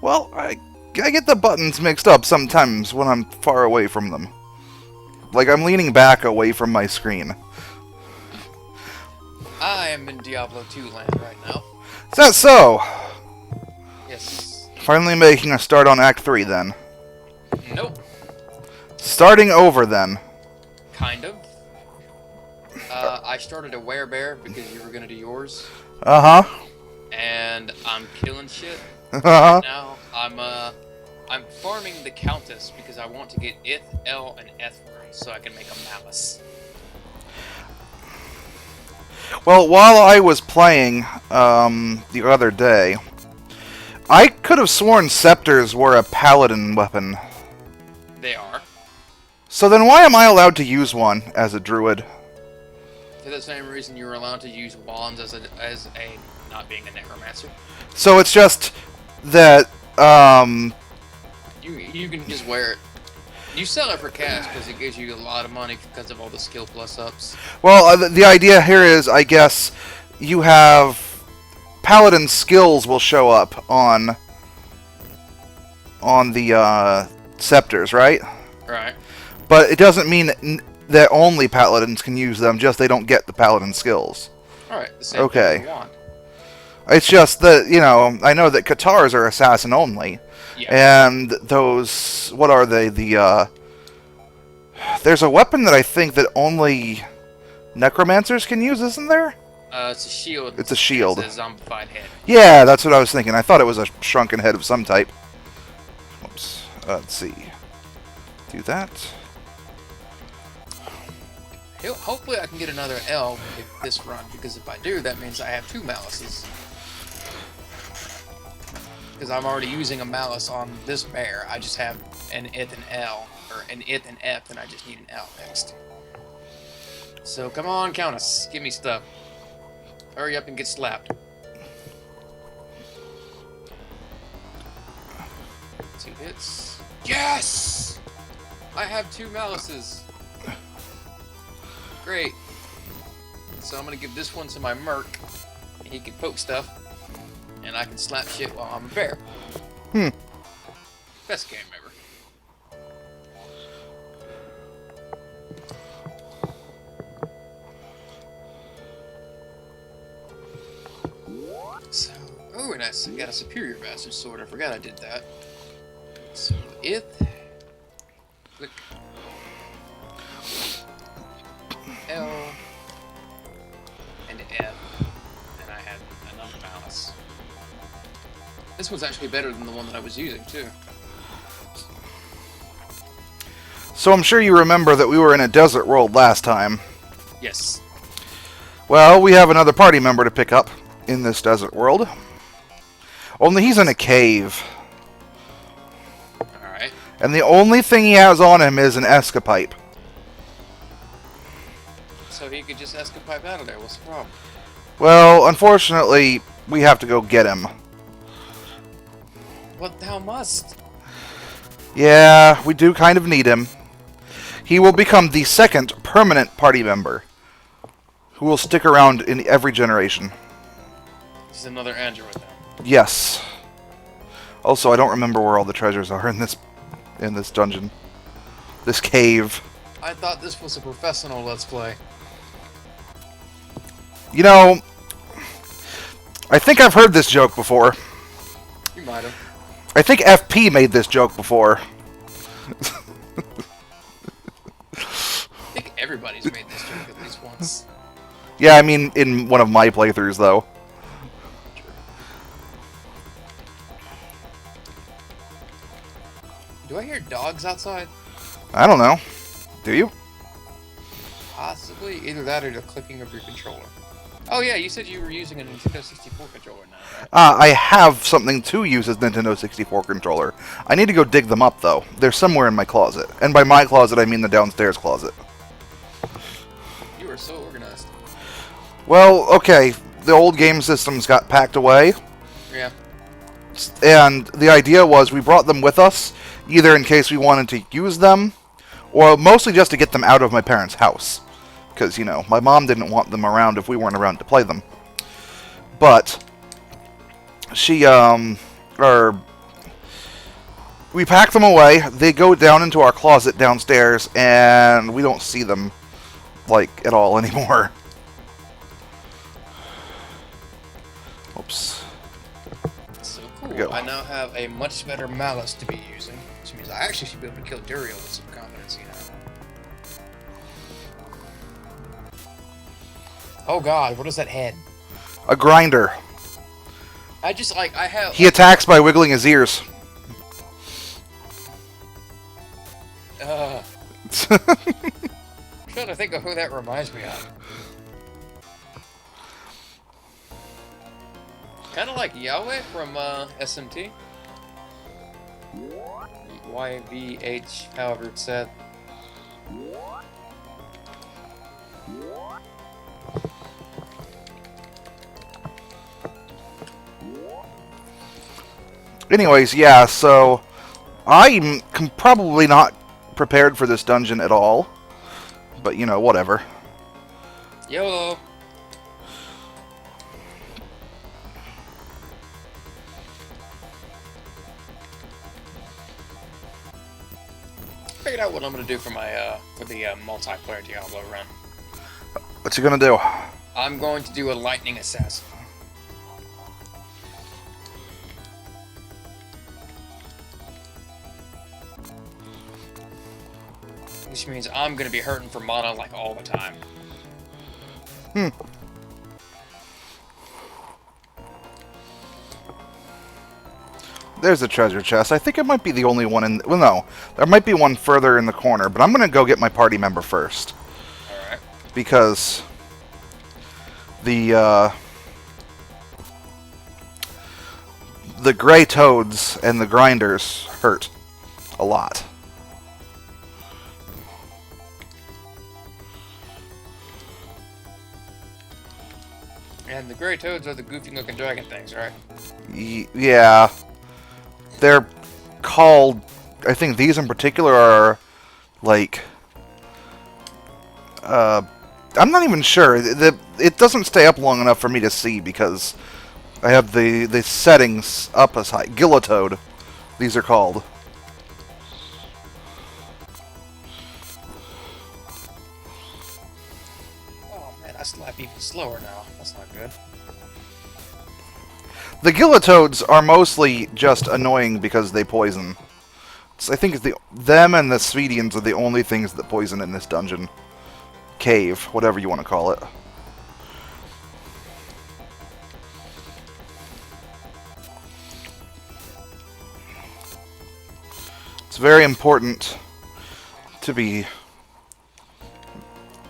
Well, I get the buttons mixed up sometimes when I'm far away from them. Like, I'm leaning back away from my screen. I am in Diablo 2 land right now. Is that so? Yes. Finally making a start on Act 3, then. Nope. Starting over, then. Kind of. I started a werebear because you were gonna do yours. Uh-huh. And I'm killing shit. Uh-huh. Right now, I'm farming the Countess because I want to get Ith, El, and Ethra so I can make a Malice. Well, while I was playing the other day, I could have sworn scepters were a paladin weapon. They are. So then why am I allowed to use one as a druid? For the same reason you were allowed to use wands as a not being a necromancer. So it's just that You can just wear it. You sell it for cash because it gives you a lot of money because of all the skill plus ups. well, the idea here is, I guess, you have paladin skills will show up on the scepters, right? Right. But it doesn't mean that only paladins can use them, just they don't get the paladin skills. Alright, the same Okay. thing with a wand. It's just that, you know, I know that Katars are assassin only. Yeah. And those, what are they? There's a weapon that I think that only necromancers can use, isn't there? It's a shield. It's a shield. It's a zombified head. Yeah, that's what I was thinking. I thought it was a shrunken head of some type. Whoops. Let's see. Do that. Hopefully I can get another L this run, because if I do, that means I have 2 malices. Because I'm already using a malice on this bear. I just have an Ith and L, or an Ith and F, and I just need an L next. So come on, Countess, give me stuff. Hurry up and get slapped. 2 hits. Yes! I have 2 malices. Great. So I'm gonna give this one to my merc. He can poke stuff, and I can slap shit while I'm a bear. Best game ever. So, oh, and I got a superior bastard sword. I forgot I did that. So, Ith, click, L, and F, and I have another malice. This one's actually better than the one that I was using, too. So I'm sure you remember that we were in a desert world last time. Yes. Well, we have another party member to pick up in this desert world. Only he's in a cave. Alright. And the only thing he has on him is an escapipe. So he could just escape out of there. What's the problem? Well, unfortunately, we have to go get him. What thou must. Yeah, we do kind of need him. He will become the second permanent party member, who will stick around in every generation. He's another android then. Yes. Also, I don't remember where all the treasures are in this dungeon. This cave. I thought this was a professional Let's Play. You know, I think I've heard this joke before. You might have. I think FP made this joke before. I think everybody's made this joke at least once. Yeah, I mean, in one of my playthroughs, though. Do I hear dogs outside? I don't know. Do you? Possibly. Either that or the clicking of your controller. Oh yeah, you said you were using a Nintendo 64 controller now, right? I have something to use as Nintendo 64 controller. I need to go dig them up, though. They're somewhere in my closet. And by my closet, I mean the downstairs closet. You are so organized. Well, okay. The old game systems got packed away. Yeah. And the idea was we brought them with us, either in case we wanted to use them, or mostly just to get them out of my parents' house. Because, you know, my mom didn't want them around if we weren't around to play them. But she, We pack them away. They go down into our closet downstairs, and we don't see them, like, at all anymore. Oops. So we go. cool. I now have a much better malice to be using, which means I actually should be able to kill Duriel with some confidence, you know. Oh god, what is that head? A grinder. I just, like, I have... He attacks by wiggling his ears. I'm trying to think of who that reminds me of. Kind of like Yahweh from SMT. YVH, however it's said. Anyways, yeah, so I'm probably not prepared for this dungeon at all. But, you know, whatever. YOLO! Figured out what I'm gonna do for my for the multiplayer Diablo run. What's he gonna do? I'm going to do a lightning assassin. Which means I'm gonna be hurting for mana like all the time. There's a treasure chest. I think it might be the only one in... Well, no. There might be one further in the corner, but I'm going to go get my party member first. Alright. Because the gray toads and the grinders hurt a lot. And the gray toads are the goofy looking dragon things, right? Yeah. They're called... I think these in particular are, like... I'm not even sure. It doesn't stay up long enough for me to see because I have the settings up as high. Gillitoad, these are called. Oh man, I slap even slower now. That's not good. The Gillitoads are mostly just annoying because they poison. So I think it's them and the Svedians are the only things that poison in this dungeon. Cave, whatever you want to call it. It's very important to be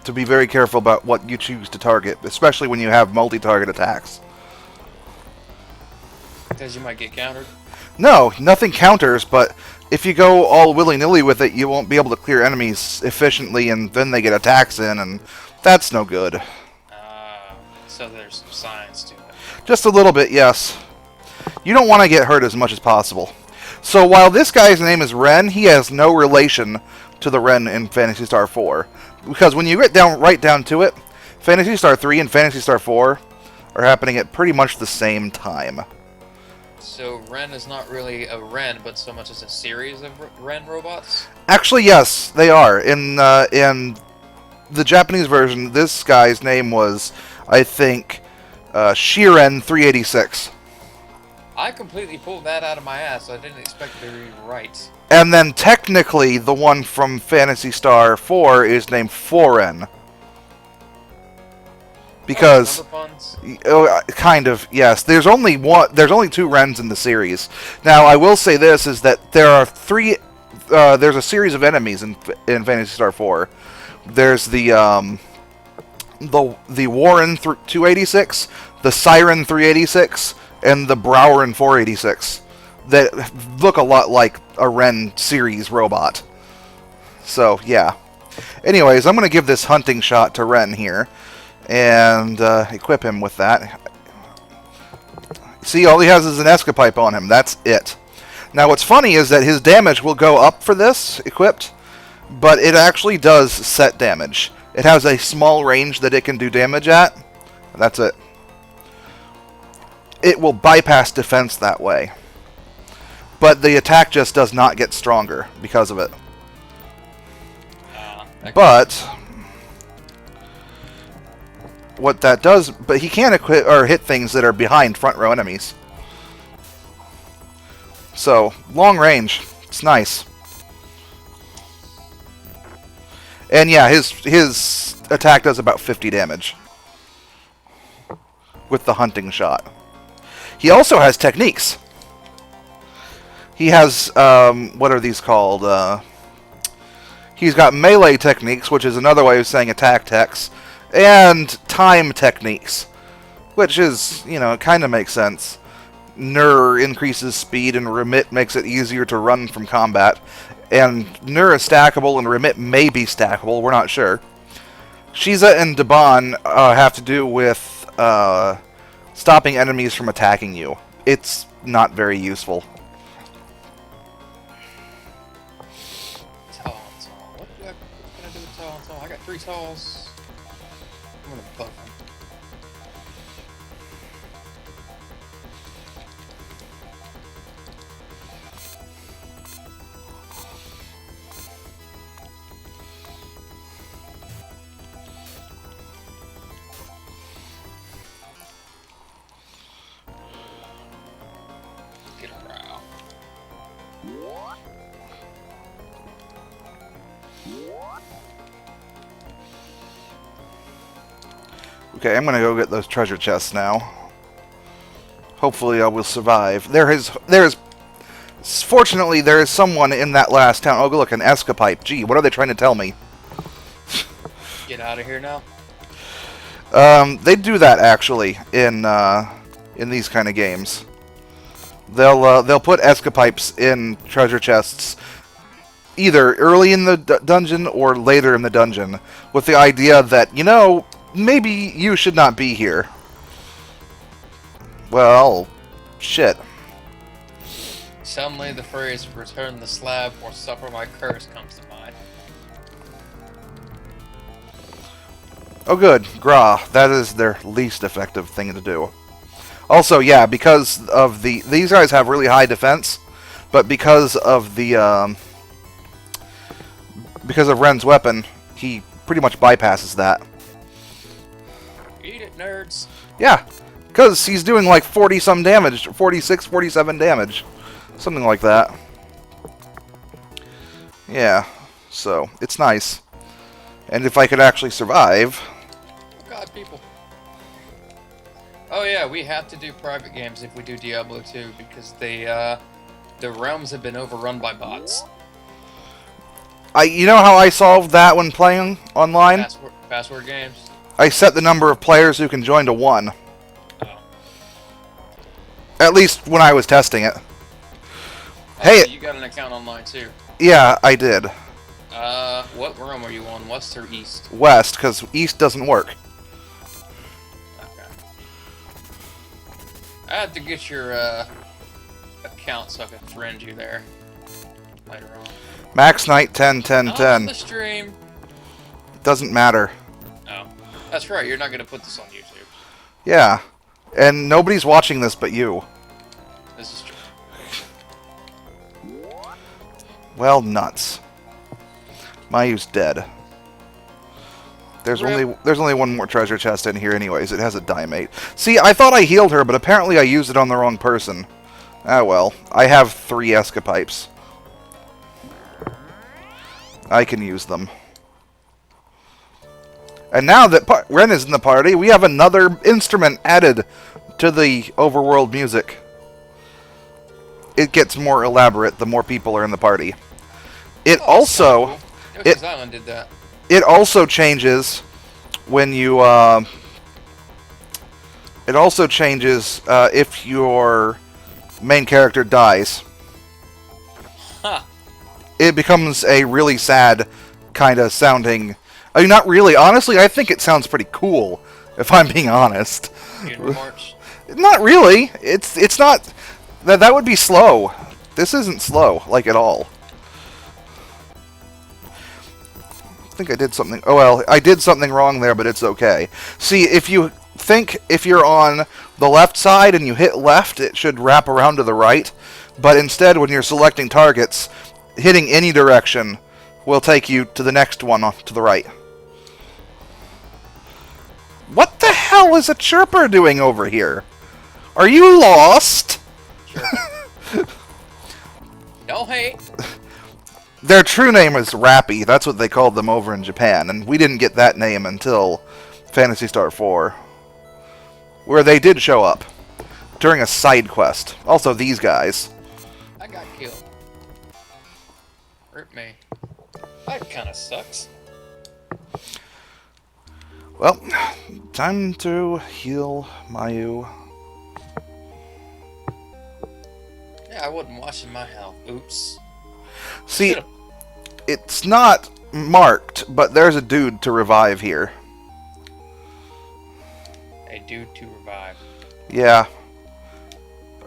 very careful about what you choose to target, especially when you have multi-target attacks. Because you might get countered? No, nothing counters, but if you go all willy-nilly with it, you won't be able to clear enemies efficiently, and then they get attacks in, and that's no good. So there's some science to it. Just a little bit, yes. You don't want to get hurt as much as possible. So while this guy's name is Ren, he has no relation to the Ren in Phantasy Star 4. Because when you get right down to it, Phantasy Star 3 and Phantasy Star 4 are happening at pretty much the same time. So Ren is not really a Ren, but so much as a series of Ren robots? Actually, yes, they are. In the Japanese version, this guy's name was, I think, Shiren 386. I completely pulled that out of my ass. I didn't expect to be right. And then technically, the one from Phantasy Star 4 is named Foren. Because, kind of, yes. There's only two Rens in the series. Now, I will say this is that there are there's a series of enemies in Phantasy Star 4. There's the Warren 286, the Siren 386, and the Browerin 486 that look a lot like a Ren series robot. So, yeah. Anyways, I'm going to give this hunting shot to Ren here and equip him with that. See, all he has is an escapipe on him. That's it. Now, what's funny is that his damage will go up for this equipped, but it actually does set damage. It has a small range that it can do damage at. That's it. It will bypass defense that way. but the attack just does not get stronger because of it. Okay. But what that does, but he can equip or hit things that are behind front row enemies. So long range, it's nice. And yeah, his attack does about 50 damage with the hunting shot. He also has techniques. He has, what are these called? He's got melee techniques, which is another way of saying attack techs, and time techniques, which is, you know, it kind of makes sense. Nur increases speed, and remit makes it easier to run from combat. And Nur is stackable, and remit may be stackable, we're not sure. Shiza and Daban have to do with stopping enemies from attacking you. It's not very useful. Tall. What can I do with tall? I got 3 talls. I'm gonna buff them. Get a brow. Okay, I'm gonna go get those treasure chests now. Hopefully I will survive. Fortunately, there is someone in that last town. Oh, look, an escapipe. Gee, what are they trying to tell me? Get out of here now. They do that, actually, in these kind of games. They'll put escapipes in treasure chests either early in the dungeon or later in the dungeon, with the idea that, you know, maybe you should not be here. Well, shit. Suddenly the phrase "return the slab or suffer my curse" comes to mind. Oh good, Gra. That is their least effective thing to do. Also, yeah, because of these guys have really high defense, but because of Ren's weapon, he pretty much bypasses that. Eat it, nerds. Yeah, because he's doing like 40-some damage, 46, 47 damage. Something like that. Yeah, so, it's nice. And if I could actually survive... Oh god, people. Oh yeah, we have to do private games if we do Diablo 2, because the realms have been overrun by bots. You know how I solved that when playing online? Password games. I set the number of players who can join to 1. Oh. At least when I was testing it. Oh, Hey, so you got an account online too. yeah, I did. What room are you on? West or east? West, because East doesn't work. Okay. I had to get your account so I could friend you there later on. Max Knight 10, 10, Not 10. on the stream. Doesn't matter. Oh, that's right. You're not gonna put this on YouTube. Yeah. And nobody's watching this but you. This is true. Well, nuts. Mayu's dead. There's Rip. only one more treasure chest in here anyways. It has a diamate. See, I thought I healed her, but apparently I used it on the wrong person. Ah well. I have 3 escapipes. I can use them. And now that Ren is in the party, we have another instrument added to the overworld music. It gets more elaborate the more people are in the party. It also... Yoshi's Island did that. It also changes when you... it also changes if your main character dies. Huh. It becomes a really sad kind of sounding... I mean, not really. Honestly, I think it sounds pretty cool, if I'm being honest. Funeral March. Not really. It's not... That would be slow. This isn't slow, like, at all. I think I did something... Oh, well, I did something wrong there, but it's okay. See, if you're on the left side and you hit left, it should wrap around to the right. But instead, when you're selecting targets, hitting any direction will take you to the next one off to the right. What the hell is a chirper doing over here? Are you lost? Sure. No hate. Their true name is Rappy. That's what they called them over in Japan, and we didn't get that name until Phantasy Star 4, where they did show up during a side quest. Also, these guys. I got killed. Hurt me. That kind of sucks. Well, time to heal Mayu. Yeah, I wasn't watching my health. Oops. See, it's not marked, but there's a dude to revive here. A dude to revive. Yeah.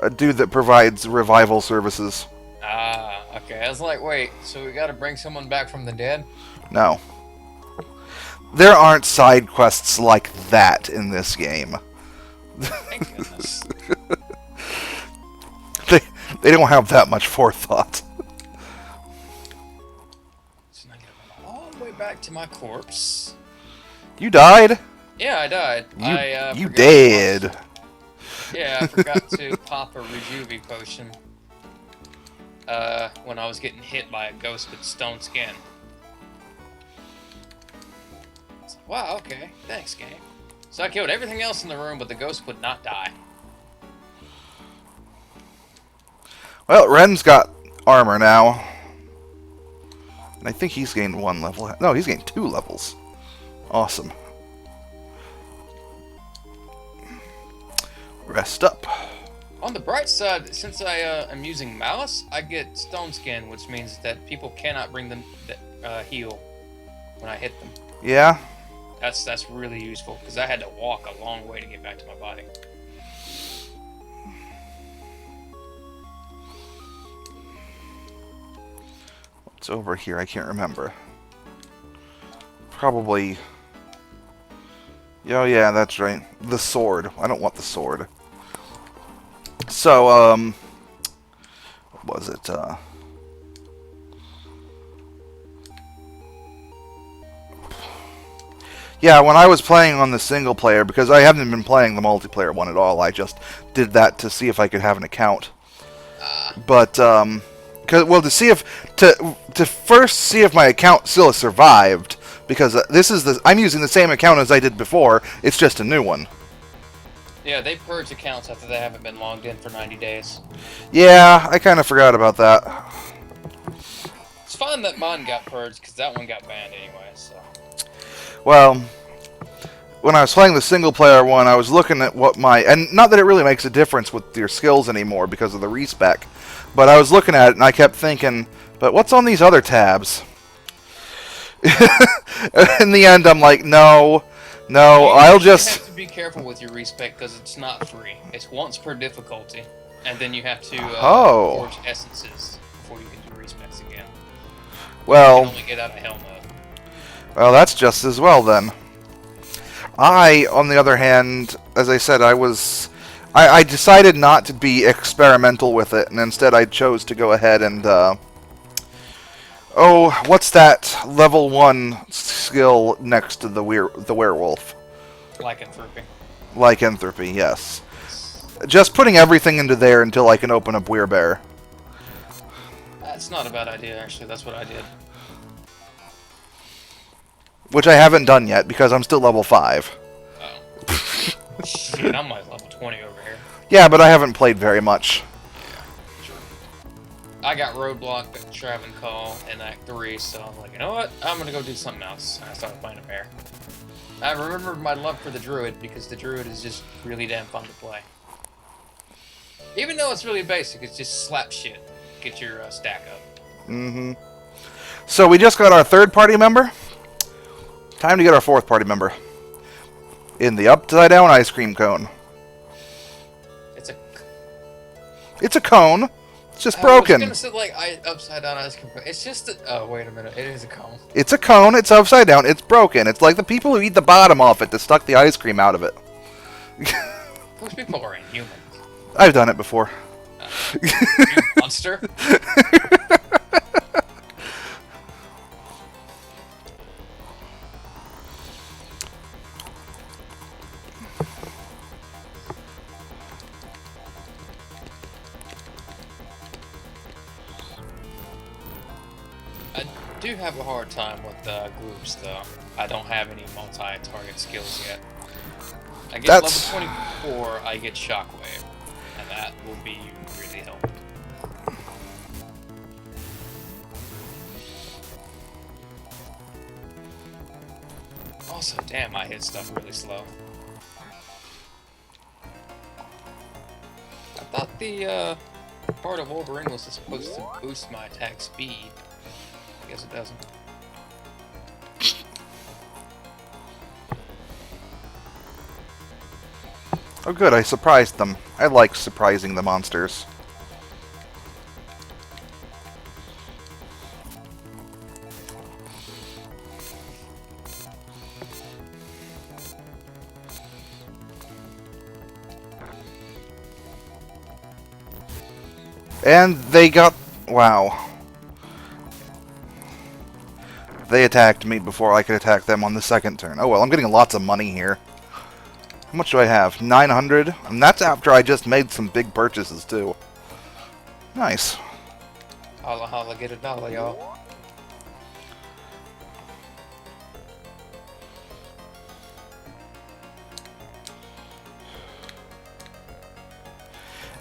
A dude that provides revival services. Ah, okay. I was like, wait, so we gotta bring someone back from the dead? No. There aren't side quests like that in this game. Thank goodness. They don't have that much forethought. So now I gotta run all the way back to my corpse. You died? Yeah, I died. You dead. Yeah, I forgot to pop a Rejuve potion when I was getting hit by a ghost with stone skin. It's like, wow, okay, thanks, game. So I killed everything else in the room, but the ghost would not die. Well, Ren's got armor now. And I think he's gained 1 level. No, he's gained 2 levels. Awesome. Rest up. On the bright side, since I am using Malice, I get Stone Skin, which means that people cannot bring them heal when I hit them. Yeah? That's really useful, because I had to walk a long way to get back to my body. What's over here? I can't remember. Probably... Oh yeah, that's right. The sword. I don't want the sword. So, what was it? Yeah, when I was playing on the single player, because I haven't been playing the multiplayer one at all, I just did that to see if I could have an account. But, to see if, to first see if my account still survived, because I'm using the same account as I did before, it's just a new one. Yeah, they purge accounts after they haven't been logged in for 90 days. Yeah, I kind of forgot about that. It's fine that mine got purged, because that one got banned anyway, so... Well, when I was playing the single-player one, I was looking at what my... And not that it really makes a difference with your skills anymore because of the respec, but I was looking at it and I kept thinking, but what's on these other tabs? In the end, I'm like, no, I'll just... You have to be careful with your respec because it's not free. It's once per difficulty, and then you have to forge essences before you can do respecs again. Well, you can only get out of hell mode. Well, that's just as well then. I, on the other hand, as I said, I decided not to be experimental with it, and instead I chose to go ahead and, oh, what's that level 1 skill next to the werewolf? Lycanthropy. Lycanthropy, yes. Just putting everything into there until I can open up Werebear. That's not a bad idea, actually. That's what I did. Which I haven't done yet, because I'm still level 5. Oh. Shit, I'm like level 20 over here. Yeah, but I haven't played very much. Sure. I got roadblocked at Traven Call in Act 3, so I'm like, you know what? I'm gonna go do something else. And I started playing a bear. I remembered my love for the Druid, because the Druid is just really damn fun to play. Even though it's really basic, it's just slap shit. Get your stack up. Mm-hmm. So we just got our 3rd party member. Time to get our 4th party member. In the upside down ice cream cone. It's a cone. It's just broken. I was gonna say like upside down ice cream cone. It's just a... Oh, wait a minute. It is a cone. It's a cone. It's upside down. It's broken. It's like the people who eat the bottom off it to suck the ice cream out of it. Those people are inhuman. I've done it before. You monster. I do have a hard time with groups, though. I don't have any multi-target skills yet. I get level 24, I get Shockwave, and that will be really helpful. Also, damn, I hit stuff really slow. I thought the part of Wolverine was supposed to boost my attack speed. I guess it doesn't. Oh good, I surprised them. I like surprising the monsters. And they got... wow. They attacked me before I could attack them on the second turn. Oh well, I'm getting lots of money here. How much do I have? 900? And that's after I just made some big purchases, too. Nice. Holla holla, get a dollar, y'all.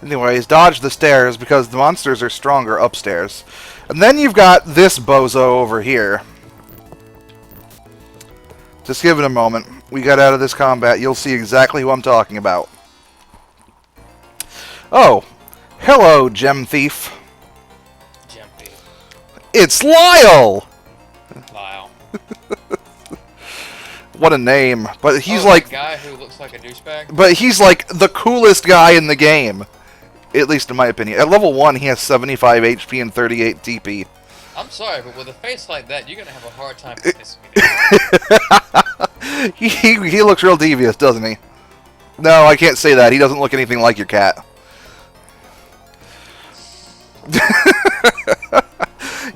Anyways, dodge the stairs because the monsters are stronger upstairs. And then you've got this bozo over here. Just give it a moment. We got out of this combat. You'll see exactly who I'm talking about. Oh. Hello, Gem Thief. Gem Thief. It's Lyle! Lyle. What a name. But he's the like... guy who looks like a douchebag? But he's like the coolest guy in the game. At least in my opinion. At level 1, he has 75 HP and 38 TP. I'm sorry, but with a face like that, you're gonna have a hard time participating. He looks real devious, doesn't he? No, I can't say that. He doesn't look anything like your cat.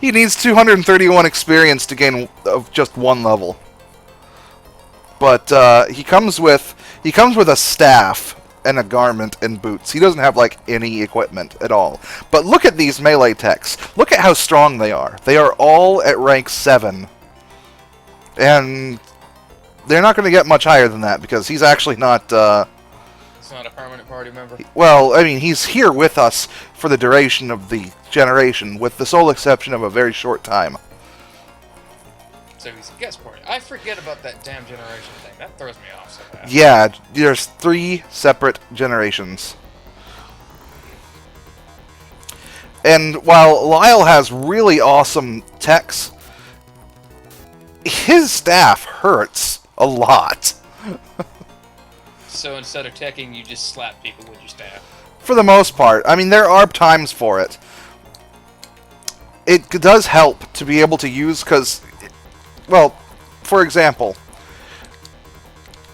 He needs 231 experience to gain of just 1 level. But he comes with a staff and a garment and boots. He doesn't have like any equipment at all. But look at these melee techs. Look at how strong they are. They are all at rank 7. And they're not going to get much higher than that because he's actually not... He's not a permanent party member? Well, I mean, he's here with us for the duration of the generation, with the sole exception of a very short time. So he's a guest party. I forget about that damn generation thing. That throws me off so bad. Yeah, there's 3 separate generations. And while Lyle has really awesome techs, his staff hurts a lot. So instead of teching, you just slap people with your staff? For the most part. I mean, there are times for it. It does help to be able to use, because... Well, for example,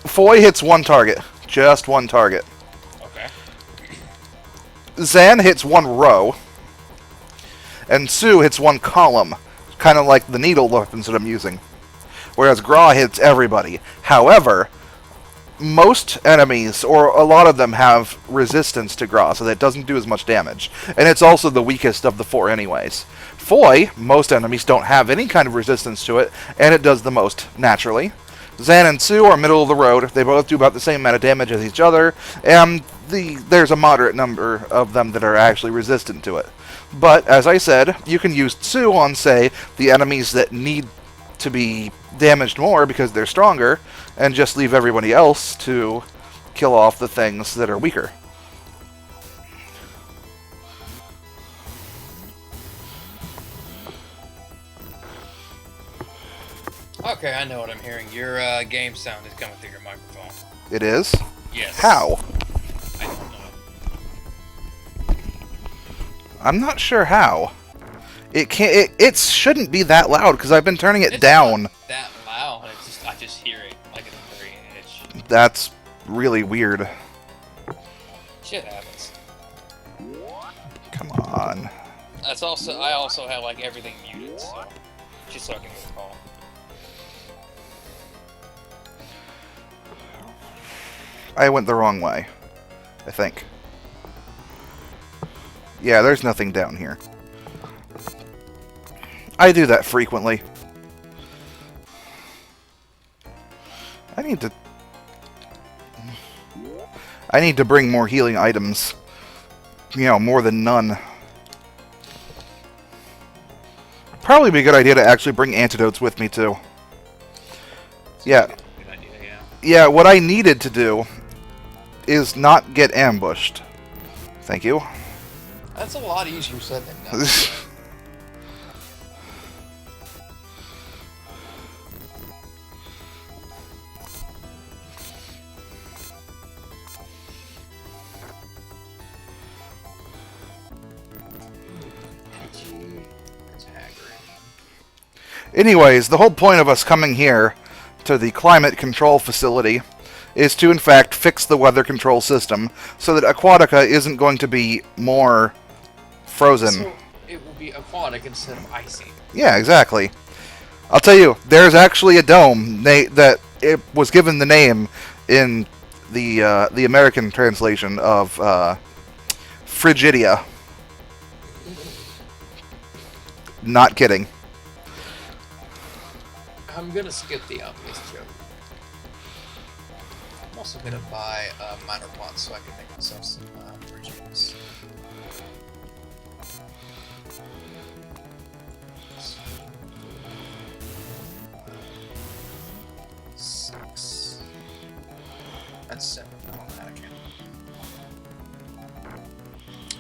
Foy hits 1 target. Just 1 target. Okay. Zan hits 1 row. And Sue hits 1 column. Kind of like the needle weapons that I'm using. Whereas Gra hits everybody. However, most enemies, or a lot of them, have resistance to Gra, so that it doesn't do as much damage. And it's also the weakest of the 4 anyways. Foy, most enemies don't have any kind of resistance to it, and it does the most naturally. Zan and Sue are middle of the road. They both do about the same amount of damage as each other, and there's a moderate number of them that are actually resistant to it. But, as I said, you can use Sue on, say, the enemies that need to be damaged more because they're stronger, and just leave everybody else to kill off the things that are weaker. Okay, I know what I'm hearing. Your game sound is coming through your microphone. It is? Yes. How? I don't know. I'm not sure how. It can't. It shouldn't be that loud because I've been turning it It's down. not that loud. I just hear it like at the very edge. That's really weird. Shit happens. on. That's also, I also have like everything muted, so just so I can recall. I went the wrong way, I think. Yeah, there's nothing down here. I do that frequently. I need to bring more healing items. You know, more than none. Probably be a good idea to actually bring antidotes with me, too. Yeah. Good idea, yeah. Yeah, what I needed to do is not get ambushed. Thank you. That's a lot easier said than done. Anyways, the whole point of us coming here to the climate control facility is to, in fact, fix the weather control system so that Aquatica isn't going to be more frozen. So it will be aquatic instead of icy. Yeah, exactly. I'll tell you, there's actually a dome that it was given the name in the American translation of Frigidia. Not kidding. I'm gonna skip the obvious joke. I'm also gonna buy minor pots so I can make myself some bridges. Six. That's 7 on that account.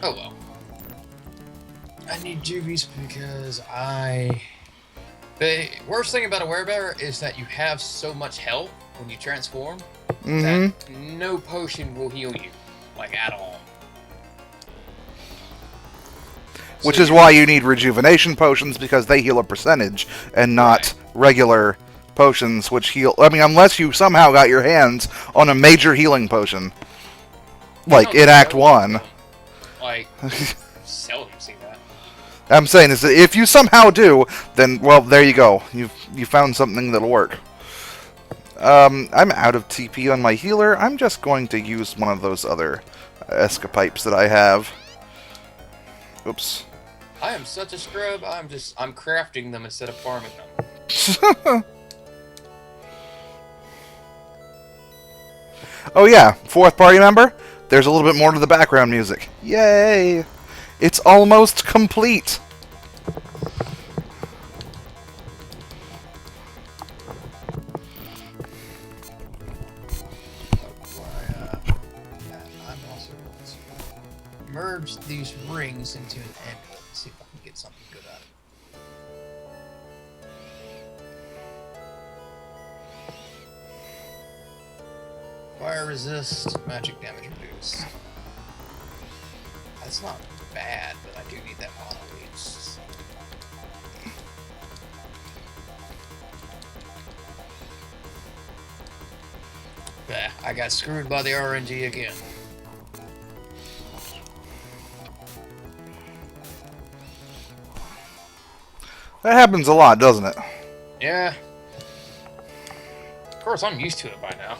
Oh well. I need juvies because the worst thing about a werebear is that you have so much health when you transform that no potion will heal you, like, at all. Which is why you need rejuvenation potions, because they heal a percentage, and not regular potions which heal... I mean, unless you somehow got your hands on a major healing potion. Like, in Act 1. Like, seldom see that. I'm saying is that if you somehow do, then, well, there you go. You found something that'll work. I'm out of TP on my healer. I'm just going to use one of those other escapipes that I have. Oops. I am such a scrub, I'm crafting them instead of farming them. Oh yeah, fourth party member? There's a little bit more to the background music. Yay! It's almost complete! I'm also going to merge these rings into an amulet and see if I can get something good out of it. Fire resist, magic damage reduced. That's not bad, but I do need that mono leads. Yeah, I got screwed by the RNG again. That happens a lot, doesn't it? Yeah. Of course, I'm used to it by now.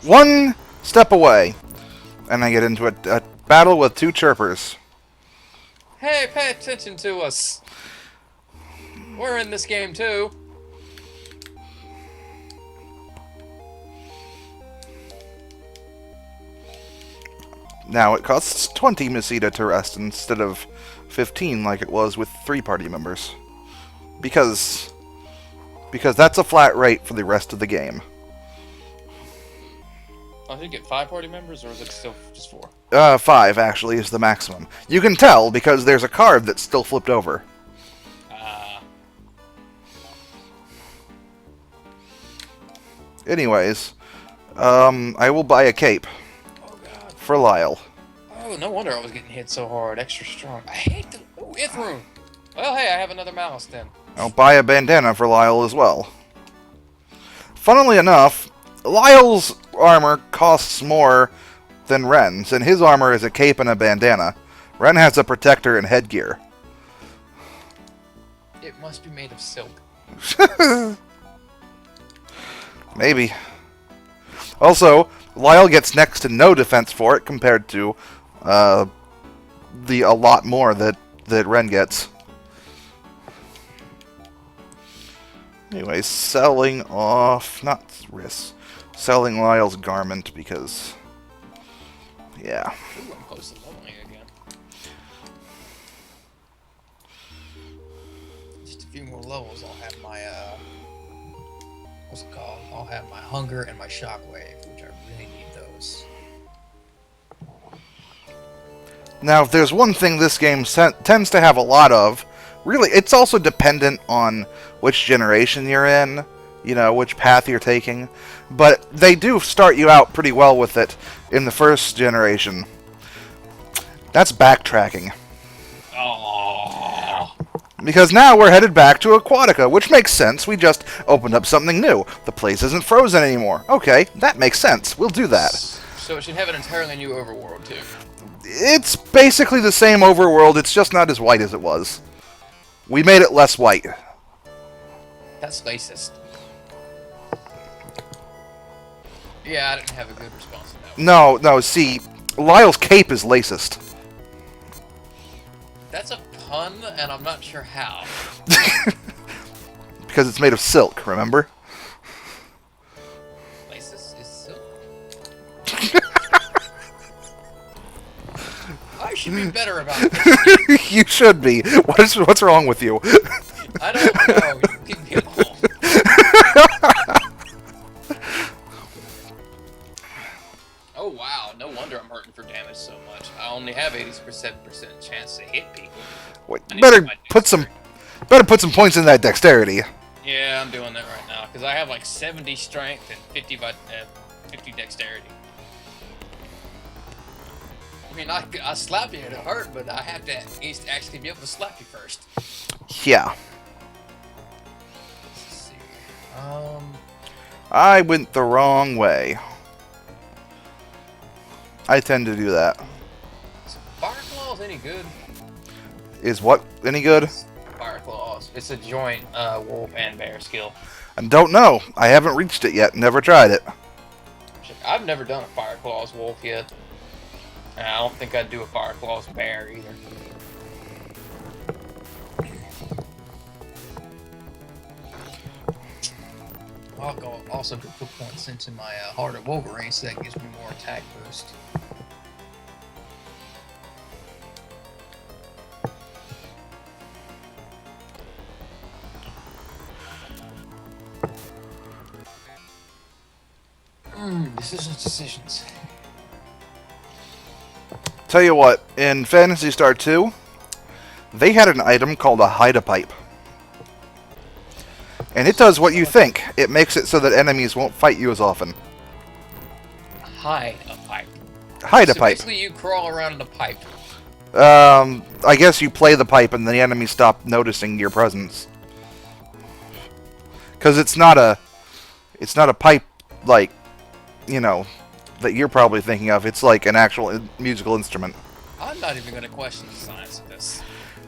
One step away, and I get into a battle with two chirpers. Hey, pay attention to us. We're in this game too. Now it costs 20 Mesita to rest instead of 15 like it was with 3 party members. Because that's a flat rate for the rest of the game. Oh, did you get 5 party members, or is it still just 4? 5 actually is the maximum. You can tell because there's a card that's still flipped over. Anyways, I will buy a cape. Oh god. For Lyle. Oh, no wonder I was getting hit so hard. Extra strong. I hate the Ithroom. Well, hey, I have another mouse then. I'll buy a bandana for Lyle as well. Funnily enough, Lyle's armor costs more than Ren's, and his armor is a cape and a bandana. Ren has a protector and headgear. It must be made of silk. Maybe. Also, Lyle gets next to no defense for it compared to the a lot more that Ren gets. Anyway, selling off, not Riss, selling Lyle's garment because, yeah. Ooh, I'm close to leveling again. Just a few more levels, I'll have my, what's it called? I'll have my hunger and my shockwave, which I really need those. Now, if there's one thing this game tends to have a lot of, really, it's also dependent on which generation you're in, you know, which path you're taking. But they do start you out pretty well with it in the first generation. That's backtracking. Oh. Because now we're headed back to Aquatica, which makes sense. We just opened up something new. The place isn't frozen anymore. Okay, that makes sense. We'll do that. So it should have an entirely new overworld, too. It's basically the same overworld, it's just not as white as it was. We made it less white. That's racist. Yeah, I didn't have a good response to that one. No, see, Lyle's cape is lacist. That's a pun, and I'm not sure how. Because it's made of silk, remember? Racist is silk? I should be better about this. You should be. What's wrong with you? I don't know. You keep me alone. Oh wow, no wonder I'm hurting for damage so much. I only have 87% chance to hit people. Wait, better put some points in that dexterity. Yeah, I'm doing that right now because I have like 70 strength and 50 dexterity. I mean, I slap you, it'll hurt, but I have to at least actually be able to slap you first. Yeah. Let's see. I went the wrong way. I tend to do that. Is Fire Claws any good? Is what any good? Fire Claws. It's a joint wolf and bear skill. I don't know. I haven't reached it yet. Never tried it. I've never done a Fire Claws wolf yet. And I don't think I'd do a Fire Claws bear either. I'll also put points into my Heart of Wolverine, so that gives me more attack boost. Decisions. Tell you what, in Phantasy Star 2, they had an item called a hide-a-pipe. And it does what you think. It makes it so that enemies won't fight you as often. Hide a pipe. Hide a So pipe. basically you crawl around in a pipe. I guess you play the pipe and the enemies stop noticing your presence. Because it's not a pipe like, you know, that you're probably thinking of. It's like an actual musical instrument. I'm not even going to question the science of this.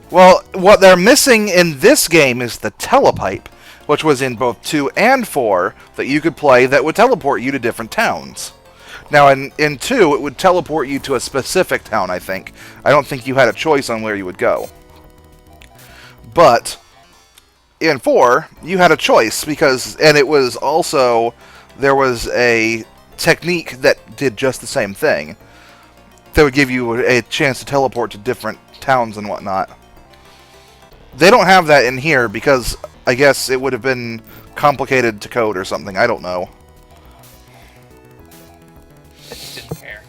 Well, what they're missing in this game is the telepipe, which was in both 2 and 4 that you could play that would teleport you to different towns. Now, in 2, it would teleport you to a specific town, I think. I don't think you had a choice on where you would go. But in 4, you had a choice, and it was also, there was a technique that did just the same thing. That would give you a chance to teleport to different towns and whatnot. They don't have that in here because I guess it would have been complicated to code or something. I don't know. I just didn't care.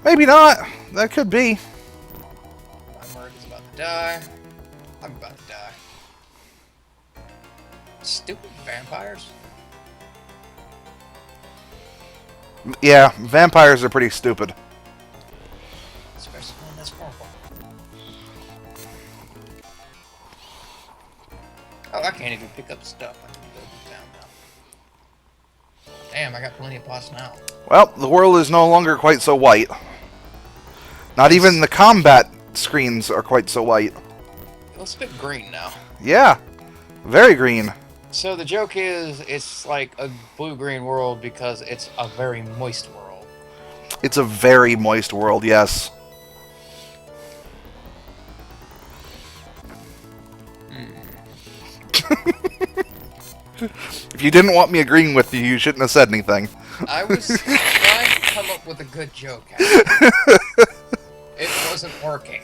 Maybe not. That could be. My merc is about to die. I'm about to die. Stupid vampires. Yeah, vampires are pretty stupid. Especially one that's purple. Oh, I can't even pick up stuff. I need to go to town now. Damn, I got plenty of pots now. Well, the world is no longer quite so white. Not even the combat screens are quite so white. It looks a bit green now. Yeah, very green. So the joke is, it's like a blue-green world because it's a very moist world. It's a very moist world, yes. If you didn't want me agreeing with you, you shouldn't have said anything. I was trying to come up with a good joke, actually. It wasn't working.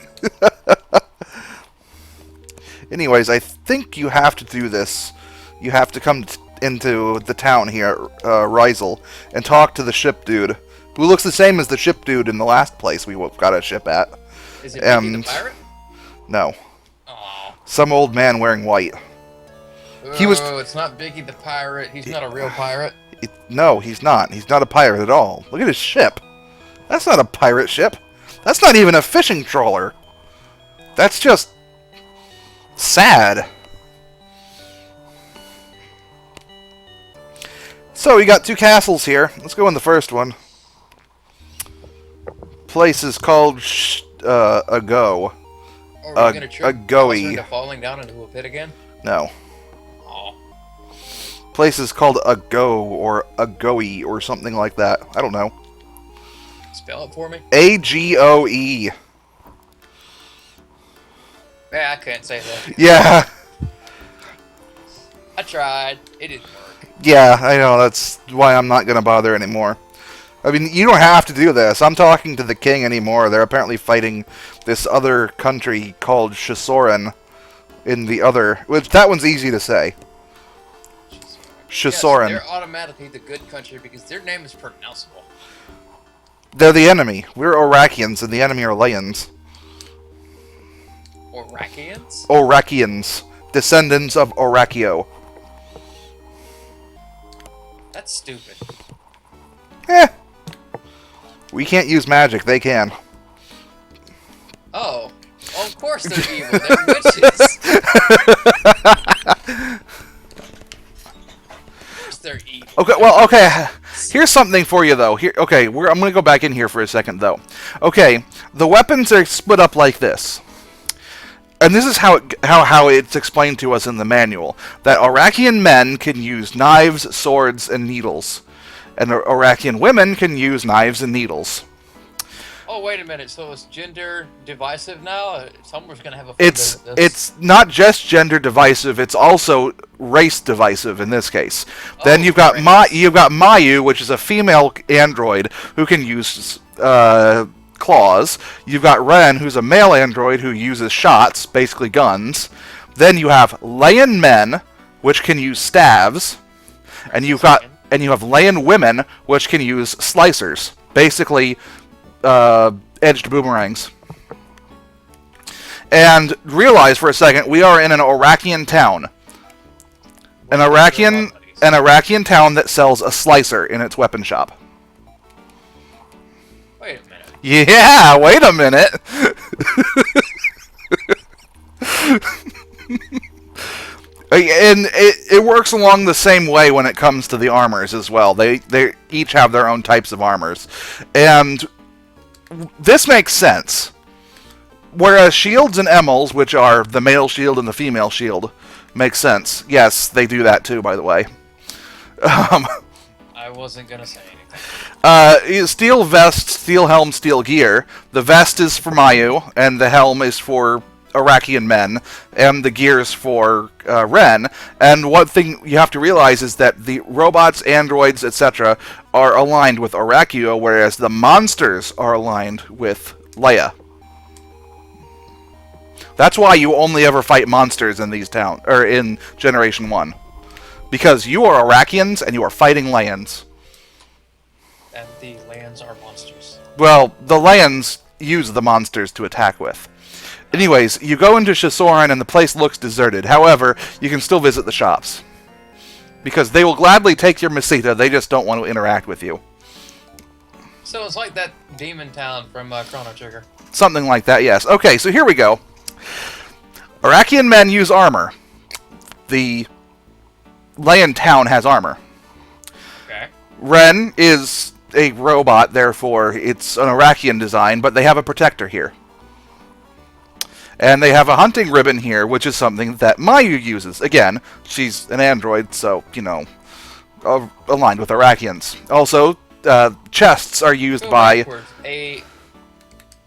Anyways, I think you have to do this. You have to come into the town here, Rysel, and talk to the ship dude, who looks the same as the ship dude in the last place we got a ship at. Is it Mickey the pirate? No. Aww. Some old man wearing white. He was. Oh, it's not Biggie the pirate. He's not a real pirate. No, he's not. He's not a pirate at all. Look at his ship. That's not a pirate ship. That's not even a fishing trawler. That's just sad. So we got two castles here. Let's go in the first one. Place is called Ago. Or are we going to trick Agoey. into falling down into a pit again? No. Aw. Place is called Ago or Agoe or something like that. I don't know. Spell it for me. Agoe. Yeah, I couldn't say that. Yeah. I tried. It didn't work. Yeah, I know. That's why I'm not going to bother anymore. I mean, you don't have to do this. I'm talking to the king anymore. They're apparently fighting this other country called Shisoran in the other... Which, that one's easy to say. Shisoran. Yes, they're automatically the good country because their name is pronounceable. They're the enemy. We're Orakians, and the enemy are Layans. Orakians? Orakians. Descendants of Orakio. That's stupid. Eh. We can't use magic. They can. Oh. Well, of course they're evil. They're witches. Of course they're evil. Okay, well, okay. Here's something for you, though. Okay, I'm going to go back in here for a second, though. Okay, the weapons are split up like this. And this is how it's explained to us in the manual. That Orakian men can use knives, swords, and needles. And Orakian women can use knives and needles. Oh, wait a minute. So it's gender divisive now? Someone's going to have a fun day with this. It's not just gender divisive, it's also race divisive in this case. Then you've got Mayu, which is a female android who can use claws. You've got Ren, who's a male android who uses shots, basically guns. Then you have Layan men, which can use staves. And you have Layan women, which can use slicers, basically edged boomerangs. And realize for a second, we are in an Orakian town. An Orakian town that sells a slicer in its weapon shop. Wait a minute. Yeah, wait a minute. And it works along the same way when it comes to the armors as well. They each have their own types of armors. And this makes sense. Whereas shields and emmels, which are the male shield and the female shield, makes sense. Yes, they do that too, by the way. I wasn't going to say anything. Steel vest, steel helm, steel gear. The vest is for Mayu, and the helm is for Orakian men, and the gears for Ren. And one thing you have to realize is that the robots, androids, etc. are aligned with Orakio, whereas the monsters are aligned with Leia. That's why you only ever fight monsters in these in Generation 1. Because you are Orakians and you are fighting Layans. And the lands are monsters. Well, the Layans use the monsters to attack with. Anyways, you go into Shisoran and the place looks deserted. However, you can still visit the shops. Because they will gladly take your Mesita, they just don't want to interact with you. So it's like that demon town from Chrono Trigger. Something like that, yes. Okay, so here we go. Orakian men use armor. The Layan town has armor. Okay. Ren is a robot, therefore it's an Iraqian design, but they have a protector here. And they have a hunting ribbon here, which is something that Mayu uses. Again, she's an android, so, you know, aligned with Iraqians. Also, chests are used by...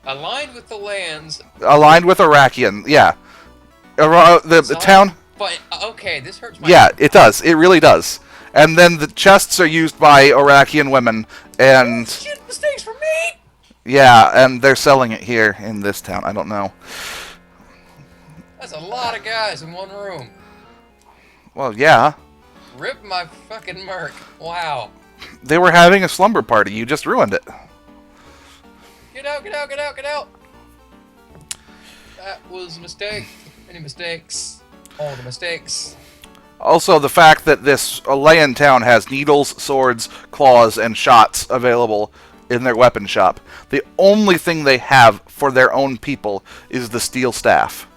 Aligned with the lands... Aligned with Iraqian, yeah. The town... But, okay, this hurts my... Yeah, it does. It really does. And then the chests are used by Iraqian women, and... Shit, mistakes for me! Yeah, and they're selling it here in this town. I don't know. That's a lot of guys in one room. Well, yeah. Rip my fucking merc. Wow. They were having a slumber party. You just ruined it. Get out, get out, get out, get out! That was a mistake. Many mistakes. All the mistakes. Also, the fact that this Alayan town has needles, swords, claws, and shots available in their weapon shop. The only thing they have for their own people is the steel staff.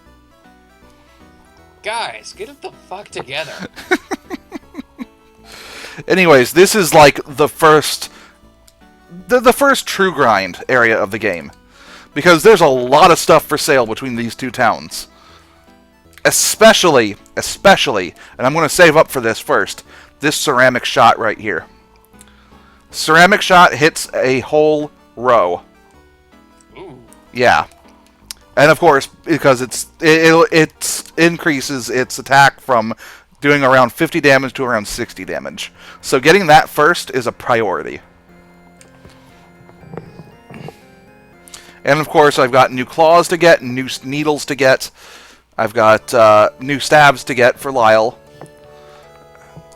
Guys, get it the fuck together. Anyways, this is like the first true grind area of the game. Because there's a lot of stuff for sale between these two towns. Especially, and I'm going to save up for this first, this ceramic shot right here. Ceramic shot hits a whole row. Ooh. Yeah. And of course, because it increases its attack from doing around 50 damage to around 60 damage. So getting that first is a priority. And of course, I've got new claws to get, new needles to get. I've got new stabs to get for Lyle.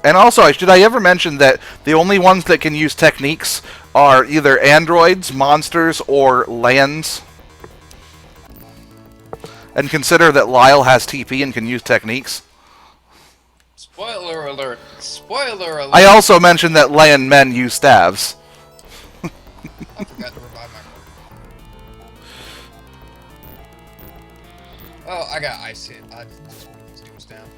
And also, should I ever mention that the only ones that can use techniques are either androids, monsters, or lands? And consider that Lyle has TP and can use techniques. Spoiler alert. Spoiler alert. I also mentioned that land men use staves. I forgot to revive my... Oh, I got ice hit. I just want these dudes down.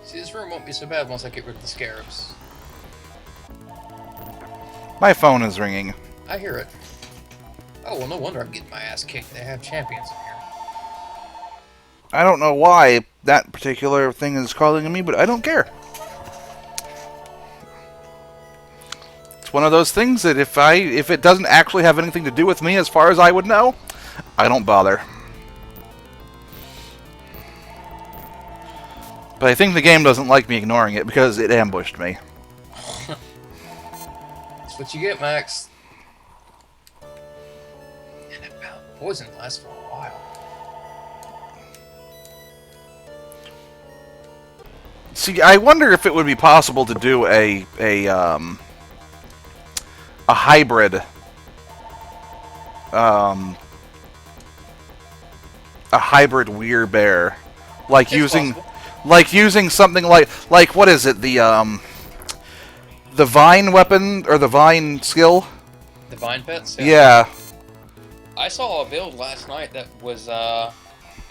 See, this room won't be so bad once I get rid of the scarabs. My phone is ringing. I hear it. Oh, well, no wonder I'm getting my ass kicked. They have champions in here. I don't know why that particular thing is calling me, but I don't care. It's one of those things that if it doesn't actually have anything to do with me as far as I would know, I don't bother. But I think the game doesn't like me ignoring it because it ambushed me. That's what you get, Max. And that poison lasts for a while. See, I wonder if it would be possible to do a hybrid, a hybrid werebear, like It's using. possible. Like using something like what is it, the vine weapon or the vine skill? The vine pets? Yeah. I saw a build last night that was a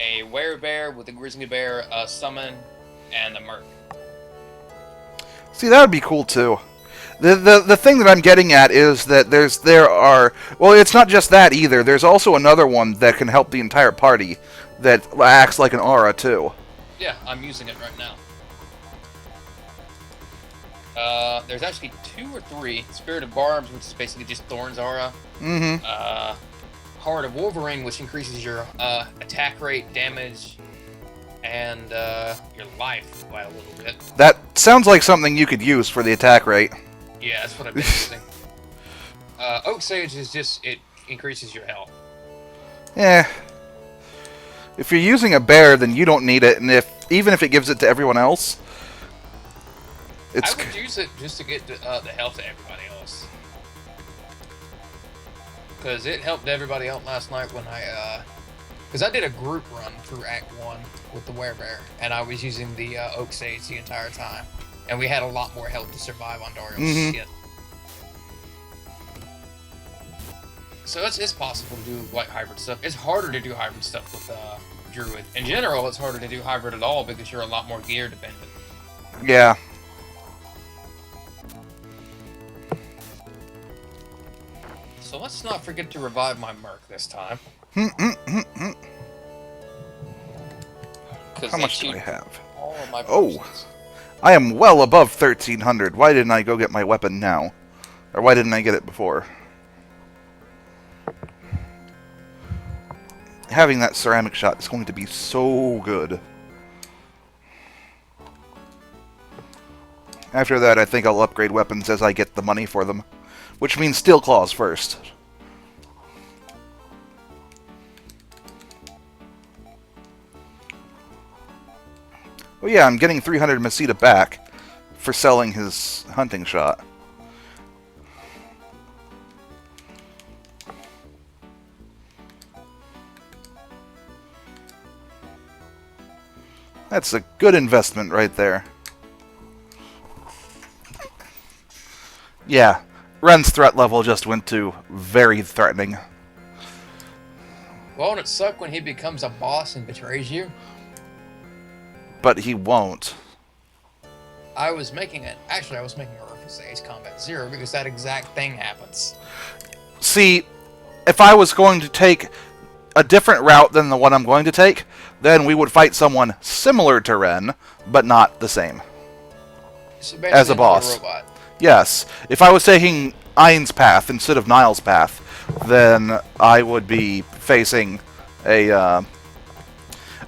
werebear with a grizzly bear, a summon, and a merc. See, that would be cool too. The thing that I'm getting at is that well, it's not just that either. There's also another one that can help the entire party that acts like an aura too. Yeah, I'm using it right now. There's actually 2 or 3. Spirit of Barbs, which is basically just Thorn's aura. Mm-hmm. Heart of Wolverine, which increases your attack rate, damage, and your life by a little bit. That sounds like something you could use for the attack rate. Yeah, that's what I've been using. Oak Sage is just, it increases your health. Yeah. If you're using a bear, then you don't need it, and even if it gives it to everyone else, I would use it just to get the health to everybody else. Because it helped everybody out last night when because I did a group run through Act 1 with the werebear, and I was using the Oak Sage the entire time. And we had a lot more health to survive on Dariel's shit. So it's possible to do like hybrid stuff. It's harder to do hybrid stuff with Druid. In general, it's harder to do hybrid at all because you're a lot more gear dependent. Yeah. So let's not forget to revive my Merc this time. How much do I have? All of my potions. I am well above 1,300. Why didn't I go get my weapon now? Or why didn't I get it before? Having that ceramic shot is going to be so good. After that, I think I'll upgrade weapons as I get the money for them. Which means steel claws first. Oh yeah, I'm getting 300 Mesita back for selling his hunting shot. That's a good investment right there. Yeah, Ren's threat level just went to very threatening. Won't it suck when he becomes a boss and betrays you? But he won't. I was making a reference to Ace Combat Zero because that exact thing happens. See, if I was going to take a different route than the one I'm going to take, then we would fight someone similar to Ren, but not the same. So as a boss. Robot. Yes. If I was taking Ain's path instead of Niall's path, then I would be facing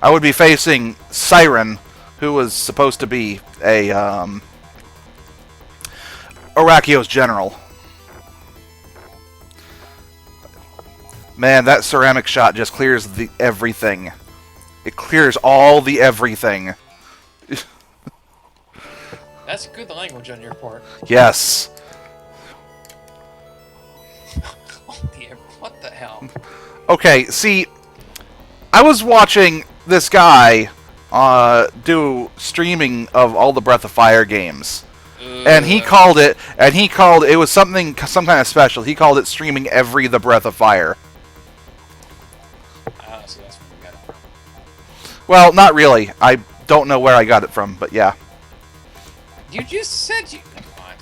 I would be facing Siren, who was supposed to be a Orakio's general. Man, that ceramic shot just clears the everything. It clears all the everything. That's good language on your part. Yes. What the hell? Okay, see, I was watching this guy do streaming of all the Breath of Fire games. And he called it was some kind of special. He called it streaming the Breath of Fire. So that's where we got it from. Well, not really. I don't know where I got it from, but yeah. You just said you... Never mind.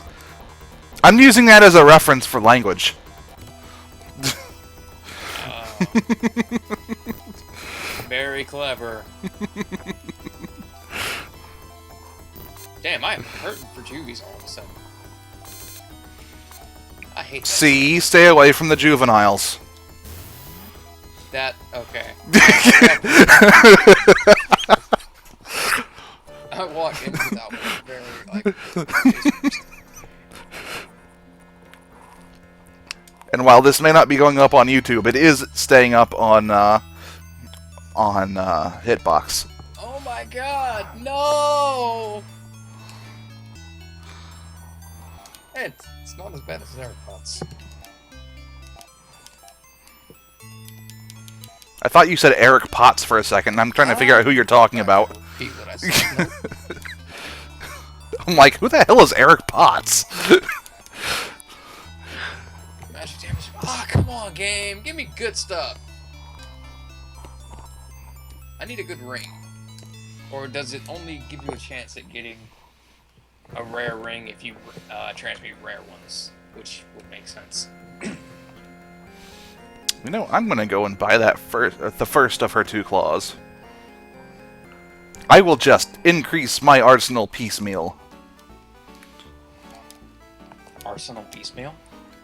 I'm using that as a reference for language. Very clever. Damn, I am hurting for juvies all of a sudden. I hate that. See, stay away from the juveniles. That, okay. I walked into that one very, like... And while this may not be going up on YouTube, it is staying up on Hitbox. Oh my god, no! Hey, it's not as bad as AirPods. I thought you said Eric Potts for a second, and I'm trying to figure out who you're talking about. Repeat what I said. I'm like, who the hell is Eric Potts? Magic damage. Ah, come on, game. Give me good stuff. I need a good ring. Or does it only give you a chance at getting a rare ring if you transmute rare ones? Which would make sense. You know, I'm gonna go and buy that the first of her two claws. I will just increase my arsenal piecemeal. Arsenal piecemeal?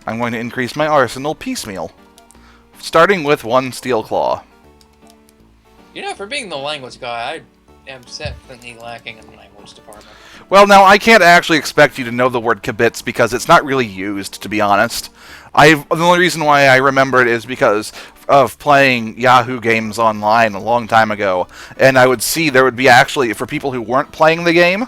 I'm going to increase my arsenal piecemeal. Starting with one steel claw. You know, for being the language guy, I am definitely lacking in the language department. Well, now, I can't actually expect you to know the word kibitz because it's not really used, to be honest. The only reason why I remember it is because of playing Yahoo games online a long time ago, and I would see there would be actually, for people who weren't playing the game,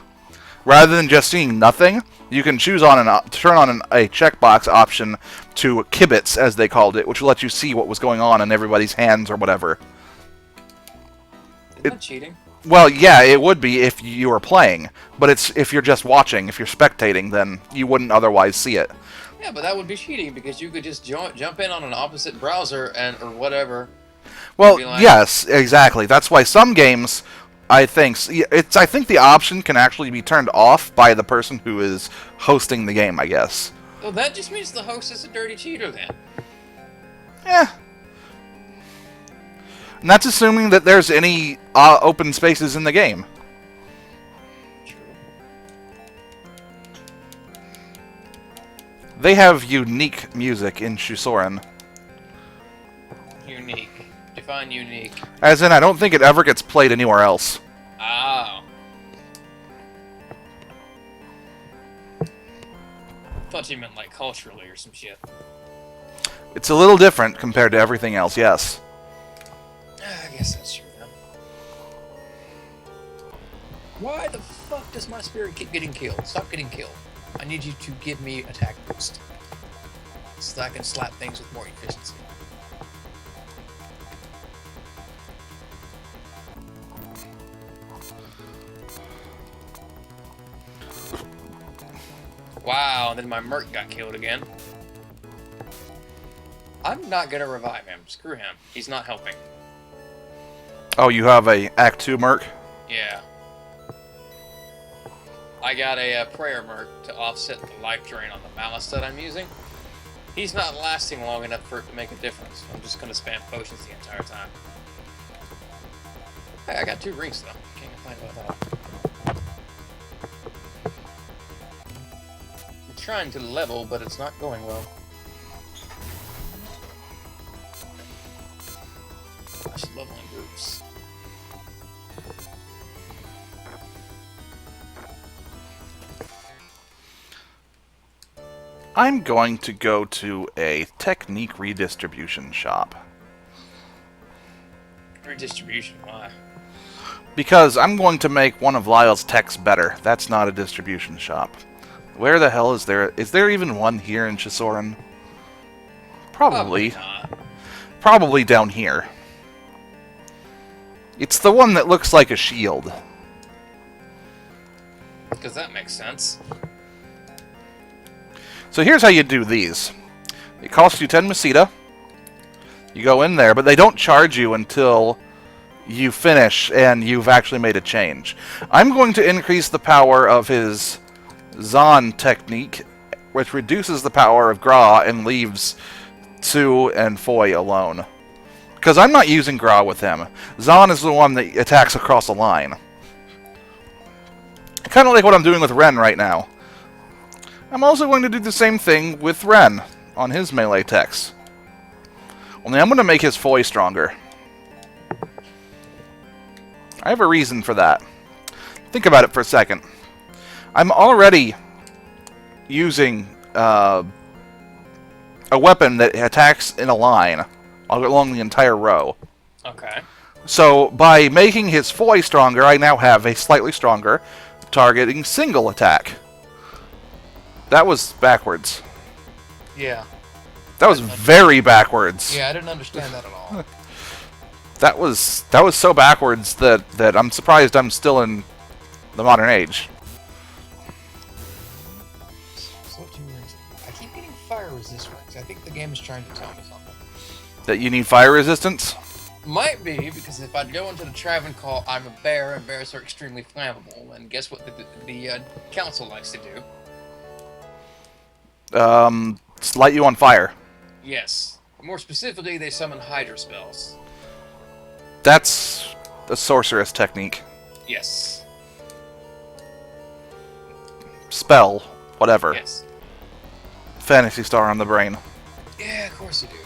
rather than just seeing nothing, you can choose on turn on a checkbox option to kibitz, as they called it, which will let you see what was going on in everybody's hands or whatever. Isn't that cheating? Well, yeah, it would be if you were playing, but it's if you're just watching, if you're spectating, then you wouldn't otherwise see it. Yeah, but that would be cheating because you could just jump in on an opposite browser or whatever. Well, yes, exactly. That's why some games, I think the option can actually be turned off by the person who is hosting the game, I guess. Well, that just means the host is a dirty cheater then. Yeah. And that's assuming that there's any open spaces in the game. True. They have unique music in Shusoren. Unique. Define unique. As in, I don't think it ever gets played anywhere else. Oh. Thought you meant like culturally or some shit. It's a little different compared to everything else, yes. I guess that's true then. Why the fuck does my spirit keep getting killed? Stop getting killed. I need you to give me attack boost. So that I can slap things with more efficiency. Wow, then my merc got killed again. I'm not gonna revive him. Screw him. He's not helping. Oh, you have a Act 2 merc? Yeah. I got a prayer merc to offset the life drain on the malice that I'm using. He's not lasting long enough for it to make a difference. I'm just gonna spam potions the entire time. Hey, I got 2 rings though. Can't complain about that. I'm trying to level, but it's not going well. I should level in groups. I'm going to go to a technique redistribution shop. Redistribution, why? Because I'm going to make one of Lyle's techs better. That's not a distribution shop. Where the hell is there? Is there even one here in Shusoren? Probably. Probably down here. It's the one that looks like a shield. Because that makes sense. So here's how you do these. It costs you 10 Mesita. You go in there, but they don't charge you until you finish and you've actually made a change. I'm going to increase the power of his Zahn technique, which reduces the power of Gra and leaves Tsu and Foy alone. Because I'm not using Gra with him. Zahn is the one that attacks across the line. Kind of like what I'm doing with Ren right now. I'm also going to do the same thing with Ren on his melee techs. Only I'm going to make his Foy stronger. I have a reason for that. Think about it for a second. I'm already using a weapon that attacks in a line along the entire row. Okay. So by making his Foy stronger, I now have a slightly stronger targeting single attack. That was backwards. Yeah. That was very backwards. Yeah, I didn't understand that at all. That was so backwards that I'm surprised I'm still in the modern age. So what do you mean? I keep getting fire resistance. I think the game is trying to tell me something. That you need fire resistance? Might be, because if I go into the Travancore, I'm a bear, and bears are extremely flammable. And guess what the council likes to do? Light you on fire. Yes. More specifically, they summon Hydra spells. That's a sorceress technique. Yes. Spell. Whatever. Yes. Phantasy star on the brain. Yeah, of course you do.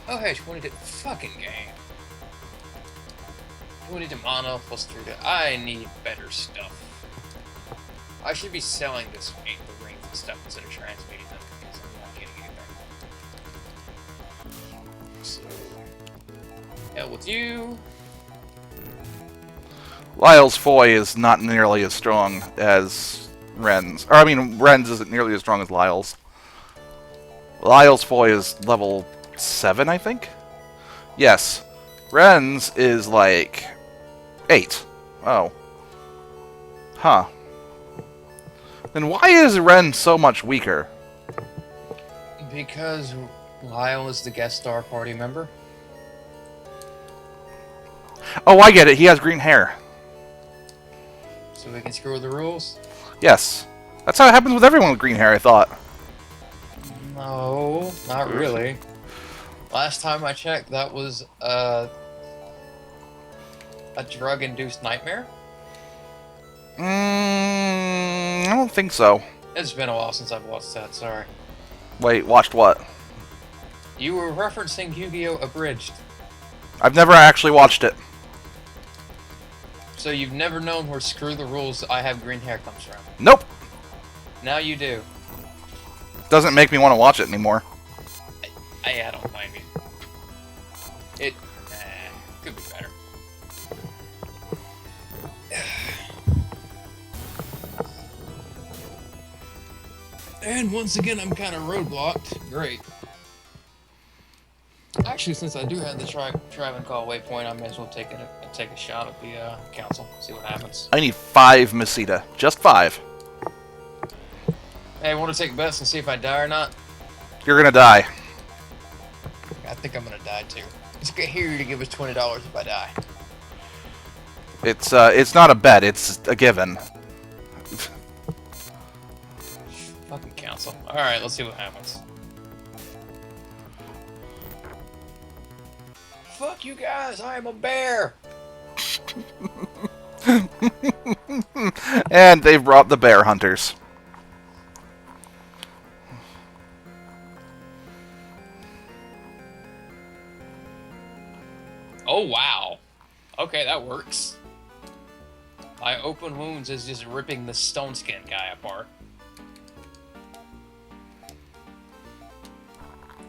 Oh, hey, 20 fucking game. 20 mana plus 3 I need better stuff. I should be selling this the rings and stuff instead of transmitting them because I'm not getting anything. So, deal with you. Lyle's Foy is not nearly as strong as Ren's. Or, I mean, Ren's isn't nearly as strong as Lyle's. Lyle's Foy is level 7, I think? Yes. Ren's is like 8. Oh. Huh. Then why is Ren so much weaker? Because Lyle is the guest star party member. Oh, I get it. He has green hair. So we can screw with the rules? Yes. That's how it happens with everyone with green hair, I thought. No, not really. Last time I checked, that was a drug-induced nightmare. I don't think so. It's been a while since I've watched that, sorry. Wait, watched what? You were referencing Yu-Gi-Oh! Abridged. I've never actually watched it. So you've never known where screw the rules I have green hair comes from. Nope. Now you do. Doesn't make me want to watch it anymore. I don't blame you. It could be better. And once again, I'm kind of roadblocked. Great. Actually, since I do have the Traven Call waypoint, I may as well take a shot at the council. See what happens. I need 5 Mesita. Just 5. Hey, want to take bets and see if I die or not? You're gonna die. I think I'm gonna die too. It's good here to give us $20 if I die. It's not a bet. It's a given. Fucking council. All right, let's see what happens. Fuck you guys! I am a bear. And they've brought the bear hunters. Oh wow. Okay, that works. My open wounds is just ripping the stone skin guy apart.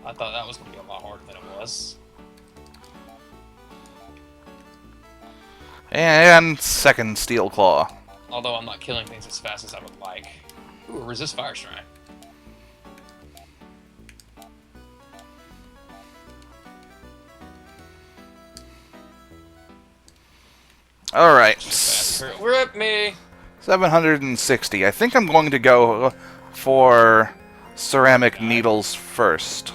I thought that was gonna be a lot harder than it was. And second Steel Claw. Although I'm not killing things as fast as I would like. Ooh, resist fire strike. Alright. Rip me! 760. I think I'm going to go for ceramic needles first.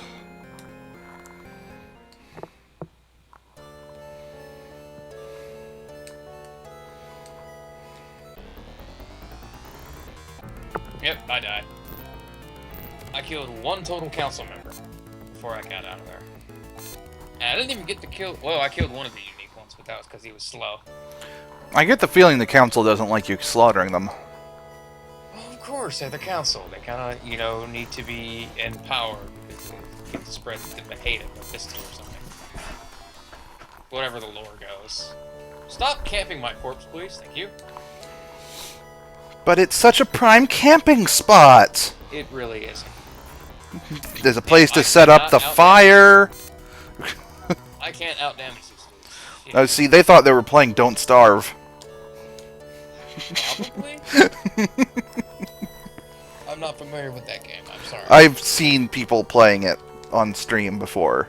Yep, I died. I killed one total council member before I got out of there. And I didn't even get to kill... Well, I killed one of the unique ones, but that was because he was slow. I get the feeling the council doesn't like you slaughtering them. Well, of course, they're the council. They kind of, you know, need to be in power because they get to spread the hate of a pistol or something. Whatever the lore goes. Stop camping my corpse, please. Thank you. But it's such a prime camping spot! It really isn't. There's a place to set up the fire! I can't outdamage these dudes. Oh, see, they thought they were playing Don't Starve. Probably? I'm not familiar with that game, I'm sorry. I've seen people playing it on stream before.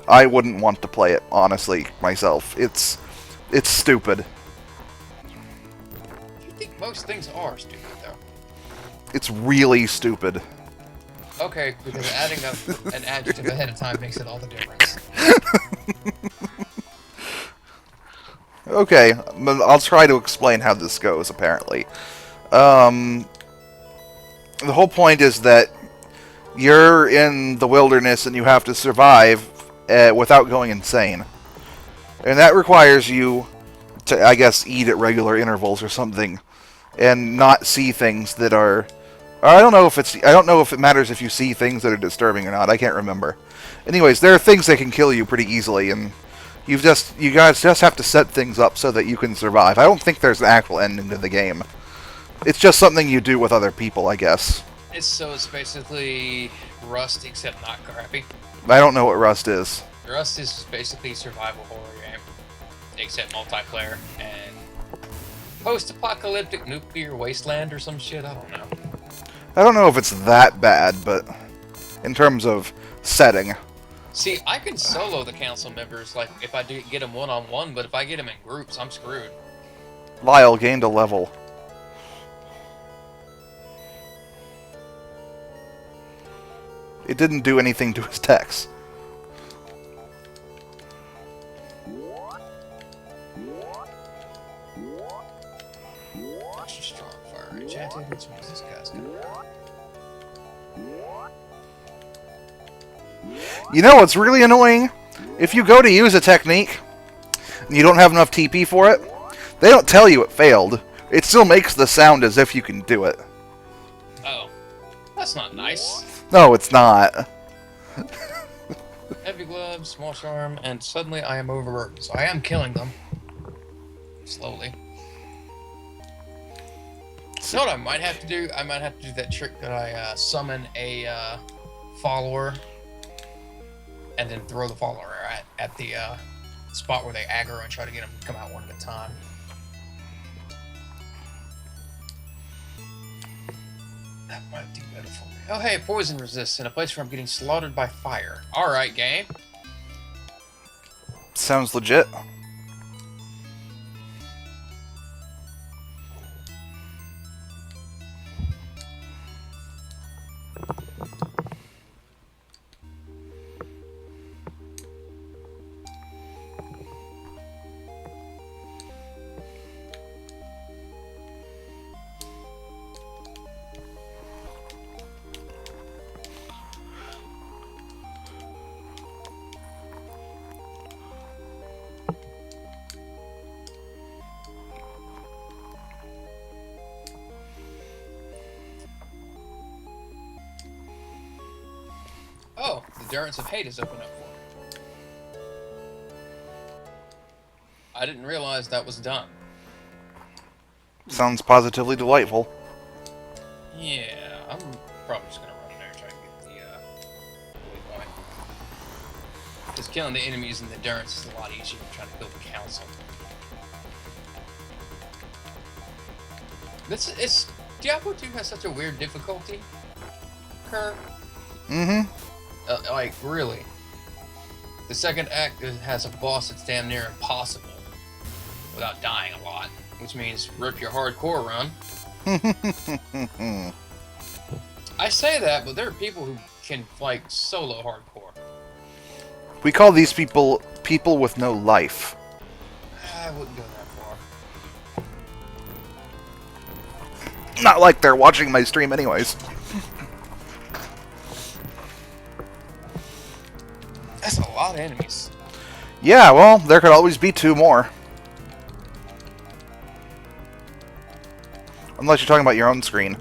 I wouldn't want to play it, honestly, myself. It's stupid. You think most things are stupid, though? It's really stupid. Okay, because adding up an adjective ahead of time makes it all the difference. Okay, I'll try to explain how this goes, apparently. The whole point is that you're in the wilderness and you have to survive without going insane. And that requires you to, I guess, eat at regular intervals or something. And not see things that are... I don't know if it matters if you see things that are disturbing or not. I can't remember. Anyways, there are things that can kill you pretty easily, and you guys just have to set things up so that you can survive. I don't think there's an actual ending to the game. It's just something you do with other people, I guess. It's basically Rust, except not crappy. I don't know what Rust is. Rust is basically a survival horror game. except multiplayer and post-apocalyptic nuclear wasteland or some shit. I don't know. I don't know if it's that bad, but in terms of setting. See, I can solo the council members, like, if I do get them one-on-one, but if I get them in groups, I'm screwed. Lyle gained a level. It didn't do anything to his techs. Extra strong fire. Enchanted, which means this guy's gonna run. You know what's really annoying? If you go to use a technique, and you don't have enough TP for it, they don't tell you it failed. It still makes the sound as if you can do it. Oh. That's not nice. No, it's not. Heavy gloves, small charm, and suddenly I am overworked. So I am killing them. Slowly. You know what I might have to do? I might have to do that trick that I summon a follower and then throw the follower at the spot where they aggro and try to get them to come out one at a time. That might do better for me. Oh, hey, poison resists in a place where I'm getting slaughtered by fire. Alright, game. Sounds legit. Oh, the Durance of Hate is open up for me. I didn't realize that was done. Sounds positively delightful. Yeah, I'm probably just gonna run in there and try to get the point. Because killing the enemies in the Durance is a lot easier than trying to build the council. Diablo 2 has such a weird difficulty curve. Mm-hmm. Like, really. The second act has a boss that's damn near impossible without dying a lot, which means rip your hardcore run. I say that, but there are people who can, like, solo hardcore. We call these people people with no life. I wouldn't go that far. Not like they're watching my stream anyways. That's a lot of enemies. Yeah, well, there could always be 2 more. Unless you're talking about your own screen.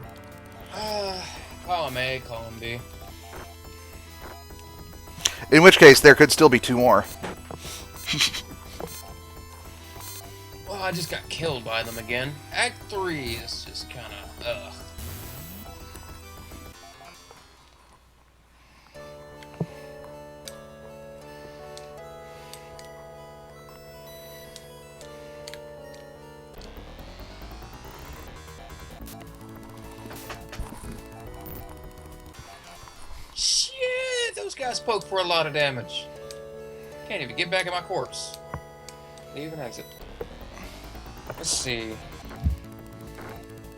Column A, column B. In which case, there could still be 2 more. Well, I just got killed by them again. Act 3 is just kind of, ugh. Shit, those guys poke for a lot of damage. Can't even get back at my corpse. Leave and exit. Let's see.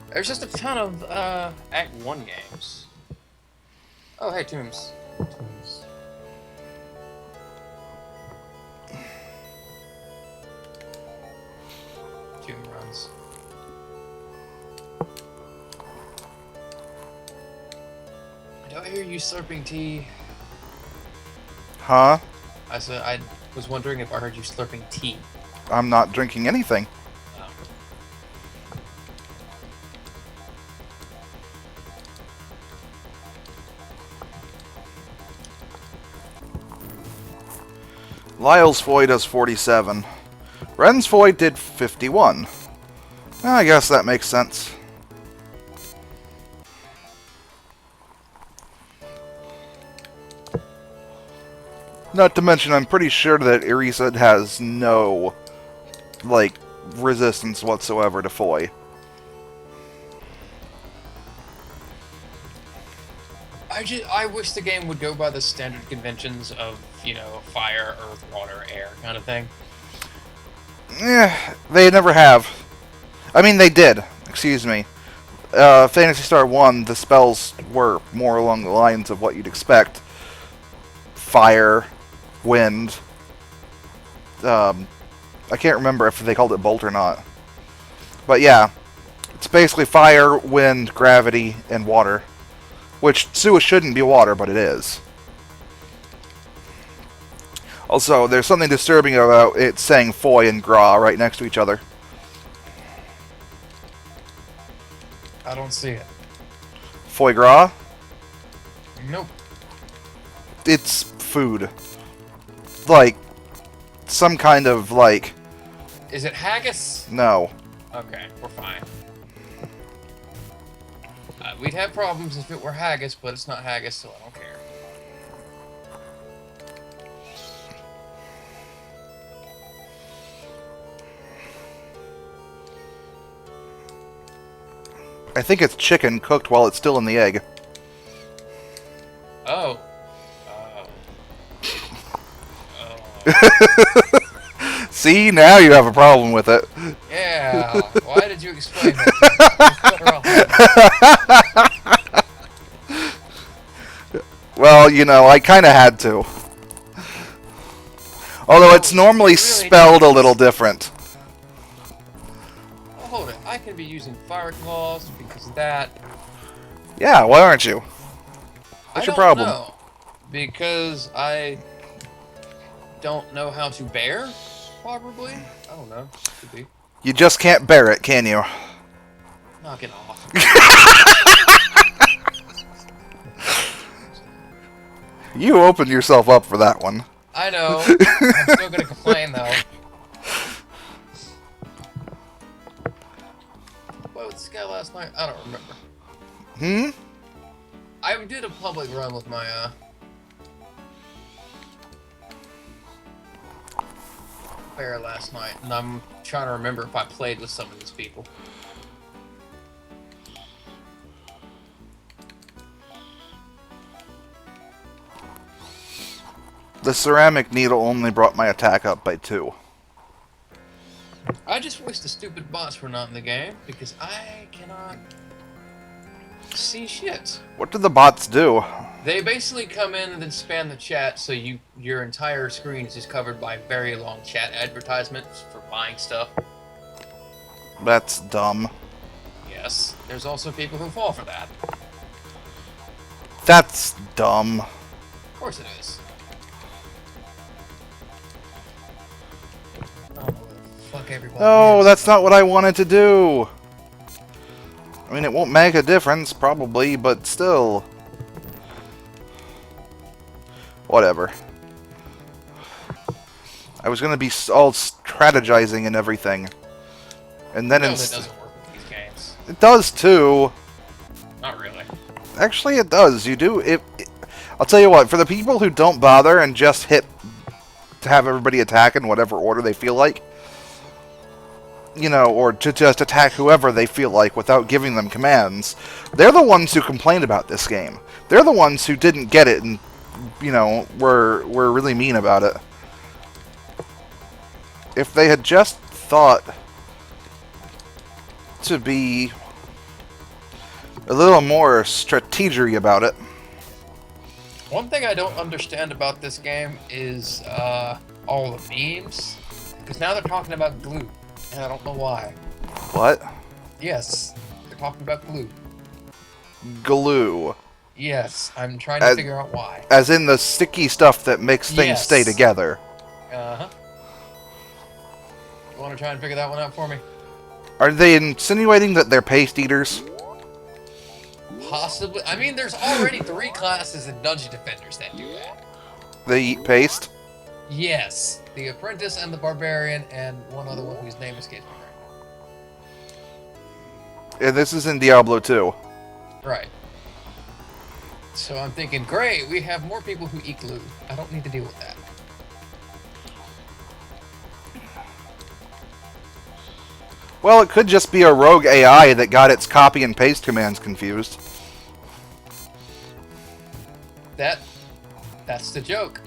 There's just a ton of Act 1 games. Oh, hey, Tombs. Tombs. Tomb runs. Do I hear you slurping tea? Huh? I was wondering if I heard you slurping tea. I'm not drinking anything. Oh. Lyle's Foy does 47. Ren's Foy did 51. I guess that makes sense. Not to mention, I'm pretty sure that Erisa has no like, resistance whatsoever to Foy. I wish the game would go by the standard conventions of, you know, fire, earth, water, air kind of thing. They never have. I mean, they did. Excuse me. Phantasy Star 1, the spells were more along the lines of what you'd expect. Fire, wind. I can't remember if they called it bolt or not. But yeah, it's basically fire, wind, gravity, and water. Which, Sua shouldn't be water, but it is. Also, there's something disturbing about it saying Foy and Gra right next to each other. I don't see it. Foie gras? Nope. It's food. Like, some kind of, like... Is it haggis? No. Okay, we're fine. We'd have problems if it were haggis, but it's not haggis, so I don't care. I think it's chicken cooked while it's still in the egg. Oh. Oh. See, now you have a problem with it. Yeah. Why did you explain that? Well, you know, I kind of had to. Although it's normally really spelled a little different. Oh, hold it. I can be using fire claws because of that. Yeah, why aren't you? What's your problem? I don't know. Because I don't know how to bear, probably. I don't know. Could be. You just can't bear it, can you? Knock it off. You opened yourself up for that one. I know. I'm still gonna complain though. What was this guy last night? I don't remember. I did a public run with my player last night, and I'm trying to remember if I played with some of these people. The ceramic needle only brought my attack up by 2. I just wish the stupid bots were not in the game, because I cannot see shit. What did the bots do? They basically come in and then spam the chat, so your entire screen is just covered by very long chat advertisements for buying stuff. That's dumb. Yes, there's also people who fall for that. That's dumb. Of course it is. I don't know where the fuck everybody No, is. that's not what I wanted to do. I mean, it won't make a difference, probably, but still. Whatever. I was gonna be all strategizing and everything. And then No, that doesn't work with these games. It does too. Not really. Actually, it does. You do. I'll tell you what. For the people who don't bother and just hit to have everybody attack in whatever order they feel like, you know, or to just attack whoever they feel like without giving them commands, they're the ones who complained about this game. They're the ones who didn't get it and, you know, were really mean about it. If they had just thought to be a little more strategery about it. One thing I don't understand about this game is all the memes. Because now they're talking about glue. And I don't know why. What? Yes, they're talking about glue. Glue. Yes, I'm trying to figure out why. As in the sticky stuff that makes things stay together. Uh-huh. You want to try and figure that one out for me? Are they insinuating that they're paste eaters? Possibly. I mean, there's already 3 classes in Dungeon Defenders that do that. They eat paste? Yes. The Apprentice and the Barbarian and one other one whose name escapes me right now. And this is in Diablo 2. Right. So I'm thinking, great, we have more people who eat glue. I don't need to deal with that. Well, it could just be a rogue AI that got its copy and paste commands confused. That's the joke.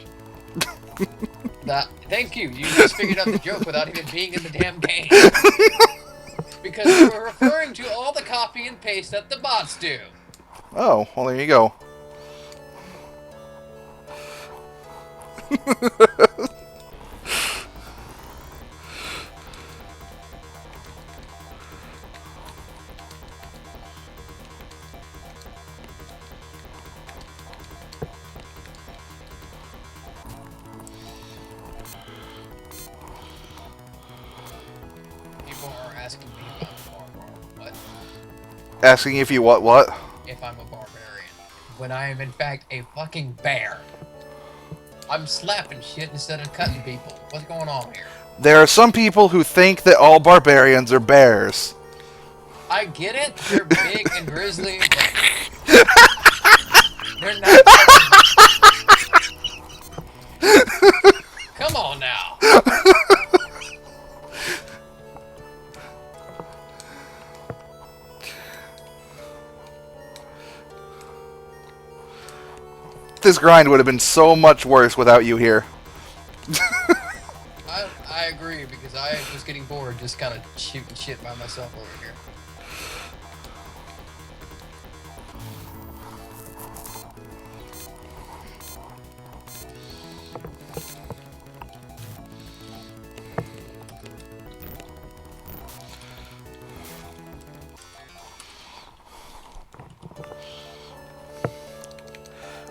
Thank you. You just figured out the joke without even being in the damn game. Because you were referring to all the copy and paste that the bots do. Oh, well, there you go. People are asking me if I'm a barbarian. What? Asking if you what? If I'm a barbarian. When I am in fact a fucking bear. I'm slapping shit instead of cutting people. What's going on here? There are some people who think that all barbarians are bears. I get it. They're big and grizzly, but they're not. Come on now. This grind would have been so much worse without you here. I agree, because I was getting bored just kind of shooting shit by myself over here.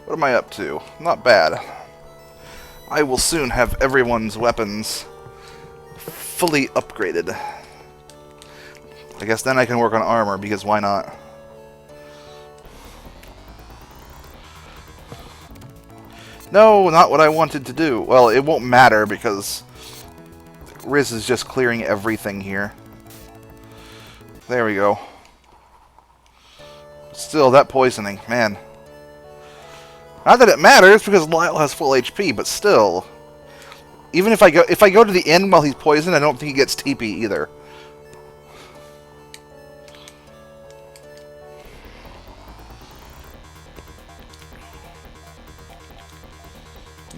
What am I up to? Not bad. I will soon have everyone's weapons fully upgraded. I guess then I can work on armor, because why not? No, not what I wanted to do. Well, it won't matter, because Riz is just clearing everything here. There we go. Still, that poisoning, man. Not that it matters, because Lyle has full HP, but still. Even if I go to the end while he's poisoned, I don't think he gets TP either.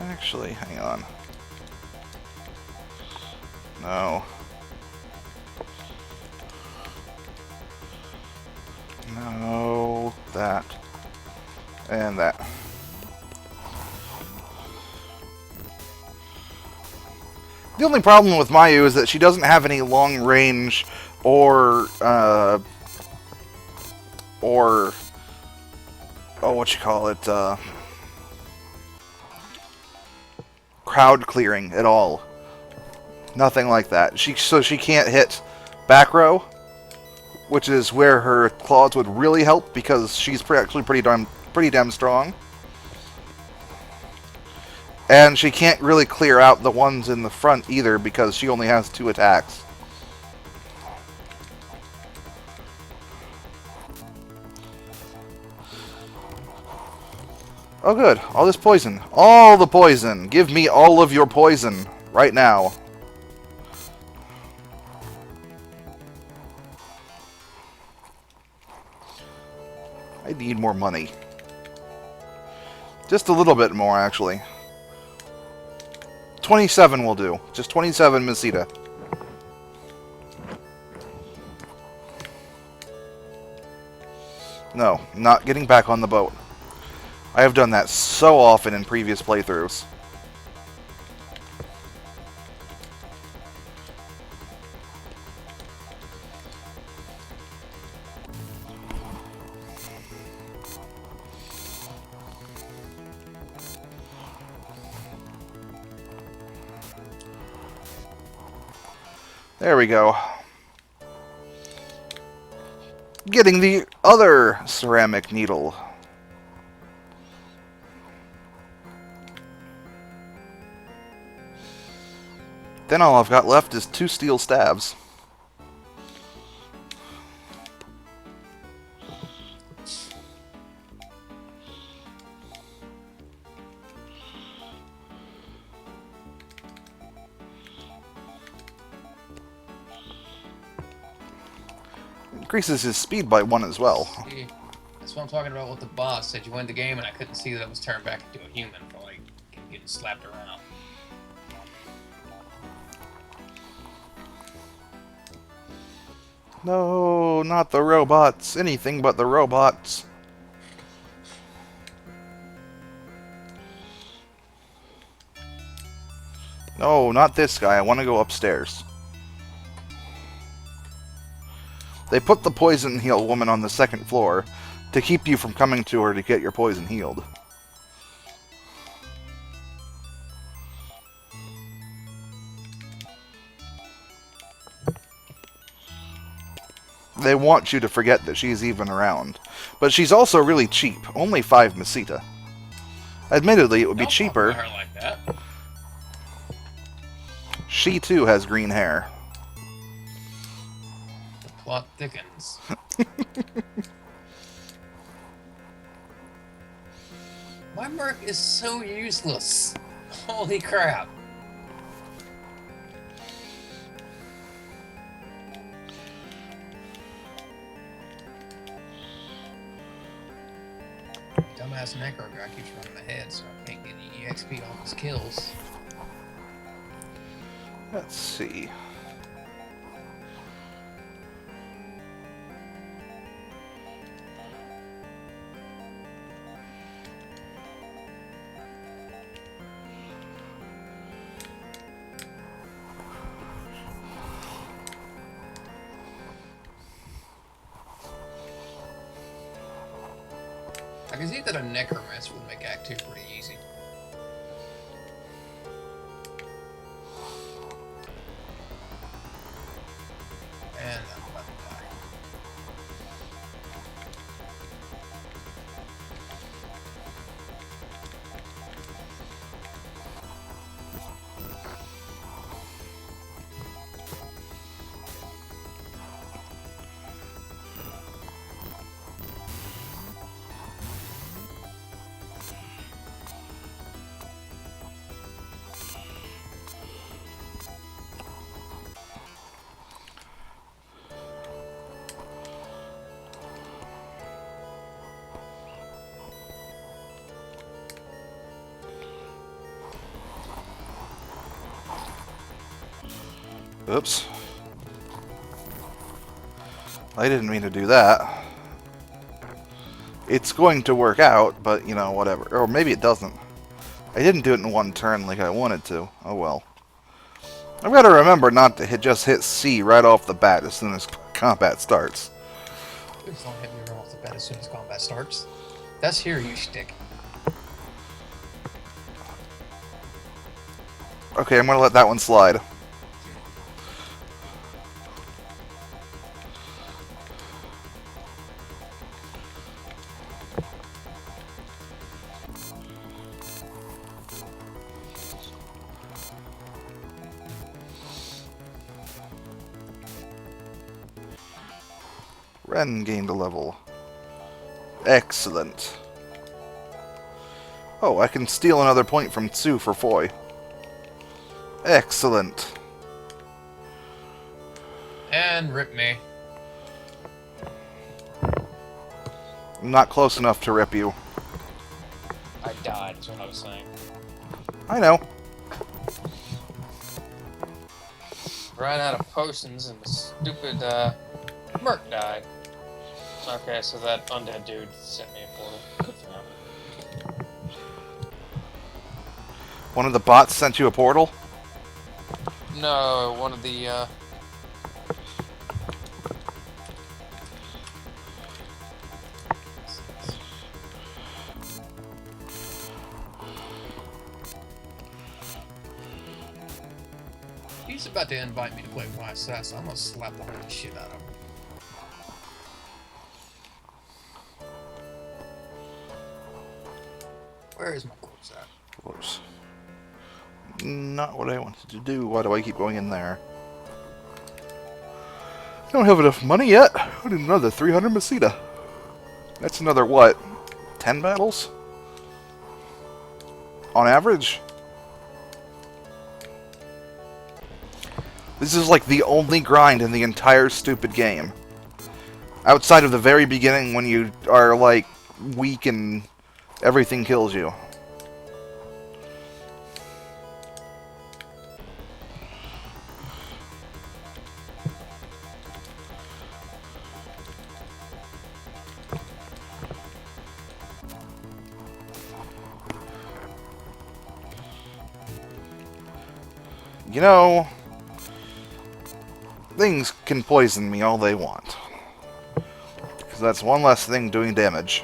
Actually, hang on. No. No, that. And that. The only problem with Mayu is that she doesn't have any long range or oh, what you call it, crowd clearing at all. Nothing like that. So she can't hit back row, which is where her claws would really help, because she's actually pretty damn strong. And she can't really clear out the ones in the front either, because she only has 2 attacks. Oh good, all this poison. All the poison! Give me all of your poison, right now. I need more money. Just a little bit more, actually. 27 will do. Just 27 Mesita. No, not getting back on the boat. I have done that so often in previous playthroughs. There we go. Getting the other ceramic needle. Then all I've got left is 2 steel stabs. increases his speed by 1 as well. See, that's what I'm talking about with the boss. Said you win the game and I couldn't see that it was turned back into a human for like getting slapped around. No, not the robots. Anything but the robots. No, not this guy. I want to go upstairs. They put the poison heal woman on the 2nd floor to keep you from coming to her to get your poison healed. They want you to forget that she's even around. But she's also really cheap. Only 5 Mesita. Admittedly, it would be cheaper. Don't talk about her like that. She too has green hair. The plot thickens. My Merc is so useless. Holy crap. Dumbass Necro guy keeps running ahead, so I can't get any EXP off his kills. Let's see. I can see that a Necromancer would make Act 2 pretty easy. And I'm about to die. Oops. I didn't mean to do that. It's going to work out, but, you know, whatever. Or maybe it doesn't. I didn't do it in 1 turn like I wanted to. Oh well. I've got to remember not to just hit C right off the bat as soon as combat starts. Please don't hit me right off the bat as soon as combat starts. That's here you stick. Okay, I'm going to let that one slide. Ren gained a level. Excellent. Oh, I can steal another point from Tsu for Foy. Excellent. And rip me. I'm not close enough to rip you. I died, is what I was saying. I know. Ran out of potions and the stupid Merc died. Okay, so that undead dude sent me a portal. Good for him. One of the bots sent you a portal? No, one of the he's about to invite me to play YSS, so I'm gonna slap the holy shit out of him. Where is my corpse at? Whoops. Not what I wanted to do. Why do I keep going in there? I don't have enough money yet. I need another 300 Mesita. That's another, what, 10 battles? On average? This is like the only grind in the entire stupid game. Outside of the very beginning when you are, like, weak and everything kills you. You know, things can poison me all they want. Because that's one less thing doing damage.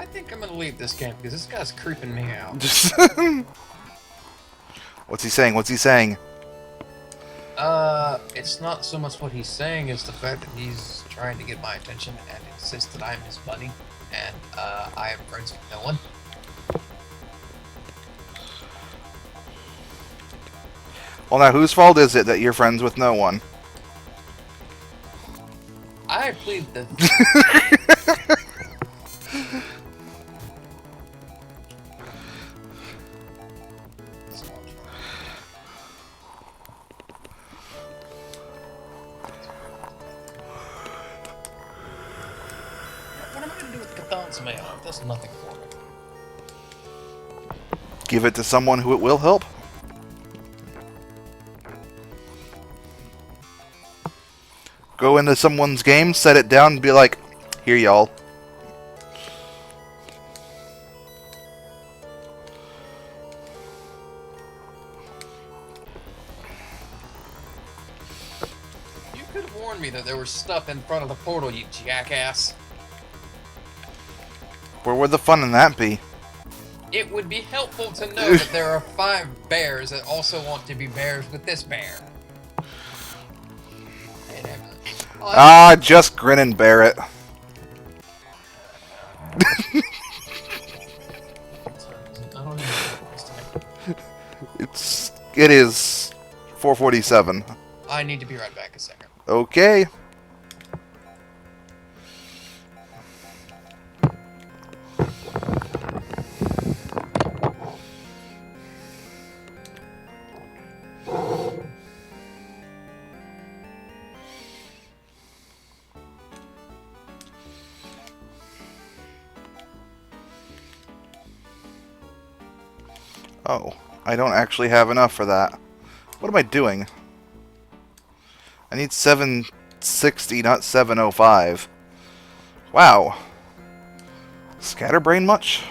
I think I'm gonna leave this game because this guy's creeping me out. What's he saying? What's he saying? It's not so much what he's saying, it's the fact that he's trying to get my attention and insists that I'm his buddy, and, I am friends with no one. Well, now, whose fault is it that you're friends with no one? I plead the... What am I gonna do with Cathan's mail? It does nothing for me. Give it to someone who it will help? Go into someone's game, set it down, and be like, here, y'all. You could have warned me that there was stuff in front of the portal, you jackass. Where would the fun in that be? It would be helpful to know that there are 5 bears that also want to be bears with this bear. Ah, just grin and bear it. It is 4:47. I need to be right back a second. Okay. Oh, I don't actually have enough for that. What am I doing? I need 760, not 705. Wow. Scatterbrain much?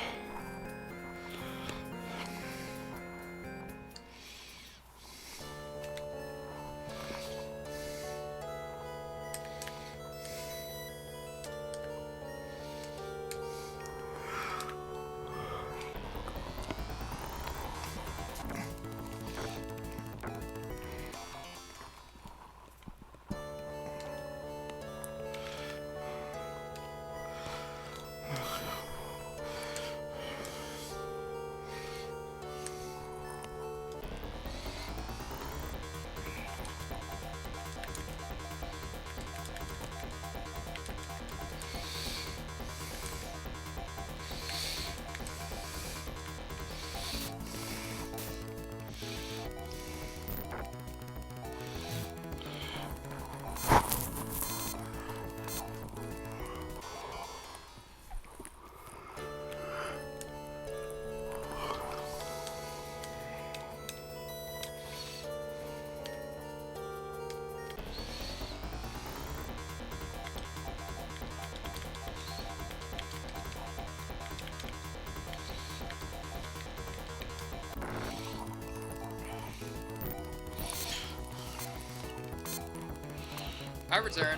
I return.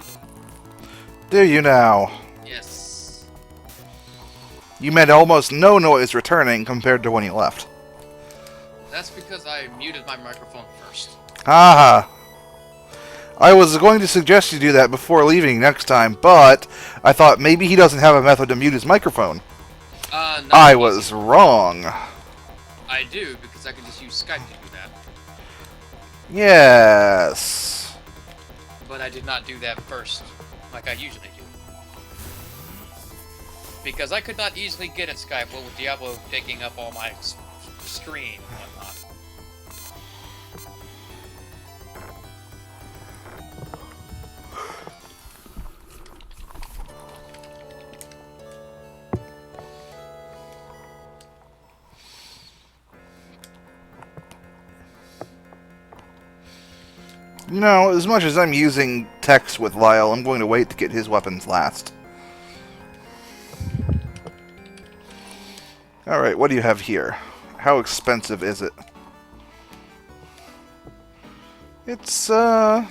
Do you now? Yes. You made almost no noise returning compared to when you left. That's because I muted my microphone first. Ah. I was going to suggest you do that before leaving next time, but I thought maybe he doesn't have a method to mute his microphone. not I easy. was wrong. I do, because I can just use Skype to do that. Yes. But I did not do that first, like I usually do. Because I could not easily get at Skype, with Diablo taking up all my screen and whatnot. You know, as much as I'm using text with Lyle, I'm going to wait to get his weapons last. Alright, what do you have here? How expensive is it? It's not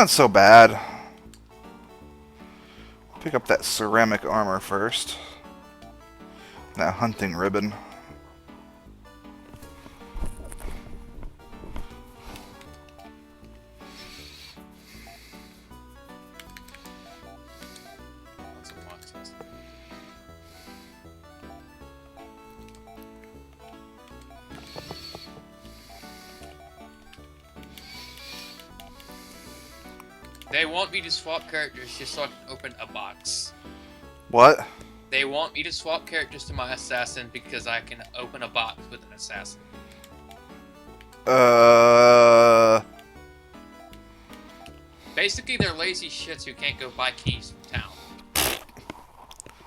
so bad. Pick up that ceramic armor first. That hunting ribbon. They want me to swap characters just so I can open a box. What? They want me to swap characters to my assassin because I can open a box with an assassin. Basically, they're lazy shits who can't go buy keys from town.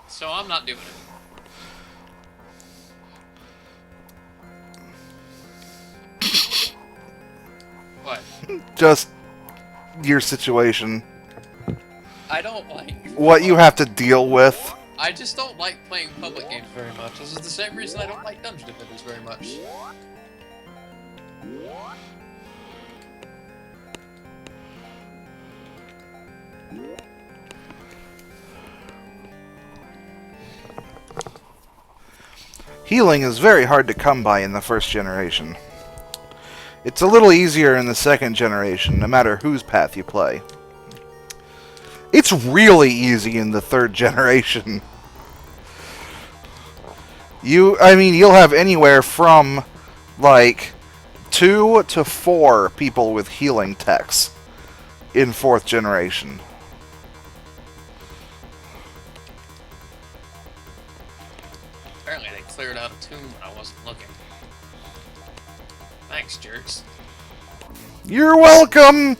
So I'm not doing it. What? Just your situation. I don't like... What you have to deal with. I just don't like playing public games very much. This is the same reason I don't like Dungeon Defenders very much. Healing is very hard to come by in the first generation. It's a little easier in the second generation, no matter whose path you play. It's really easy in the third generation. You'll have anywhere from, like, 2 to 4 people with healing techs in 4th generation. Apparently they cleared out a tomb when I wasn't looking. Thanks, jerks. You're welcome!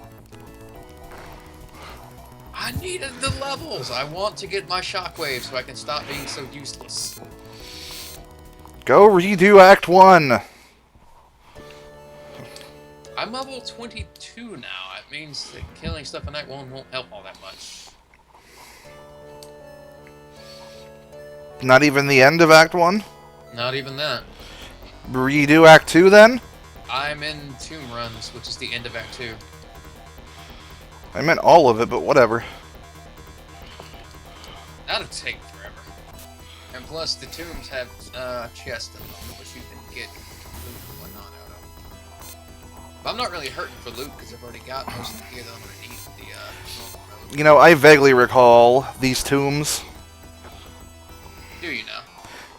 I needed the levels! I want to get my shockwave so I can stop being so useless. Go redo Act 1! I'm level 22 now. It means that killing stuff in Act 1 won't help all that much. Not even the end of Act 1? Not even that. Redo Act 2 then? I'm in Tomb Runs, which is the end of Act 2. I meant all of it, but whatever. That'll take forever. And plus, the tombs have chests in them, which you can get loot and whatnot out of. But I'm not really hurting for loot, because I've already got most of the gear that I'm going to need for the normal road. You know, I vaguely recall these tombs. Do you now?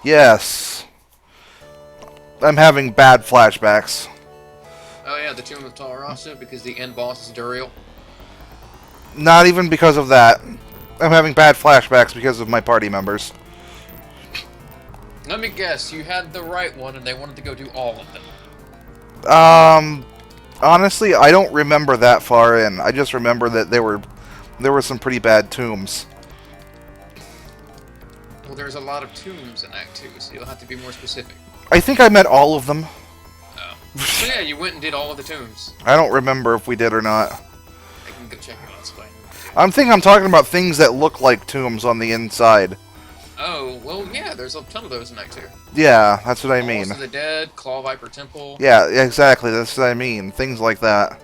Yes. I'm having bad flashbacks. Oh yeah, the Tomb of Talarasa, because the end boss is Duriel. Not even because of that. I'm having bad flashbacks because of my party members. Let me guess, you had the right one and they wanted to go do all of them. Honestly, I don't remember that far in. I just remember that there were some pretty bad tombs. Well, there's a lot of tombs in Act 2, so you'll have to be more specific. I think I met all of them. Oh. So yeah, you went and did all of the tombs. I don't remember if we did or not. I can go check it out, explain. I'm talking about things that look like tombs on the inside. Oh, well, yeah, there's a ton of those in Act 2. Yeah, that's what I mean. Halls of the Dead, Claw Viper Temple. Yeah, exactly, that's what I mean. Things like that.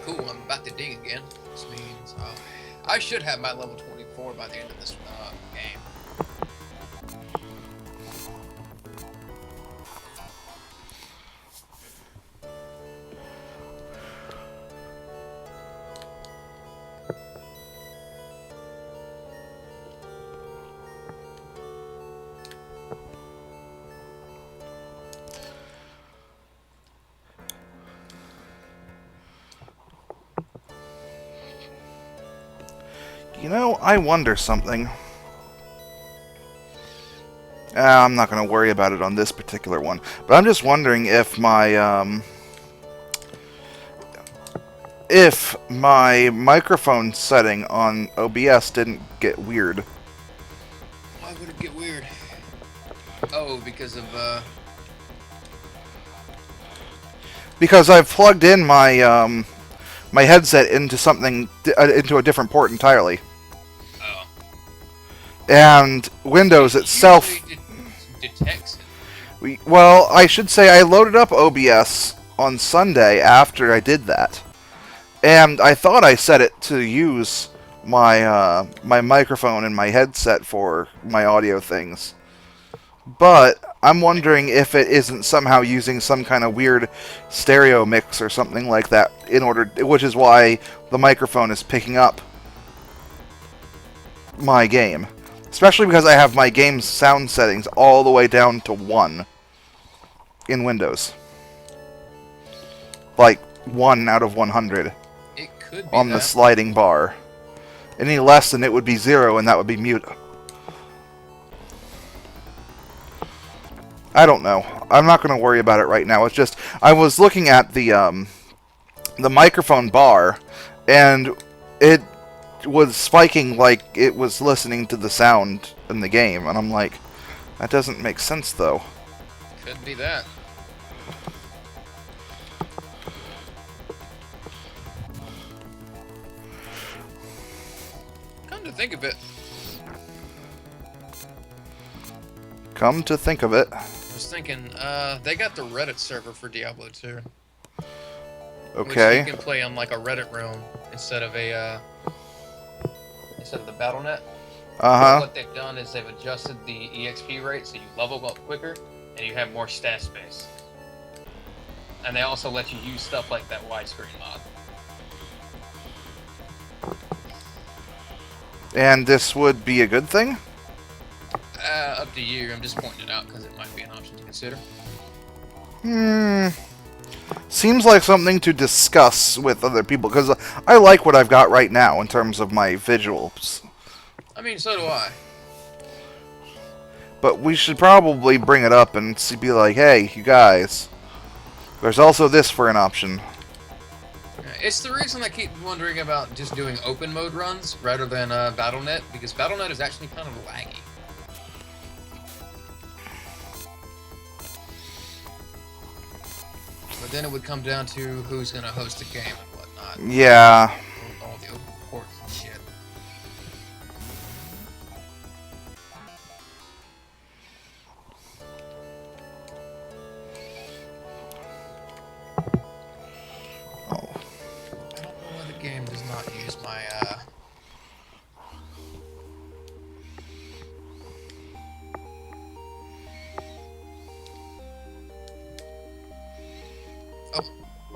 Cool, I'm about to dig again. Which means I should have my level 24 by the end of this game. You know, I wonder something. I'm not going to worry about it on this particular one. But I'm just wondering if my microphone setting on OBS didn't get weird. Why would it get weird? Oh, because of Because I've plugged in my my headset into something into a different port entirely. oh. And Windows itself Usually detects it. Well, I should say I loaded up OBS on Sunday after I did that. And I thought I set it to use my my microphone and my headset for my audio things. But I'm wondering if it isn't somehow using some kind of weird stereo mix or something like that which is why the microphone is picking up my game. Especially because I have my game's sound settings all the way down to 1 in Windows. Like 1 out of 100 It could be on the sliding bar. Any less than it would be 0 and that would be mute. I don't know. I'm not going to worry about it right now. It's just I was looking at the microphone bar, and it was spiking like it was listening to the sound in the game, and I'm like, that doesn't make sense though. Could be that. Come to think of it. Come to think of it. I was thinking, they got the Reddit server for Diablo 2. Okay. Which you can play on like a Reddit room instead of the BattleNet. Uh-huh. What they've done is they've adjusted the EXP rate so you level up quicker and you have more stat space. And they also let you use stuff like that widescreen mod. And this would be a good thing? Up to you. I'm just pointing it out because it might be an option to consider. Seems like something to discuss with other people, because I like what I've got right now in terms of my visuals. I mean, so do I. But we should probably bring it up and be like, hey, you guys, there's also this for an option. It's the reason I keep wondering about just doing open mode runs rather than BattleNet, because BattleNet is actually kind of laggy. But then it would come down to who's going to host the game and whatnot. Yeah. All the open ports and shit. Oh. I don't know why the game does not use my, Oh,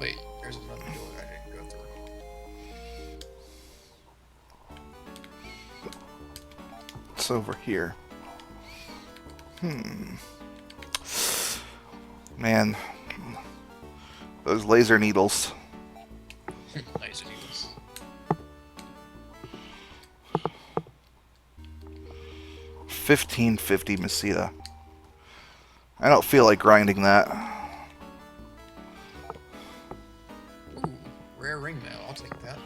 wait, there's another door I didn't go through. It's over here. Man. Those laser needles. Laser needles. $15.50 Mesita. I don't feel like grinding that. Ooh, rare ring mail, I'll take that.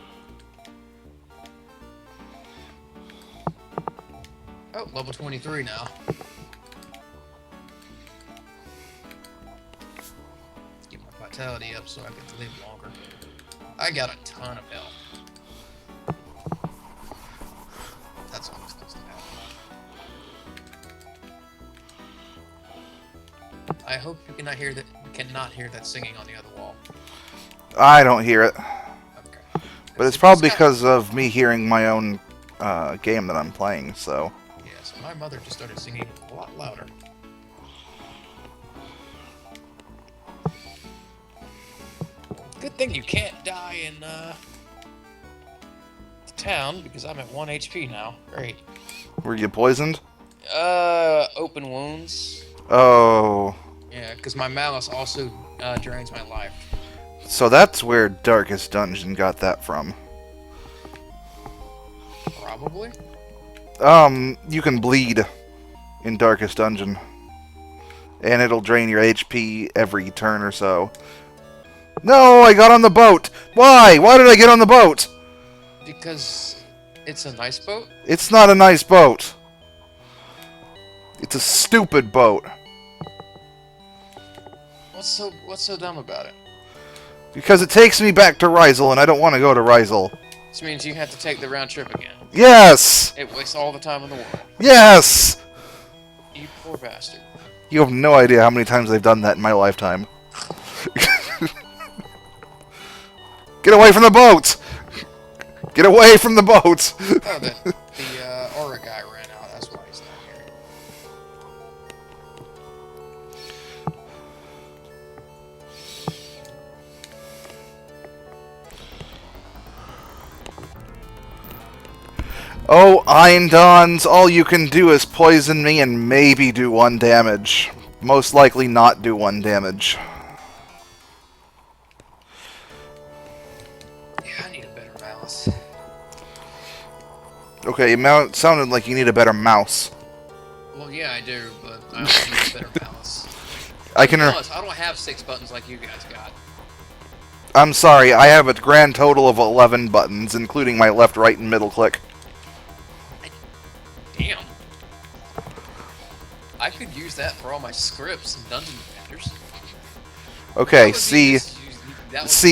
Oh, level 23 now. Get my vitality up so I can live longer. I got a ton of health. That's always nice to have. I hope you cannot hear that singing on the other wall. I don't hear it. Okay. But it's probably because of me hearing my own game that I'm playing, so... Yes, my mother just started singing a lot louder. Good thing you can't die in the town because I'm at 1 HP now. Great. Were you poisoned? Open wounds. Oh. Yeah, because my malice also drains my life. So that's where Darkest Dungeon got that from. Probably. You can bleed in Darkest Dungeon. And it'll drain your HP every turn or so. No, I got on the boat! Why? Why did I get on the boat? Because it's a nice boat? It's not a nice boat. It's a stupid boat. What's so dumb about it? Because it takes me back to Rysel, and I don't want to go to Rysel. Which means you have to take the round trip again. Yes! It wastes all the time in the world. Yes! You poor bastard. You have no idea how many times I've done that in my lifetime. Get away from the boat! Get away from the boat! Oh, the aura guy ran out. That's why he's not here. Oh, Eindons, all you can do is poison me and maybe do 1 damage. Most likely not do 1 damage. Yeah, I need a better mouse. Okay, it sounded like you need a better mouse. Well, yeah, I do, but I also need a better mouse. I can. I don't have 6 buttons like you guys got. I'm sorry, I have a grand total of 11 buttons, including my left, right, and middle click. Damn. I could use that for all my scripts and dungeon matters. Okay, see,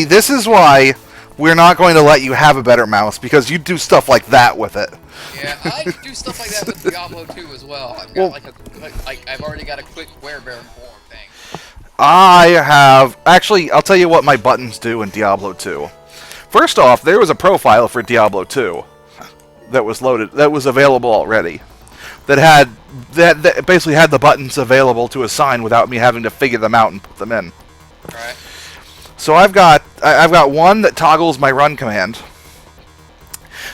this is why we're not going to let you have a better mouse, because you do stuff like that with it. Yeah, I do stuff like that with Diablo 2 as well. I've got I've already got a quick werebear form thing. I have... Actually, I'll tell you what my buttons do in Diablo 2. First off, there was a profile for Diablo 2 that was loaded, that was available already. That basically had the buttons available to assign without me having to figure them out and put them in. Alright. So I've got one that toggles my run command.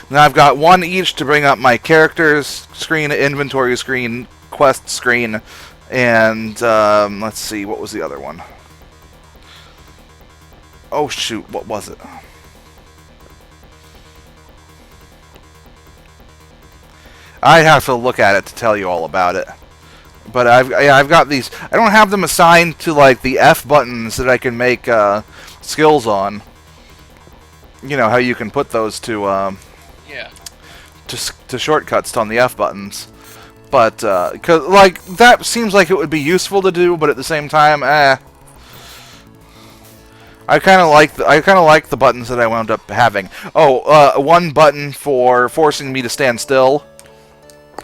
Then I've got one each to bring up my characters screen, inventory screen, quest screen, and let's see, what was the other one? Oh shoot, what was it? I'd have to look at it to tell you all about it. But I've got these. I don't have them assigned to like the F buttons that I can make skills on. You know how you can put those to yeah, to shortcuts on the F buttons. But cause like that seems like it would be useful to do, but at the same time, I kind of like the buttons that I wound up having. Oh, one button for forcing me to stand still.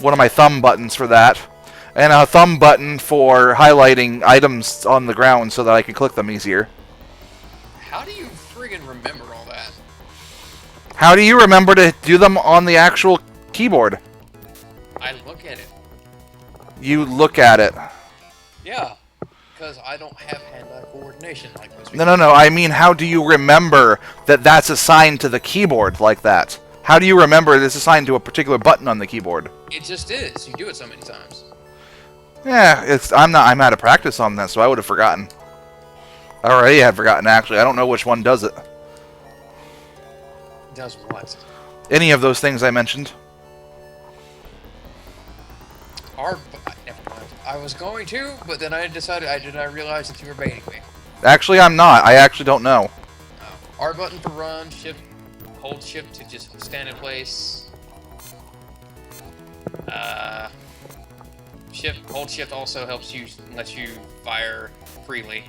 One of my thumb buttons for that. And a thumb button for highlighting items on the ground so that I can click them easier. How do you friggin' remember all that? How do you remember to do them on the actual keyboard? I look at it. You look at it. Yeah, because I don't have hand-eye coordination like most people. No, I mean, how do you remember that that's assigned to the keyboard like that? How do you remember it's assigned to a particular button on the keyboard? It just is. You do it so many times. Yeah, I'm out of practice on that, so I would have forgotten. I already had forgotten, actually. I don't know which one does it. Does what? Any of those things I mentioned. Never mind. I was going to, but then I decided I realized that you were baiting me. Actually, I'm not. I actually don't know. Oh. R button for run, hold shift to just stand in place. Hold shift also lets you fire freely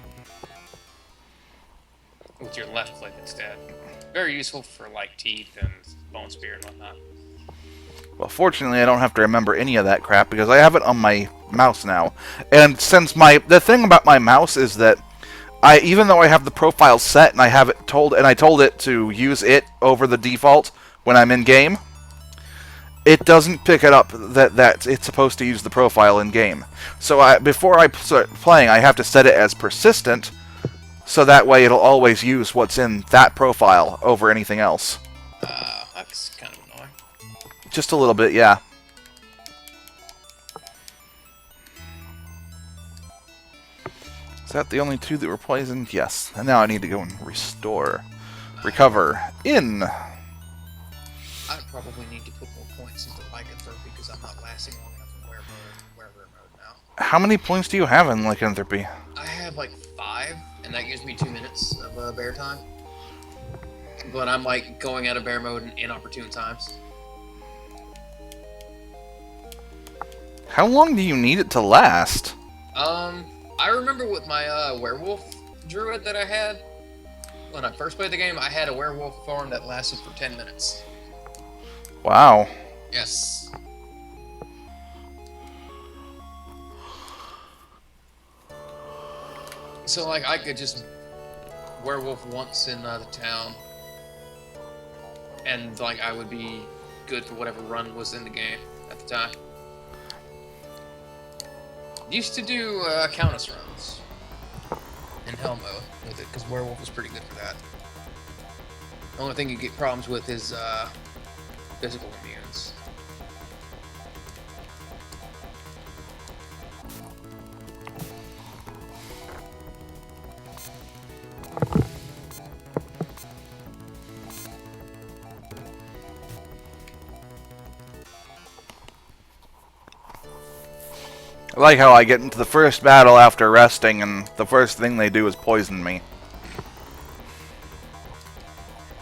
with your left click instead. Very useful for like teeth and bone spear and whatnot. Well, fortunately, I don't have to remember any of that crap because I have it on my mouse now. And since the thing about my mouse is that even though I have the profile set and I told it to use it over the default when I'm in game, it doesn't pick it up that it's supposed to use the profile in game. So before I start playing, I have to set it as persistent, so that way it'll always use what's in that profile over anything else. That's kind of annoying. Just a little bit, yeah. Is that the only 2 that were poisoned? Yes. And now I need to go and recover in. probably need to put more points into lycanthropy because I'm not lasting long enough in werebear mode now. How many points do you have in lycanthropy? I have like 5, and that gives me 2 minutes of bear time. But I'm like going out of bear mode in inopportune times. How long do you need it to last? I remember with my werewolf druid that I had when I first played the game, I had a werewolf farm that lasted for 10 minutes. Wow. Yes. So like I could just werewolf once in the town, and like I would be good for whatever run was in the game at the time. Used to do Countess runs in hell mode with it because werewolf was pretty good for that. The only thing you get problems with is physical immunes. I like how I get into the first battle after resting, and the first thing they do is poison me.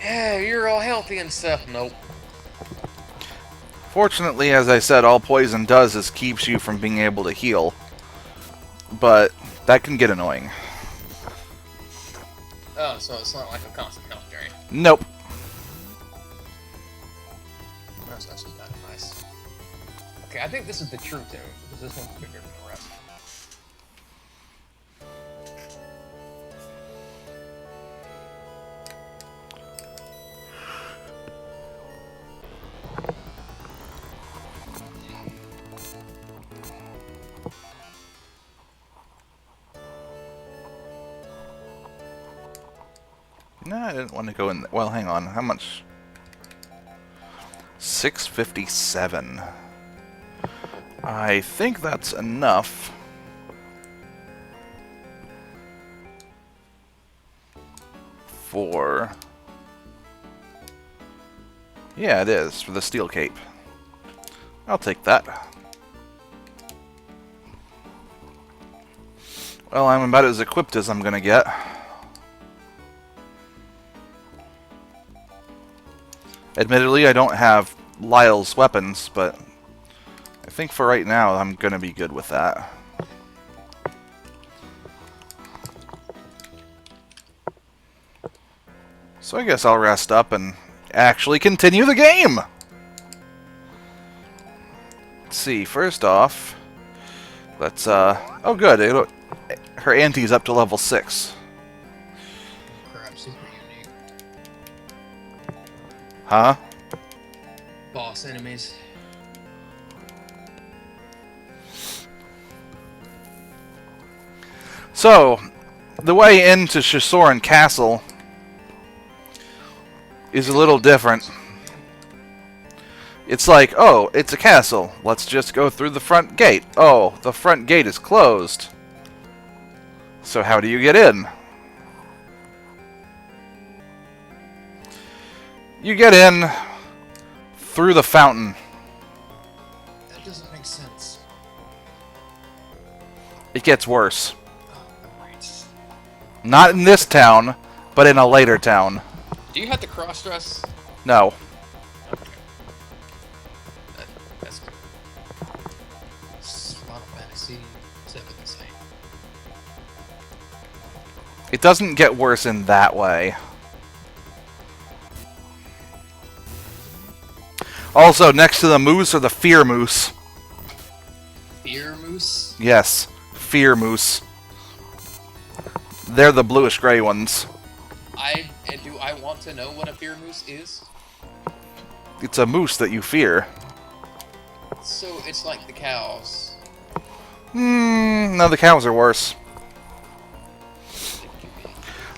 Yeah, you're all healthy and stuff. Nope. Fortunately, as I said, all poison does is keeps you from being able to heal. But that can get annoying. Oh, so it's not like a constant health drain. Nope. That's actually kind of nice. Okay, I think this is the true tomb, because this one's bigger than the rest. No, I didn't want to go in. Well, hang on. How much? 657. I think that's enough. For... Yeah, it is, for the steel cape. I'll take that. Well, I'm about as equipped as I'm gonna get. Admittedly, I don't have Lyle's weapons, but I think for right now, I'm gonna be good with that. So I guess I'll rest up and actually continue the game! Let's see, first off, let's, oh good, her anti's up to level 6. Crap, super unique. Huh? Boss enemies. So, the way into Shisoran Castle is a little different. It's like, oh, it's a castle. Let's just go through the front gate. Oh, the front gate is closed. So how do you get in? You get in through the fountain. That doesn't make sense. It gets worse. Oh, great. Not in this town, but in a later town. Do you have to cross-dress? No. That's good. Final Fantasy 7 the same. It doesn't get worse in that way. Also, next to the moose are the fear moose. Fear moose? Yes, fear moose. They're the bluish-gray ones. Do I want to know what a fear moose is? It's a moose that you fear. So it's like the cows. No, the cows are worse.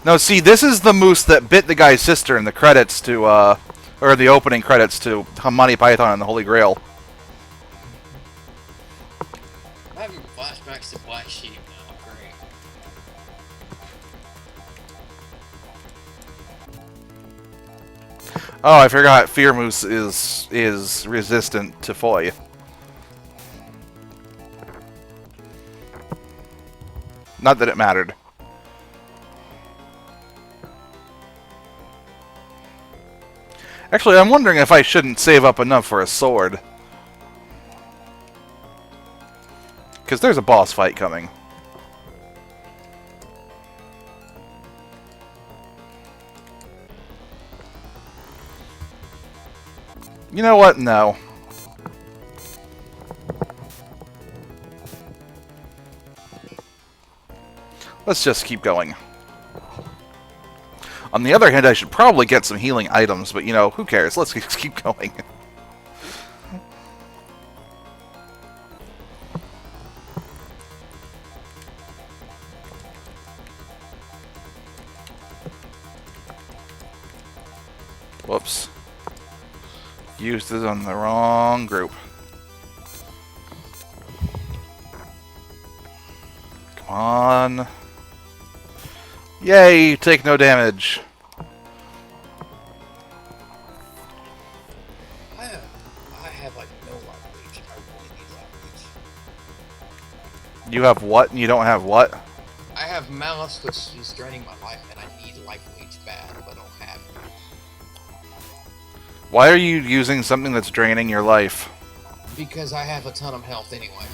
No, see, this is the moose that bit the guy's sister in the credits to, or the opening credits to Monty Python and the Holy Grail. I'm having flashbacks to Black Sheep now. Great. Oh, I forgot. Fear Moose is resistant to Foy. Not that it mattered. Actually, I'm wondering if I shouldn't save up enough for a sword. Because there's a boss fight coming. You know what? No. Let's just keep going. On the other hand, I should probably get some healing items, but you know, who cares? Let's just keep going. Whoops. Used it on the wrong group. Come on. Yay, take no damage. I have like no life leech. I really need life leech. You have what and you don't have what? I have malice, which is draining my life, and I need life leech bad, but I don't have it. Why are you using something that's draining your life? Because I have a ton of health anyway.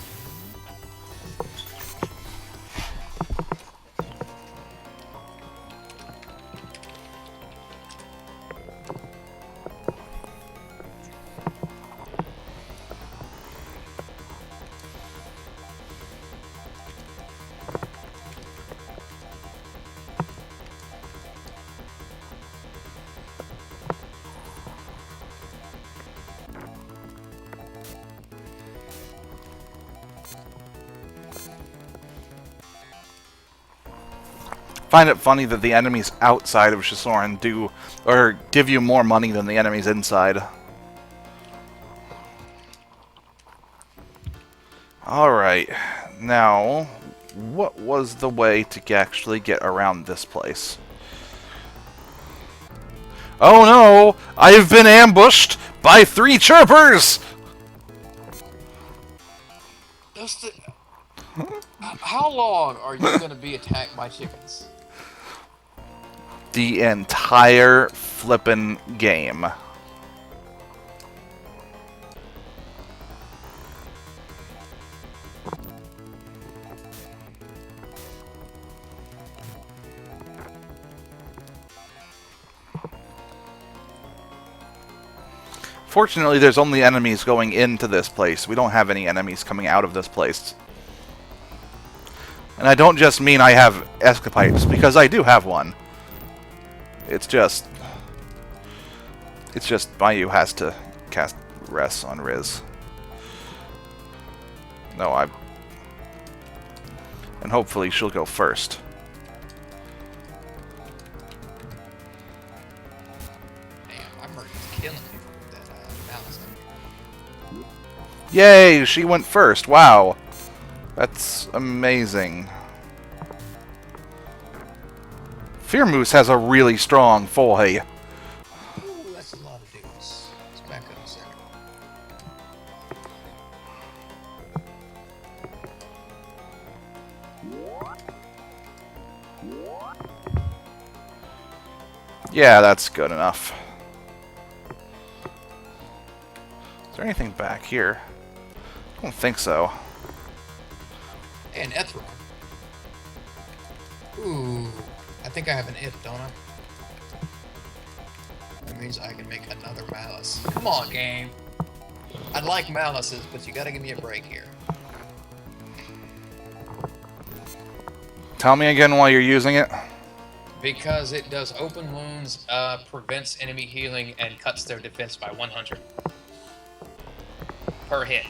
Find it funny that the enemies outside of Shisoran do, or give you more money than the enemies inside. Alright, now, what was the way to actually get around this place? Oh no! I have been ambushed by 3 chirpers! How long are you going to be attacked by chickens? The entire flippin' game. Fortunately, there's only enemies going into this place. We don't have any enemies coming out of this place. And I don't just mean I have escapades, because I do have one. It's just Mayu has to cast Res on Riz. No, and hopefully she'll go first. Damn, I'm already killing me with that malice. Yay, she went first. Wow. That's amazing. Fear Moose has a really strong foy. Ooh, that's a lot of dudes. Let's back up a second. Yeah, that's good enough. Is there anything back here? I don't think so. And Ethron. Ooh, I think I have an if, don't I? That means I can make another malice. Come on, game. I'd like malices, but you gotta give me a break here. Tell me again why you're using it. Because it does open wounds, prevents enemy healing, and cuts their defense by 100 per hit.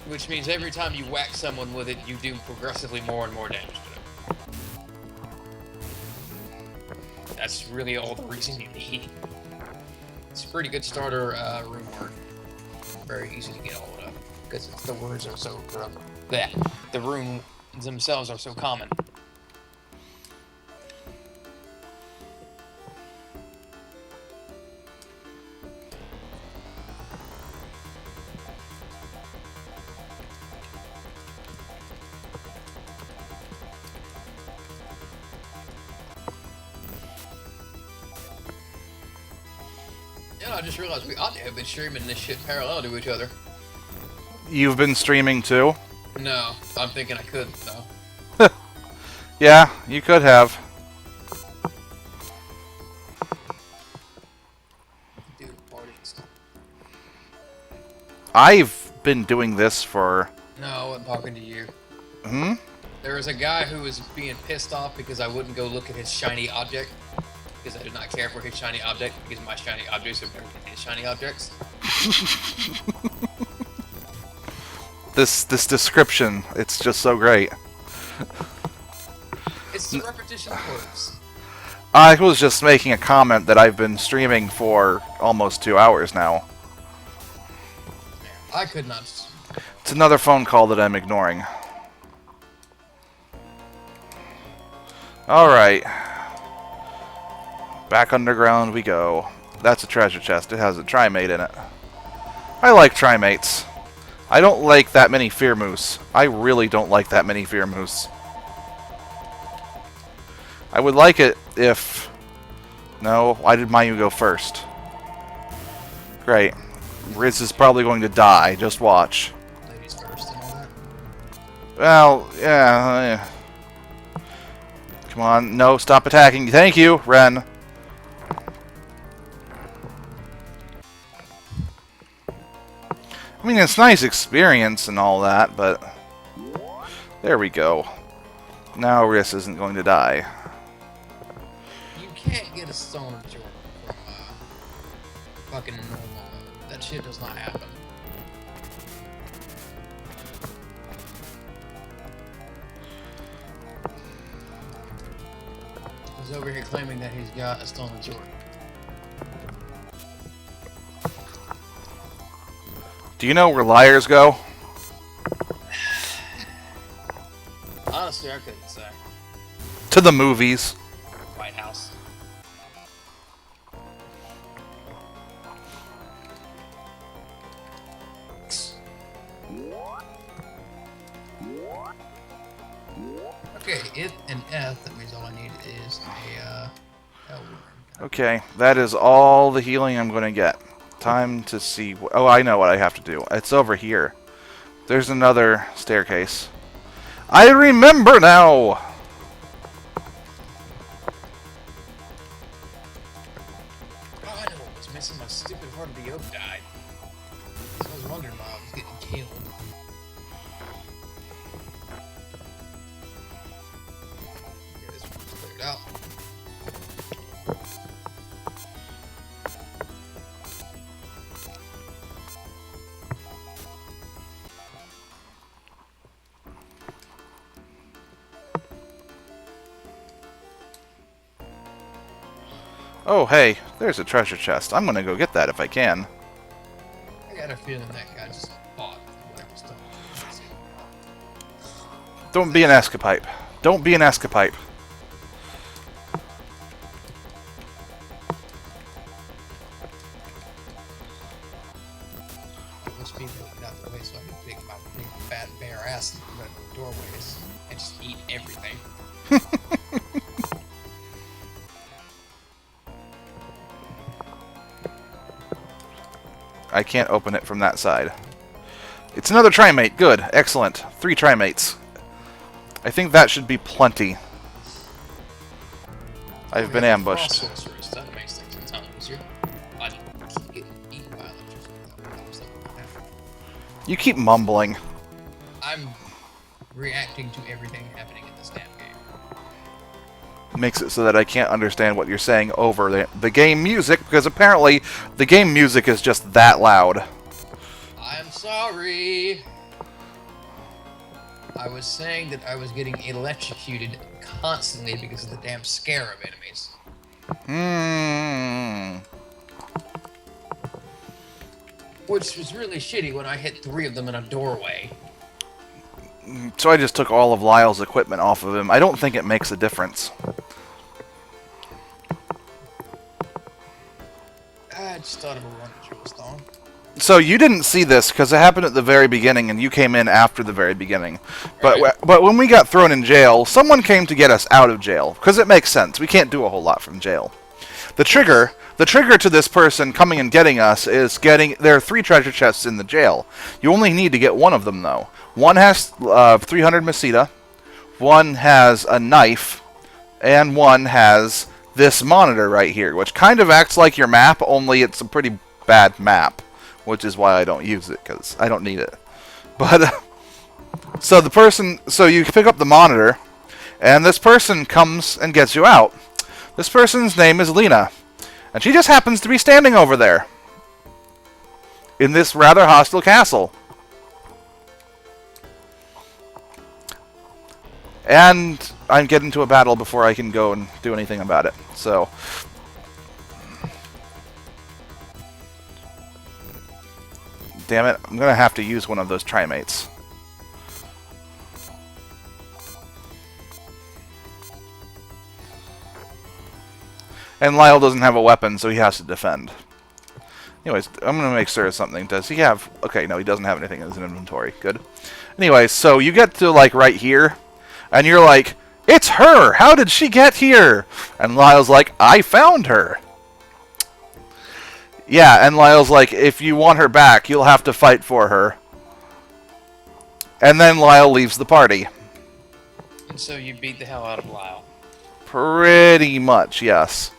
Which means every time you whack someone with it, you do progressively more and more damage to them. That's really all the reason you need. It's a pretty good starter rune word. Very easy to get hold of because the words are so the rune themselves are so common. I just realized we ought to have been streaming this shit parallel to each other. You've been streaming too? No, I'm thinking I could, though. Yeah, you could have. Dude, party and stuff. I've been doing this for... No, I'm talking to you. Hmm? There was a guy who was being pissed off because I wouldn't go look at his shiny object. Because I did not care for his shiny object, because my shiny objects are better than his shiny objects. This description, it's just so great. It's the repetition of words. I was just making a comment that I've been streaming for almost 2 hours now. I could not. It's another phone call that I'm ignoring. Alright. Back underground we go. That's a treasure chest. It has a trimate in it. I like trimates. I don't like that many fear moose. I really don't like that many fear moose. I would like it if... No, why did Mayu go first? Great. Riz is probably going to die. Just watch. Ladies first and all that. Well, yeah. Come on. No, stop attacking. Thank you, Ren. I mean, it's nice experience and all that, but... There we go. Now Riz isn't going to die. You can't get a stone of joy from fucking normal mode. That shit does not happen. He's over here claiming that he's got a stone of joy. Do you know where liars go? Honestly, I couldn't say. To the movies. White House. Okay, it and F, that means all I need is a, L ring. Okay, that is all the healing I'm going to get. Time to see... Oh, I know what I have to do. It's over here. There's another staircase. I remember now! All I know was missing my stupid heart of the oak died. So I was wondering why I was getting killed. Okay, this one's cleared out. Oh, hey, there's a treasure chest. I'm going to go get that if I can. I got a feeling that guy just bought whatever stuff. Don't be an escapipe. Don't be an escapipe. I wish people would get out the way so I could pick my big fat bare ass and run the doorways and just eat everything. I can't open it from that side. It's another trimate. Good. Excellent. 3 trimates. I think that should be plenty. I've been ambushed. Sorcerers, that makes things a ton easier. I keep getting eaten by electricity. You keep mumbling. I'm reacting to everything happening in this damn game. Makes it so that I can't understand what you're saying over the game music, because apparently the game music is just that loud. I'm sorry. I was saying that I was getting electrocuted constantly because of the damn scare of enemies. Which was really shitty when I hit 3 of them in a doorway. So I just took all of Lyle's equipment off of him. I don't think it makes a difference. I just thought of a wonderful stone. So you didn't see this because it happened at the very beginning, and you came in after the very beginning. But Right. but when we got thrown in jail, someone came to get us out of jail because it makes sense. We can't do a whole lot from jail. The the trigger to this person coming and getting us is there are 3 treasure chests in the jail. You only need to get one of them, though. One has 300 Mesita, one has a knife, and one has this monitor right here, which kind of acts like your map, only it's a pretty bad map, which is why I don't use it, because I don't need it. But, so you pick up the monitor, and this person comes and gets you out. This person's name is Lena, and she just happens to be standing over there, in this rather hostile castle. And I'm getting into a battle before I can go and do anything about it. So, damn it, I'm going to have to use one of those trimates. And Lyle doesn't have a weapon, so he has to defend. Anyways, I'm going to make sure of something. Does he have... Okay, no, he doesn't have anything in his inventory. Good. Anyways, so you get to, like, right here, and you're like, it's her! How did she get here? And Lyle's like, I found her. Yeah, and Lyle's like, if you want her back, you'll have to fight for her. And then Lyle leaves the party. And so you beat the hell out of Lyle. Pretty much, yes.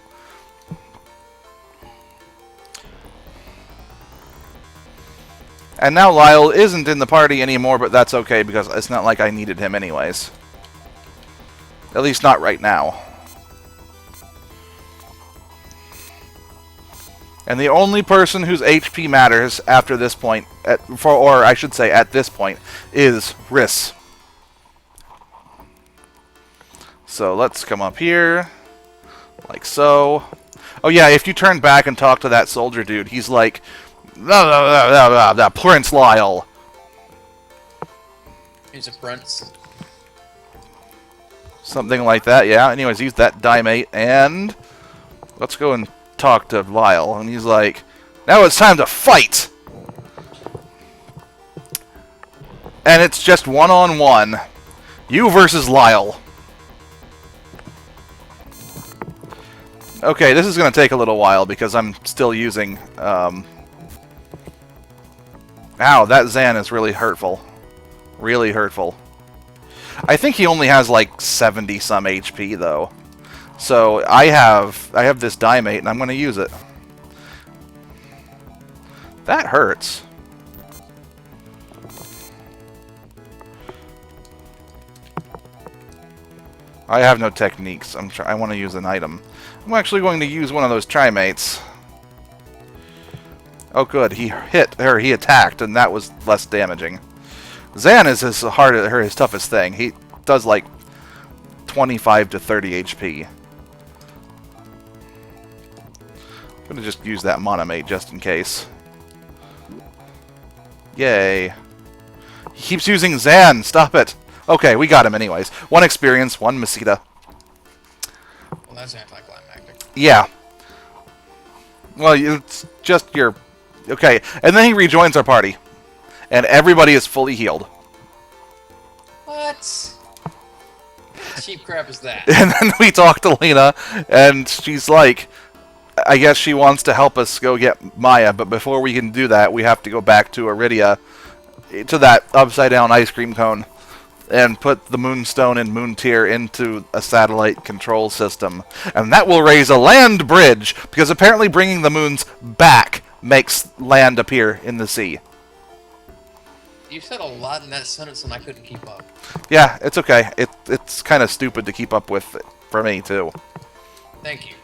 And now Lyle isn't in the party anymore, but that's okay, because it's not like I needed him anyways. At least not right now. And the only person whose HP matters after this point, or I should say at this point, is Riss. So let's come up here, like so. Oh yeah, if you turn back and talk to that soldier dude, he's like, Prince Lyle. He's a prince. Something like that, yeah. Anyways, use that Dimate, and let's go and talk to Lyle. And he's like, now it's time to fight! And it's just one-on-one. You versus Lyle. Okay, this is going to take a little while because I'm still using... Ow, that Zan is really hurtful. Really hurtful. I think he only has like 70-some HP, though. So I have this Dimate, and I'm going to use it. That hurts. I have no techniques. I want to use an item. I'm actually going to use one of those trimates. Oh, good. He attacked, and that was less damaging. Zan is his toughest thing. He does like 25 to 30 HP. I'm gonna just use that Monomate just in case. Yay. He keeps using Zan. Stop it. Okay, we got him anyways. 1 experience, 1 Mesita. Well, that's anticlimactic. Yeah. Well, it's just your... Okay, and then he rejoins our party. And everybody is fully healed. What? What cheap crap is that? And then we talk to Lena, and she's like... I guess she wants to help us go get Maya, but before we can do that, we have to go back to Iridia, to that upside-down ice cream cone, and put the Moonstone and Moontear into a satellite control system. And that will raise a land bridge, because apparently bringing the moons back makes land appear in the sea. You said a lot in that sentence, and I couldn't keep up. Yeah, it's okay. It's kind of stupid to keep up with for me, too. Thank you.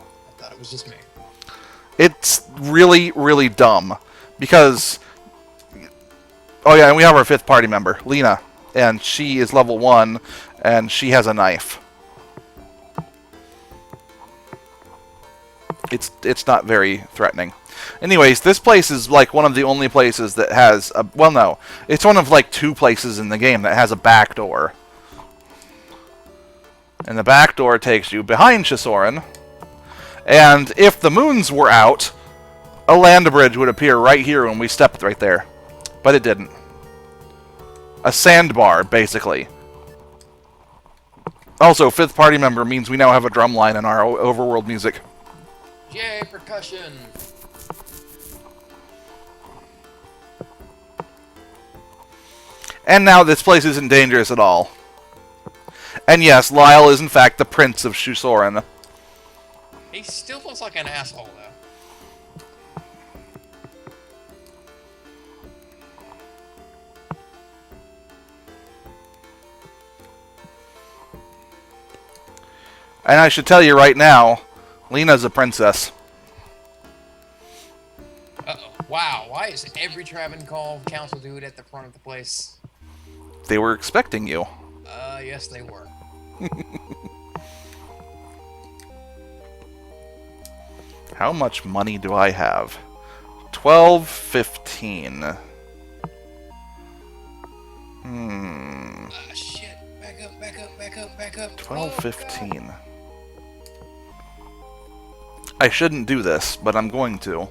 I thought it was just me. It's really, really dumb, because... Oh yeah, and we have our 5th party member, Lena, and she is level 1, and she has a knife. It's not very threatening. Anyways, this place is like one of the only places that has a... Well, no. It's one of like 2 places in the game that has a back door. And the back door takes you behind Shisoran. And if the moons were out, a land bridge would appear right here when we stepped right there. But it didn't. A sandbar, basically. Also, 5th party member means we now have a drum line in our overworld music. Yay, percussion! And now this place isn't dangerous at all. And yes, Lyle is in fact the Prince of Shusoran. He still looks like an asshole, though. And I should tell you right now, Lena's a princess. Uh-oh. Wow, why is every Travancore council dude at the front of the place? They were expecting you. Yes they were. How much money do I have? 12.15. Shit. Back up, back up, back up, back up. 12.15. I shouldn't do this, but I'm going to.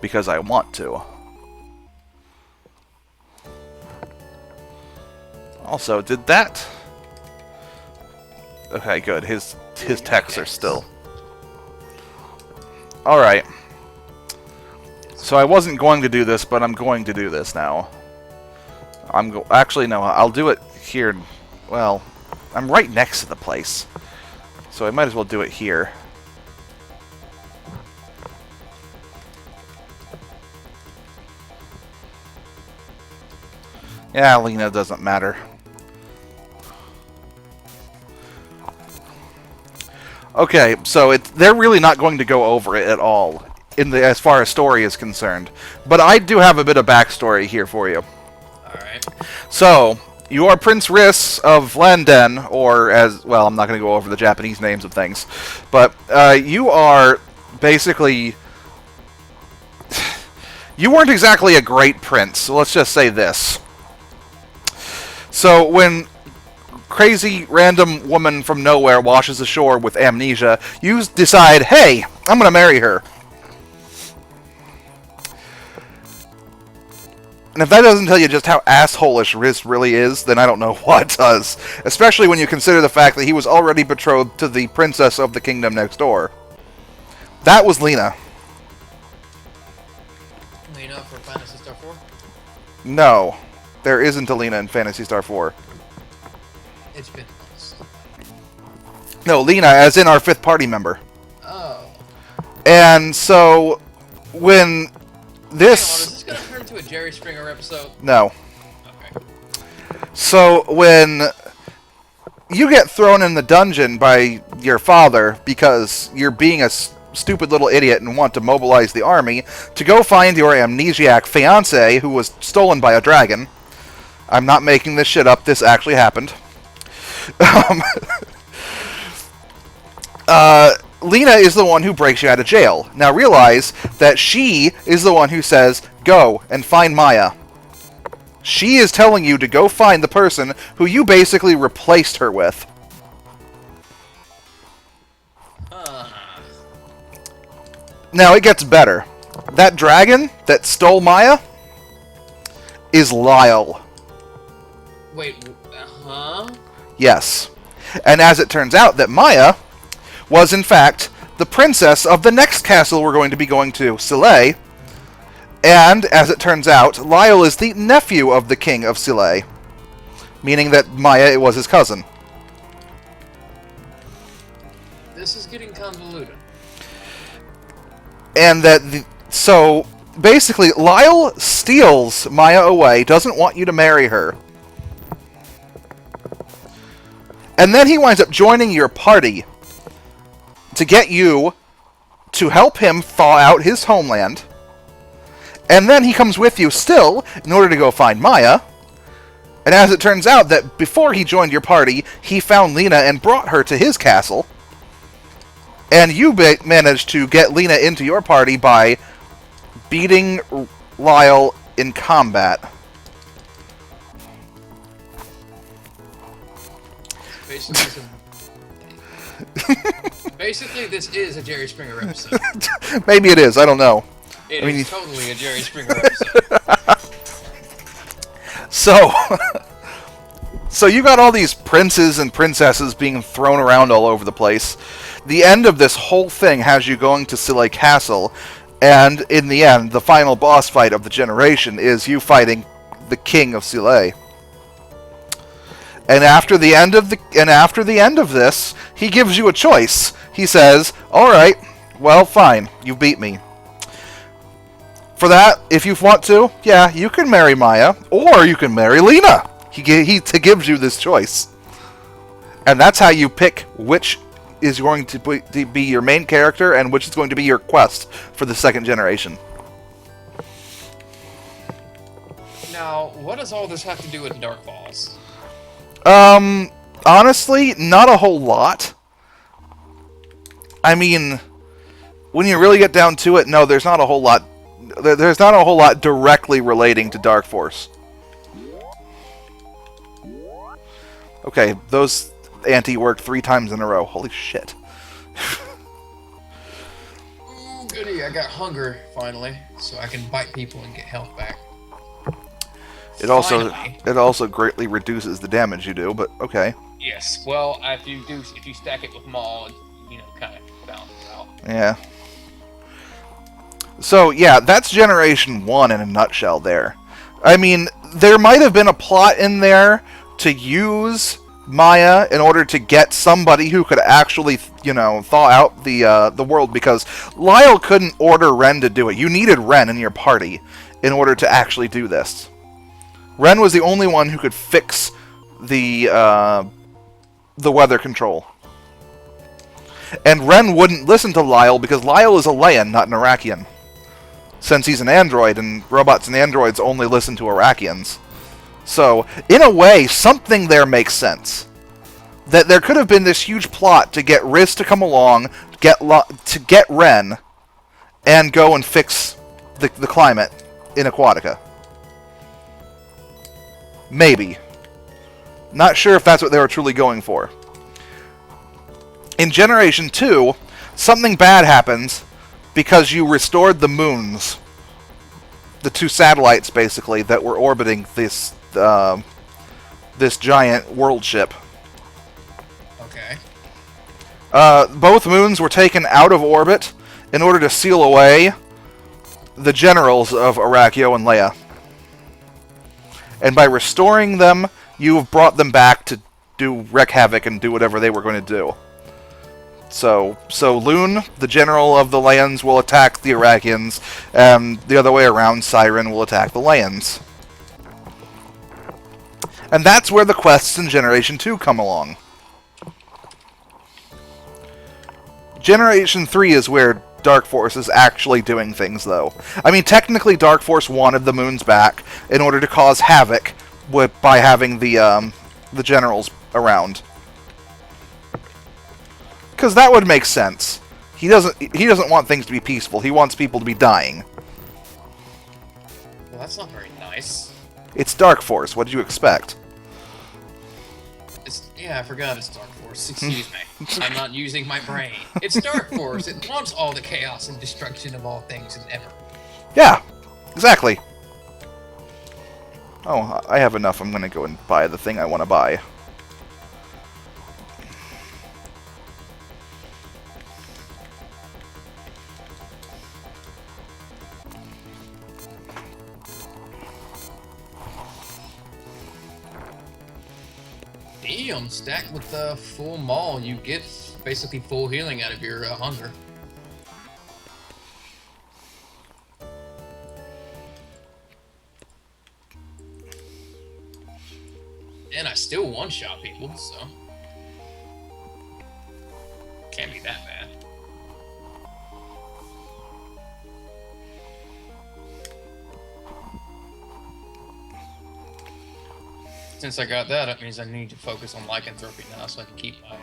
Because I want to. Also, did that... Okay, good. His texts are still... Alright. So I wasn't going to do this, but I'm going to do this now. Actually, no, I'll do it here. Well, I'm right next to the place. So I might as well do it here. Yeah, Lena doesn't matter. Okay, so they're really not going to go over it at all, as far as story is concerned. But I do have a bit of backstory here for you. Alright. So, you are Prince Riss of Landen, or well, I'm not going to go over the Japanese names of things. But you are basically... You weren't exactly a great prince, so let's just say this. So, when crazy random woman from nowhere washes ashore with amnesia, you decide, hey, I'm going to marry her. And if that doesn't tell you just how asshole-ish Riz really is, then I don't know what does. Especially when you consider the fact that he was already betrothed to the princess of the kingdom next door. That was Lena. Lena for Phantasy Star 4? No. There isn't a Lena in Phantasy Star 4. It's been months. No, Lena, as in our 5th party member. Oh. And so, when this... Hang on, is this going to turn into a Jerry Springer episode? No. Okay. So, when you get thrown in the dungeon by your father because you're being a stupid little idiot and want to mobilize the army to go find your amnesiac fiancé who was stolen by a dragon. I'm not making this shit up. This actually happened. Lena is the one who breaks you out of jail. Now realize that she is the one who says, go and find Maya. She is telling you to go find the person who you basically replaced her with. Now it gets better. That dragon that stole Maya is Lyle. Wait, huh? Yes. And as it turns out that Maya was in fact the princess of the next castle we're going to be going to, Sile. And as it turns out, Lyle is the nephew of the king of Sile. Meaning that Maya was his cousin. This is getting convoluted. And that so basically Lyle steals Maya away, doesn't want you to marry her. And then he winds up joining your party to get you to help him thaw out his homeland. And then he comes with you still in order to go find Maya. And as it turns out that before he joined your party, he found Lena and brought her to his castle. And you managed to get Lena into your party by beating Lyle in combat. Basically, this is a Jerry Springer episode. Maybe it is. I don't know. It is totally a Jerry Springer episode. So you got all these princes and princesses being thrown around all over the place. the end of this whole thing has you going to Silay Castle, and in the end, the final boss fight of the generation is you fighting the king of Silay. And after the end of this, he gives you a choice. He says, "All right, well, fine, you beat me. For that, if you want to, yeah, you can marry Maya, or you can marry Lena." He gives you this choice. And that's how you pick which is going to be your main character and which is going to be your quest for the second generation. Now, what does all this have to do with Dark Falls? Honestly, not a whole lot. I mean, when you really get down to it, no, there's not a whole lot. There's not a whole lot directly relating to Dark Force. Okay, those anti worked 3 times in a row. Holy shit. Ooh, goody, I got hunger, finally, so I can bite people and get health back. It also greatly reduces the damage you do, but okay. Yes, well, if you stack it with Maul, you know, kind of balances out. Yeah. So, yeah, that's Generation 1 in a nutshell there. I mean, there might have been a plot in there to use Maya in order to get somebody who could actually, you know, thaw out the world, because Lyle couldn't order Ren to do it. You needed Ren in your party in order to actually do this. Ren was the only one who could fix the weather control. And Ren wouldn't listen to Lyle because Lyle is a Leyan, not an Iraqian. Since he's an android, and robots and androids only listen to Iraqians. So, in a way, something there makes sense. That there could have been this huge plot to get Riz to come along, to get Ren, and go and fix the climate in Aquatica. Maybe. Not sure if that's what they were truly going for. In Generation 2, something bad happens because you restored the moons. The 2 satellites, basically, that were orbiting this giant world ship. Okay. Both moons were taken out of orbit in order to seal away the generals of Arachio and Leia. And by restoring them, you've brought them back to wreak havoc and do whatever they were going to do. So Lune, the general of the Leans, will attack the Iraqians, and the other way around, Siren will attack the Leans. And that's where the quests in Generation 2 come along. Generation 3 is where Dark Force is actually doing things, though. I mean, technically, Dark Force wanted the moons back in order to cause havoc by having the generals around. Because that would make sense. He doesn't want things to be peaceful. He wants people to be dying. Well, that's not very nice. It's Dark Force. What did you expect? Yeah, I forgot it's Dark Force. Excuse me. I'm not using my brain. It's Dark Force. It wants all the chaos and destruction of all things and ever. Yeah, exactly. Oh, I have enough. I'm going to go and buy the thing I want to buy. Damn, stacked with the full Maul, you get basically full healing out of your hunger. And I still one-shot people, so can't be that bad. Since I got that, it means I need to focus on lycanthropy now so I can keep my,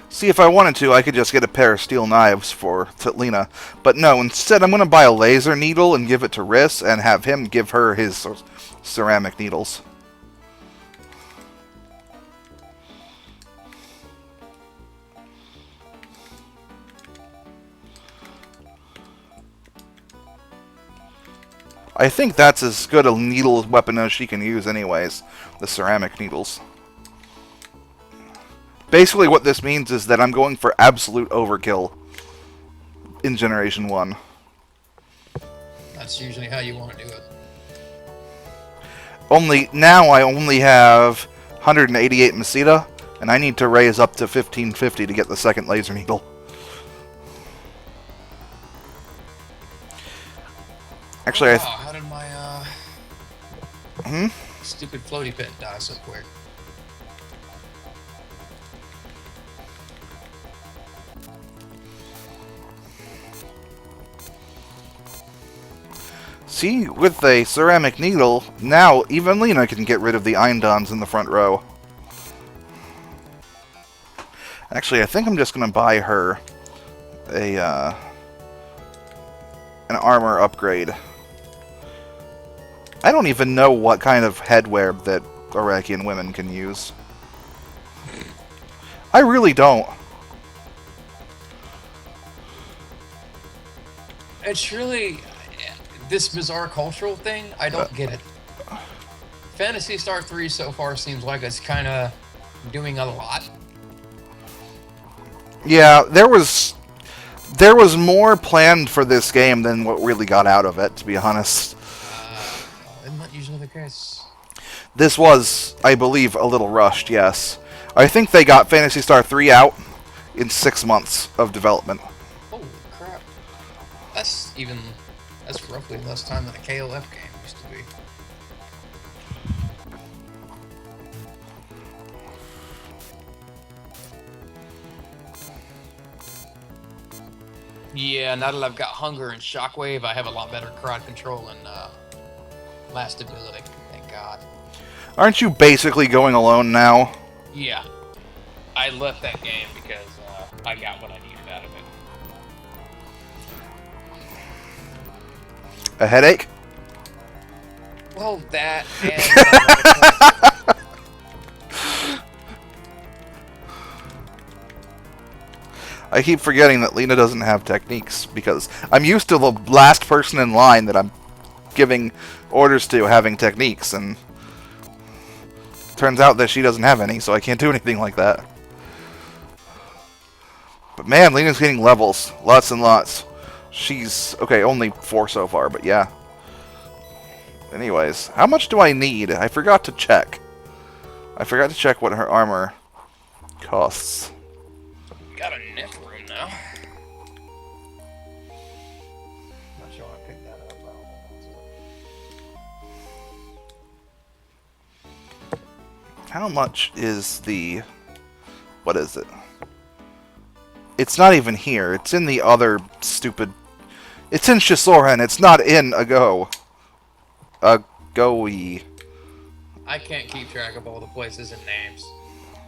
See, if I wanted to, I could just get a pair of steel knives for Lena. But no, instead I'm going to buy a laser needle and give it to Riss and have him give her his ceramic needles. I think that's as good a needle weapon as she can use anyways, the ceramic needles. Basically, what this means is that I'm going for absolute overkill in Generation 1. That's usually how you want to do it. Now I only have 188 Meseta, and I need to raise up to 1550 to get the second laser needle. Actually, how did my stupid floaty pit die so quick? See, with a ceramic needle, now even Lena can get rid of the Eindons in the front row. Actually, I think I'm just going to buy her an armor upgrade. I don't even know what kind of headwear that Iraqian women can use. I really don't. It's really this bizarre cultural thing. I don't get it. Phantasy Star 3 so far seems like it's kind of doing a lot. Yeah, there was more planned for this game than what really got out of it, to be honest. Isn't that usually the case? This was, I believe, a little rushed, yes. I think they got Phantasy Star 3 out in 6 months of development. Holy crap. That's roughly less time than a KLF game used to be. Yeah, now that I've got Hunger and Shockwave, I have a lot better crowd control and last ability. Thank God. Aren't you basically going alone now? Yeah. I left that game because I got what I needed out of it. A headache? Well, that and... I keep forgetting that Lena doesn't have techniques, because I'm used to the last person in line that I'm giving orders to having techniques, and turns out that she doesn't have any, so I can't do anything like that. But man, Lena's getting levels. Lots and lots. She's... okay, only 4 so far, but yeah. Anyways, how much do I need? I forgot to check. I forgot to check what her armor costs. Got a net room now. Not sure I picked that up. How much is the... what is it? It's not even here. It's in the other stupid... it's in Shisoran. It's not in Agoe. I can't keep track of all the places and names.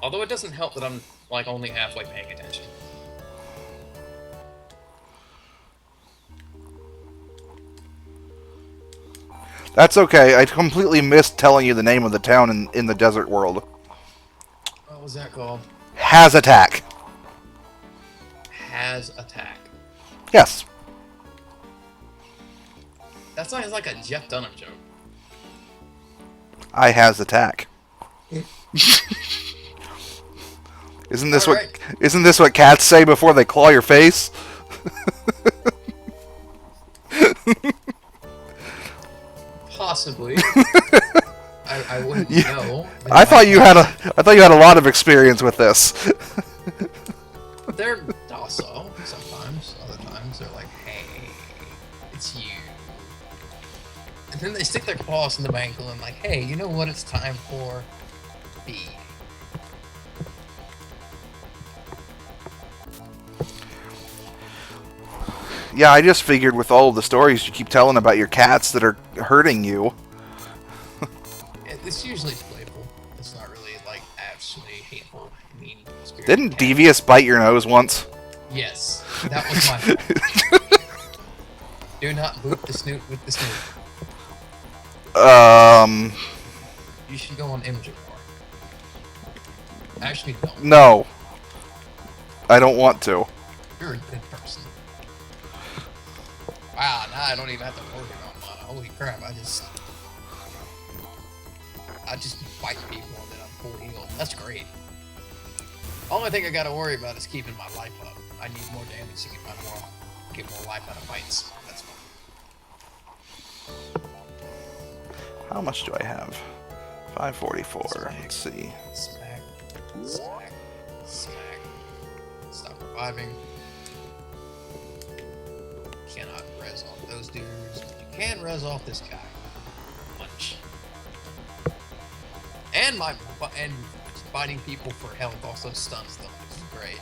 Although it doesn't help that I'm like only halfway paying attention. That's okay. I completely missed telling you the name of the town in the desert world. What was that called? Has attack. Has attack. Yes. That sounds like a Jeff Dunham joke. I has attack. Isn't this All what right. isn't this what cats say before they claw your face? Possibly. I wouldn't know. I thought you had a lot of experience with this. They're docile sometimes. Other times they're like, "Hey, it's you." And then they stick their claws in the ankle and like, "Hey, you know what? It's time for B." Yeah, I just figured with all of the stories you keep telling about your cats that are hurting you. It's usually playful. It's not really like actually hateful, mean spirit. Didn't Devious bite your nose once? Yes, that was my fault. Do not boot the snoot with the snoot. You should go on Imgur more. Actually, don't. No. I don't want to. You're a good person. Wow, now I don't even have to worry about mana. Holy crap, I just bite people and then I'm full healed. That's great. Only thing I gotta worry about is keeping my life up. I need more damage to get more life out of fights. That's all. How much do I have? 544. Smack. Let's see. Smack. Smack. Smack. Stop reviving. Cannot res off those dudes. But you can res off this guy. Punch. And fighting people for health also stuns them, which is great.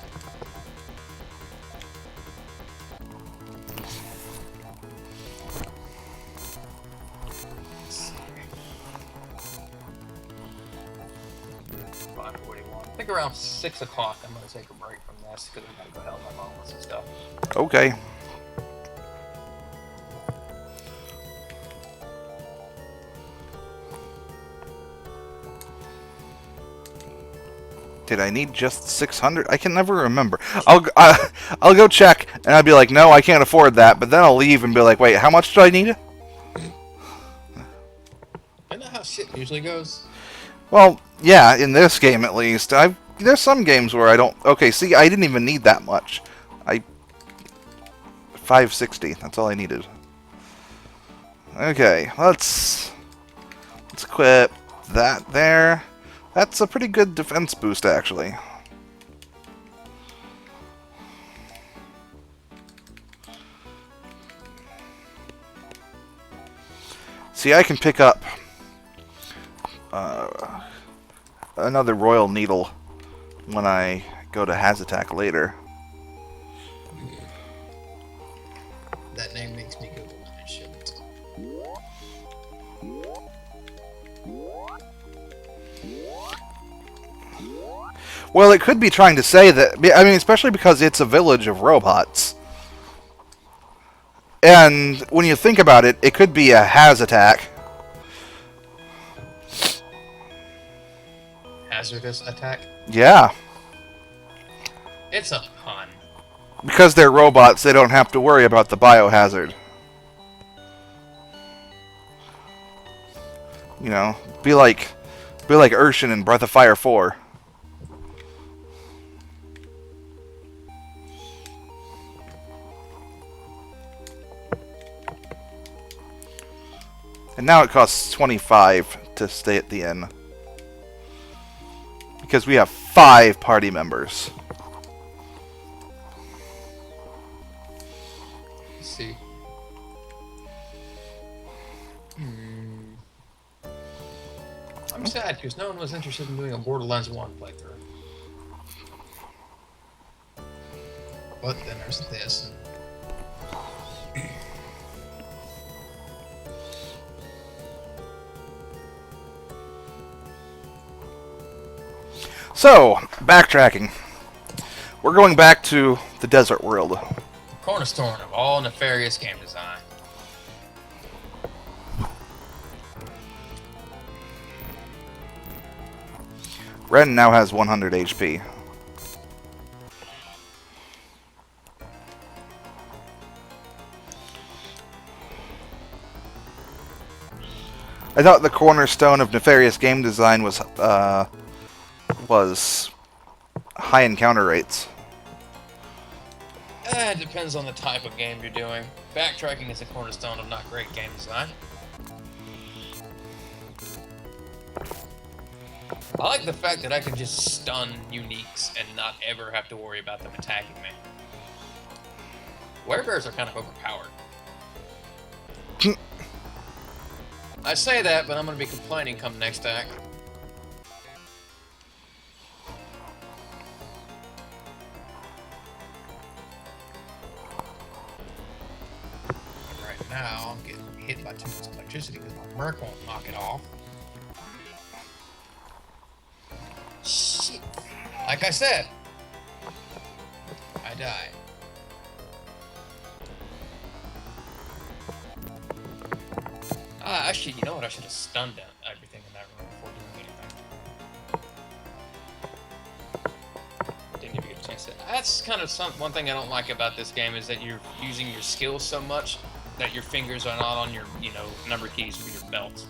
I think around 6 o'clock I'm going to take a break from this because I got to go help my mom with some stuff. Okay. Did I need just 600? I can never remember. I'll go check, and I'll be like, no, I can't afford that. But then I'll leave and be like, wait, how much do I need? Isn't that how shit usually goes? Well, yeah, in this game at least. There's some games where I don't... Okay, see, I didn't even need that much. 560, that's all I needed. Okay, let's equip that there. That's a pretty good defense boost, actually. See, I can pick up another Royal Needle when I go to Hazatak later. That name makes me Google when I shouldn't. Well, it could be trying to say that... I mean, especially because it's a village of robots. And when you think about it, it could be a Hazatak. Hazardous attack? Yeah. It's a pun. Because they're robots, they don't have to worry about the biohazard. You know, be like Urshan in Breath of Fire 4. And now it costs 25 to stay at the inn. Because we have 5 party members. Let's see. I'm sad because no one was interested in doing a Borderlands 1 playthrough. But then there's this. So, backtracking. We're going back to the desert world. Cornerstone of all nefarious game design. Ren now has 100 HP. I thought the cornerstone of nefarious game design was high encounter rates. It depends on the type of game you're doing. Backtracking is a cornerstone of not great game design. I like the fact that I can just stun uniques and not ever have to worry about them attacking me. Werebears are kind of overpowered. I say that, but I'm going to be complaining come next act. Right now, I'm getting hit by too much electricity because my Merc won't knock it off. Shit. Like I said, I die. Actually, you know what? I should have stunned everything in that room before doing anything. Didn't even get a chance to. That's kind of one thing I don't like about this game is that you're using your skills so much that your fingers are not on your, number keys for your belt.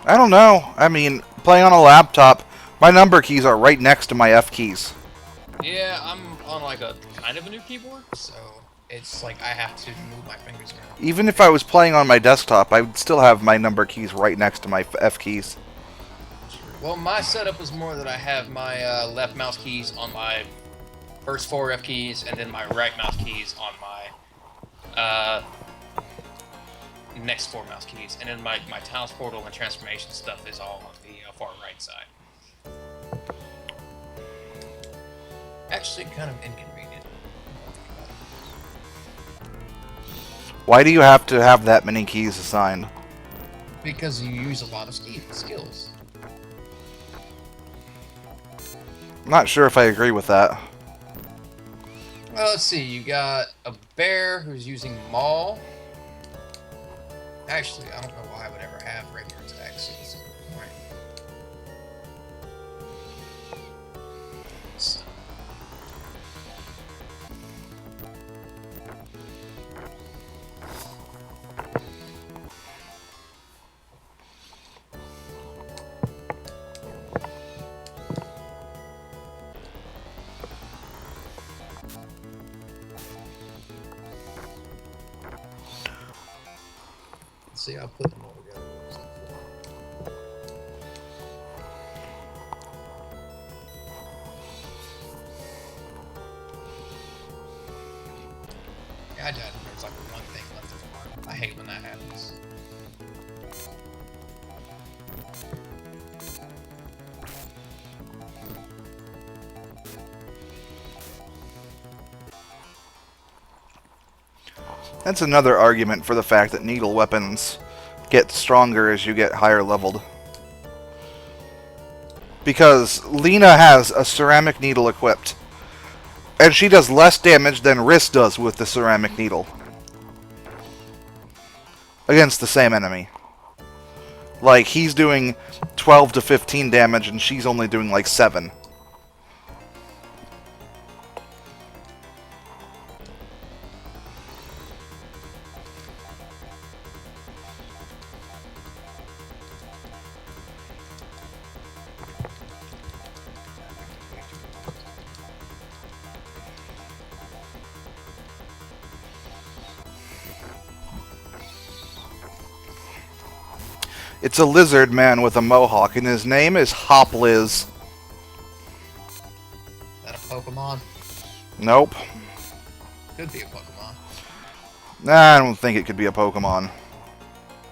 I don't know. I mean, playing on a laptop, my number keys are right next to my F keys. Yeah, I'm on like a kind of a new keyboard, so it's like I have to move my fingers around. Even if I was playing on my desktop, I would still have my number keys right next to my F keys. Well, my setup was more that I have my left mouse keys on my first 4 F keys, and then my right mouse keys on my next 4 mouse keys, and then my Talos portal and transformation stuff is all on the far right side. Actually, kind of inconvenient. Why do you have to have that many keys assigned? Because you use a lot of skills. I'm not sure if I agree with that. Well, let's see. You got a bear who's using Maul. Actually, I don't know why I would ever have regular attacks. So right. So. See, I'll put them all together. Yeah, I died. There's like one thing left of the mark. I hate when that happens. That's another argument for the fact that needle weapons get stronger as you get higher leveled. Because Lena has a ceramic needle equipped, and she does less damage than Riss does with the ceramic needle against the same enemy. Like, he's doing 12 to 15 damage, and she's only doing like 7. It's a lizard man with a mohawk, and his name is Hopliz. Is that a Pokemon? Nope. Could be a Pokemon. Nah, I don't think it could be a Pokemon.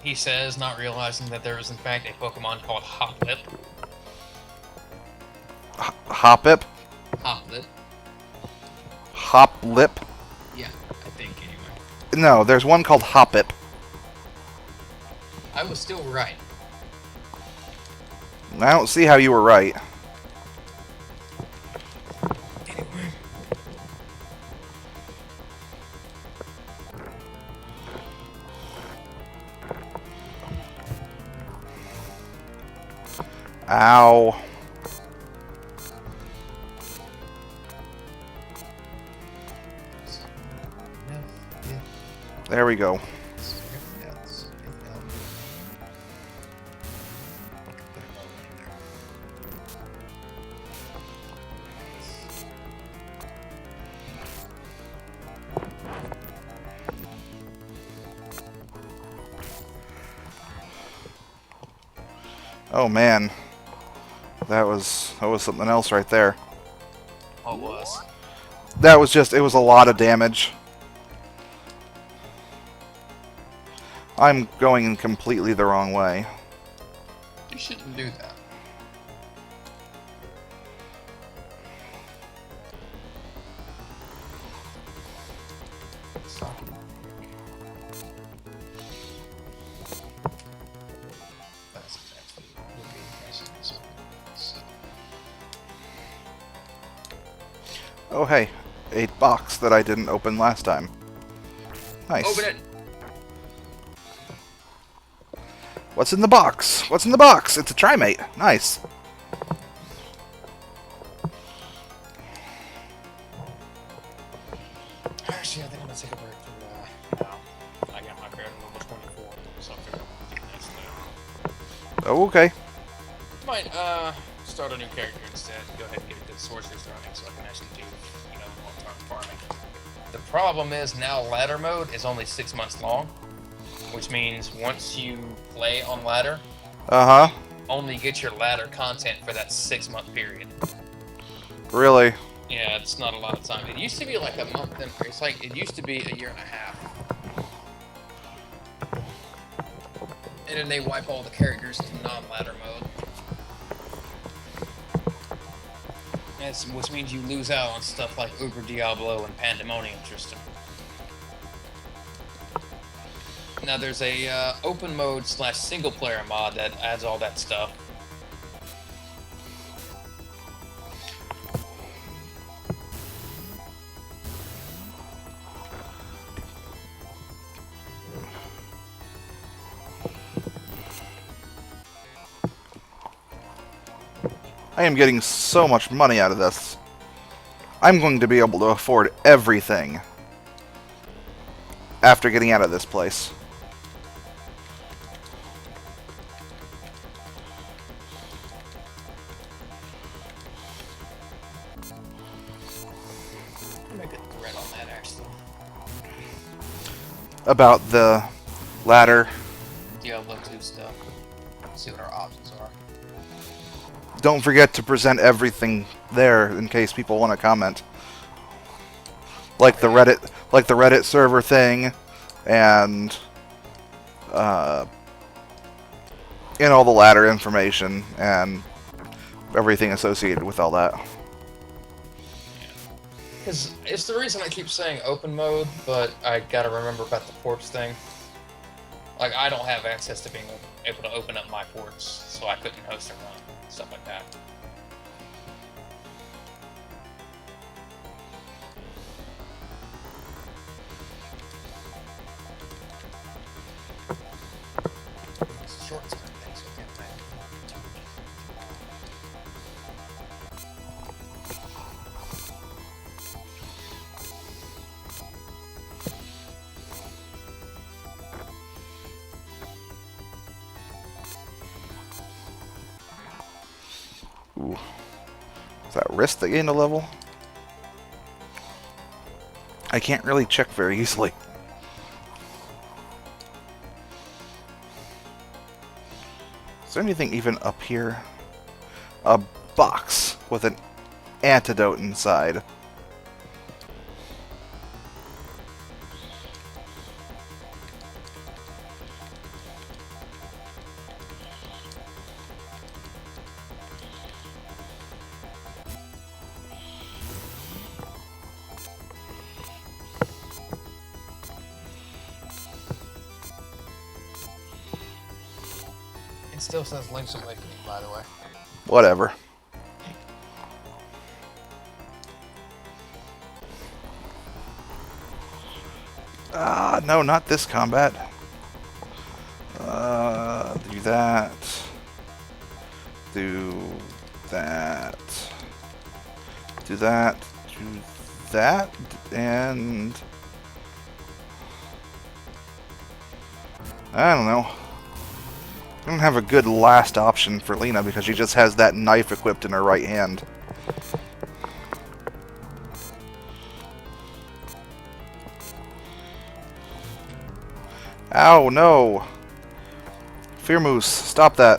He says, not realizing that there is in fact a Pokemon called Hoplip. Hoppip? Hoplip. Hoplip? Yeah, I think anyway. No, there's one called Hoppip. I was still right. I don't see how you were right. Anyway. Ow. There we go. Oh man, that was something else right there. What was? That was just, it was a lot of damage. I'm going in completely the wrong way. You shouldn't do that. Oh hey, a box that I didn't open last time. Nice. Open it! What's in the box? What's in the box? It's a Trimate. Nice. Actually, I think I'm gonna take a break from I got my credit level 24, so I'll figure out what to do next. Oh, okay. Might start a new character instead. Go ahead and get a good sorceress running so I can actually do, long-term farming. The problem is now ladder mode is only 6 months long, which means once you play on ladder, Uh-huh. only get your ladder content for that 6 month period. Really? Yeah, it's not a lot of time. It used to be like a month, and it used to be a year and a half. And then they wipe all the characters to non-ladder mode. Which means you lose out on stuff like Uber Diablo and Pandemonium System. Now there's a open mode / single player mod that adds all that stuff. I am getting so much money out of this. I'm going to be able to afford everything after getting out of this place. Make a thread on that actually. About the ladder. Diablo 2 stuff. See what our options are. Don't forget to present everything there in case people want to comment. Like the Reddit server thing, and all the ladder information and everything associated with all that. Because it's the reason I keep saying open mode, but I gotta remember about the ports thing. Like, I don't have access to being able to open up my ports, so I couldn't host or run, stuff like that. It's a short time thing, so I can't imagine. Ooh. Is that wrist that gained a level? I can't really check very easily. Is there anything even up here? A box with an antidote inside. It still says Link's Awakening, by the way. Whatever. Ah, no, not this combat. Do that. Do that. Do that. Do that. And I don't know. I don't have a good last option for Lena because she just has that knife equipped in her right hand. Ow, no! Fear Moose, stop that.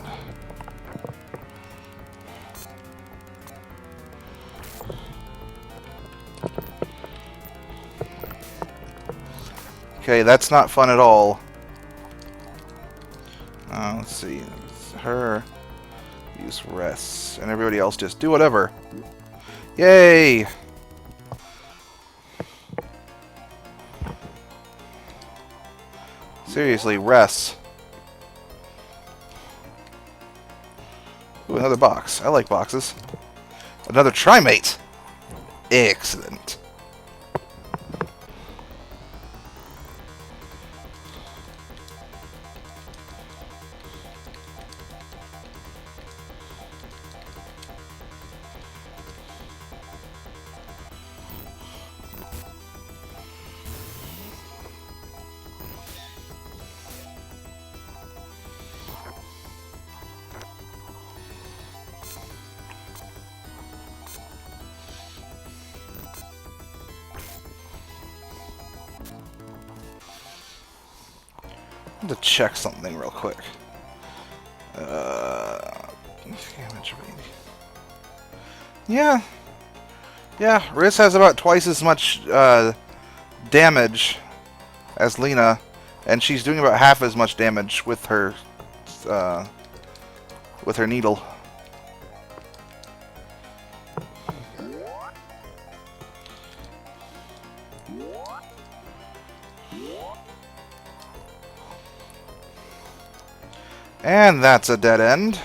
Okay, that's not fun at all. Let's see. Her use rests, and everybody else just do whatever. Yay! Seriously, rests. Ooh, another box. I like boxes. Another trimate! Excellent. I have to check something real quick. Damage rating. Yeah. Yeah, Riz has about twice as much damage as Lena, and she's doing about half as much damage with her needle. And that's a dead end.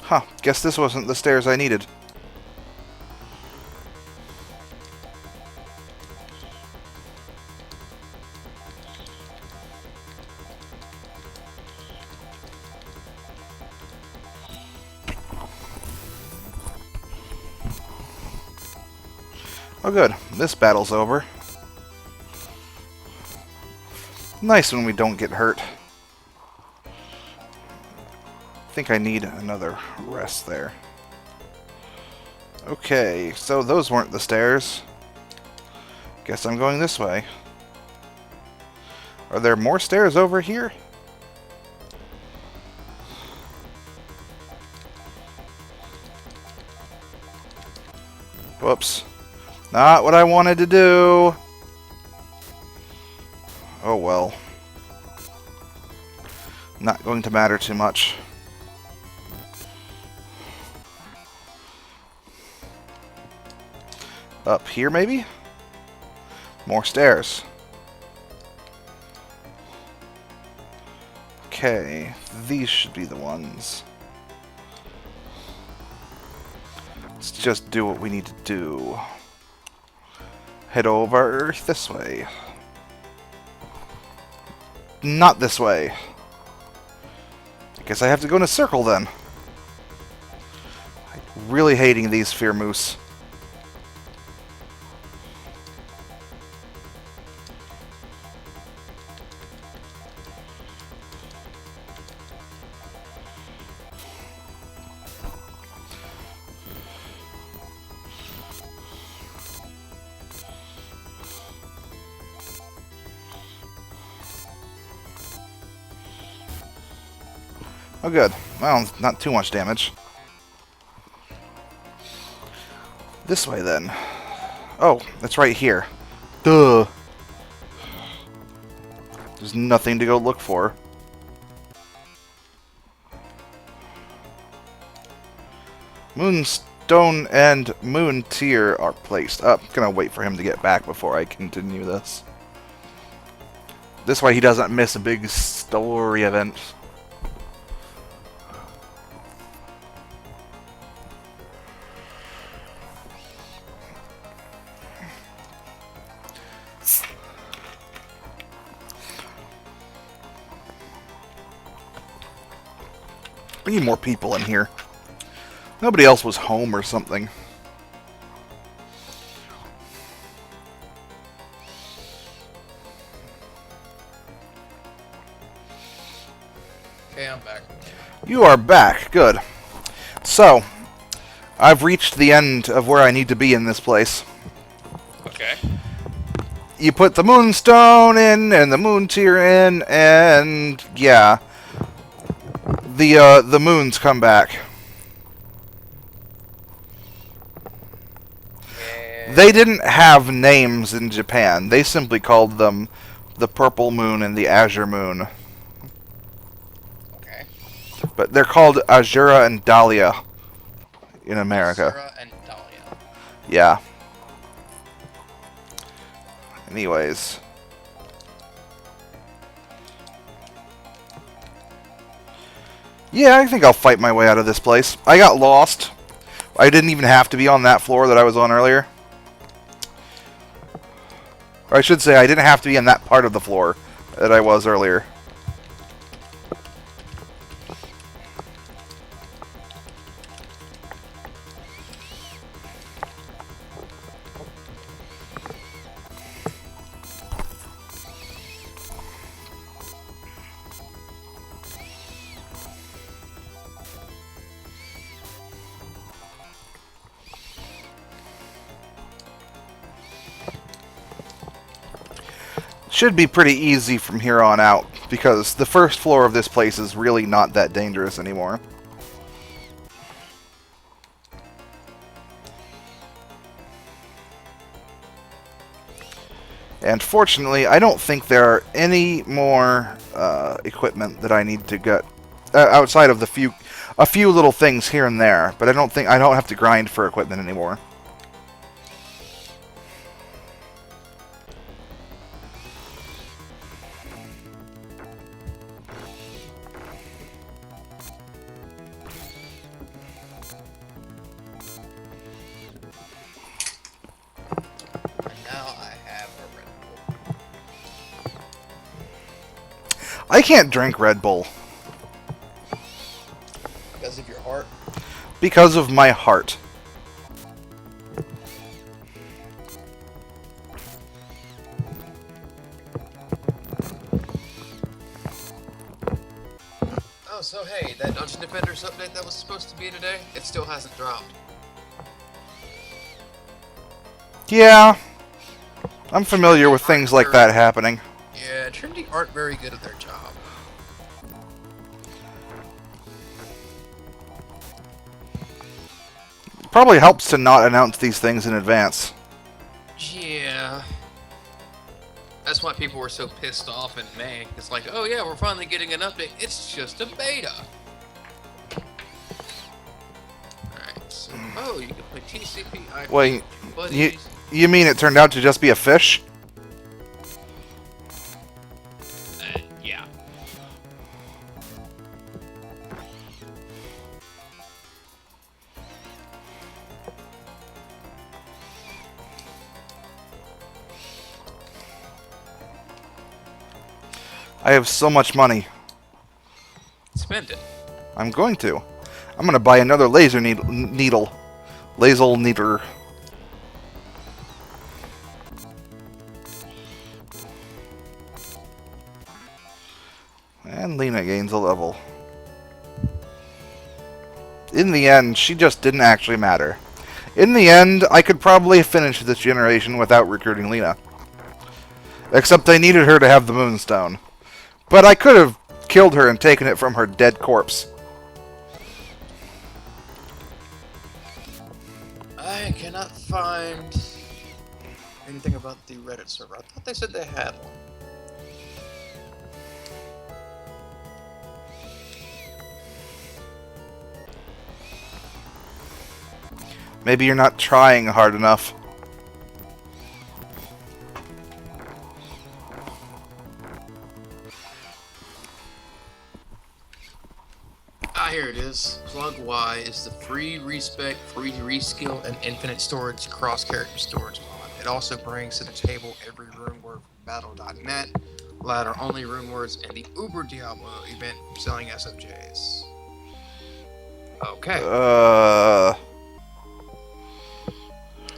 Huh, guess this wasn't the stairs I needed. Oh good, this battle's over. Nice when we don't get hurt. I think I need another rest there. Okay, so those weren't the stairs. Guess I'm going this way. Are there more stairs over here? Whoops. Not what I wanted to do. Oh well. Not going to matter too much. Up here, maybe? More stairs. Okay, these should be the ones. Let's just do what we need to do. Head over this way. Not this way. I guess I have to go in a circle then. I'm really hating these fear moose. Oh good. Well, not too much damage. This way then. Oh, that's right here. Duh. There's nothing to go look for. Moonstone and Moon Tear are placed up. I'm gonna wait for him to get back before I continue this. This way he doesn't miss a big story event. We need more people in here. Nobody else was home or something. Okay, I'm back. You are back. Good. So, I've reached the end of where I need to be in this place. Okay. You put the Moonstone in and the Moon Tear in, and yeah, the moons come back. They didn't have names in Japan. They simply called them the Purple Moon and the Azure Moon. Okay. But they're called Azura and Dahlia in America. Azura and Dahlia. Yeah. Anyways. Yeah, I think I'll fight my way out of this place. I got lost. I didn't even have to be on that floor that I was on earlier. Or I should say, I didn't have to be in that part of the floor that I was earlier. Should be pretty easy from here on out, because the first floor of this place is really not that dangerous anymore. And fortunately, I don't think there are any more equipment that I need to get outside of a few little things here and there. But I don't have to grind for equipment anymore. I can't drink Red Bull. Because of your heart? Because of my heart. Oh, so hey, that Dungeon Defenders update that was supposed to be today, it still hasn't dropped. Yeah. I'm familiar with things like that happening. Yeah, Trinity aren't very good at their job. Probably helps to not announce these things in advance. Yeah. That's why people were so pissed off in May. It's like, oh yeah, we're finally getting an update. It's just a beta. Alright, so, oh, you can play TCP, IP, Wait, buddies. you mean it turned out to just be a fish? Yeah. I have so much money. Spend it. I'm going to. I'm going to buy another laser needle. Laser needler. And Lena gains a level. In the end, she just didn't actually matter. In the end, I could probably finish this generation without recruiting Lena. Except I needed her to have the Moonstone. But I could have killed her and taken it from her dead corpse. I cannot find anything about the Reddit server. I thought they said they had one. Maybe you're not trying hard enough. Ah, here it is. Plug Y is the free respec, free reskill, and infinite storage cross-character storage mod. It also brings to the table every rune word from battle.net, ladder-only rune words, and the Uber Diablo event from selling SFJs. Okay.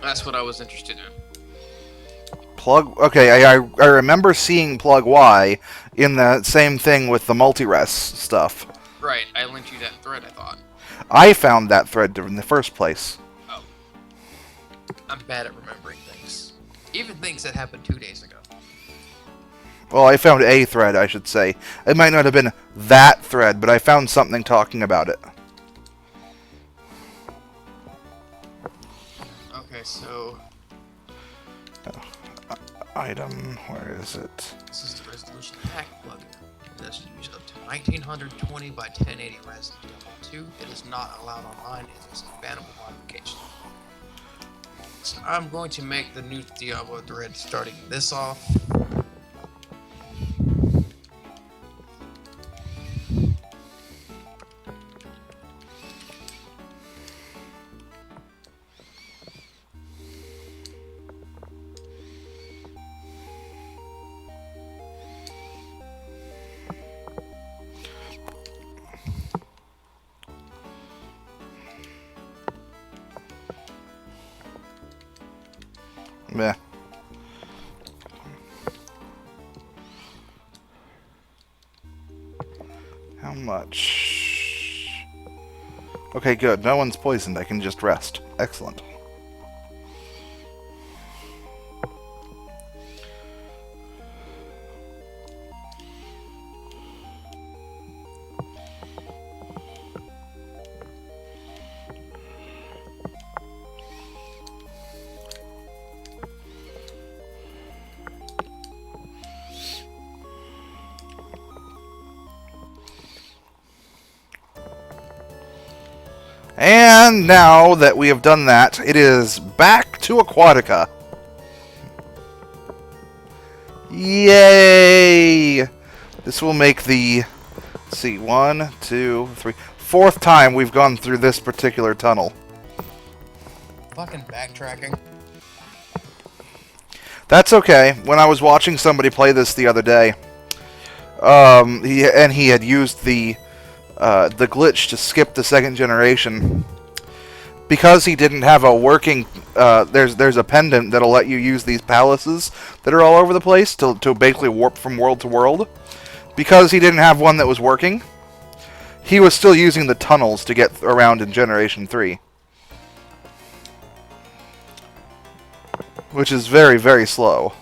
That's what I was interested in. Plug. Okay, I remember seeing Plug Y in that same thing with the multi-res stuff. Right, I linked you that thread, I thought. I found that thread in the first place. Oh. I'm bad at remembering things. Even things that happened 2 days ago. Well, I found a thread, I should say. It might not have been that thread, but I found something talking about it. Okay, so Item, where is it? This is the resolution hack plugin. It lets you use up to 1920 by 1080 res in Diablo 2. It is not allowed online. It is a bannable modification. So I'm going to make the new Diablo thread starting this off. Meh. How much? Okay, good. No one's poisoned. I can just rest. Excellent. And now that we have done that, it is back to Aquatica. Yay! This will make the, let's see, 1, 2, 3, 4th time we've gone through this particular tunnel. Fucking backtracking. That's okay. When I was watching somebody play this the other day, he had used the glitch to skip the 2nd generation. Because he didn't have a working, there's a pendant that'll let you use these palaces that are all over the place to basically warp from world to world. Because he didn't have one that was working, he was still using the tunnels to get around in Generation 3. Which is very, very slow.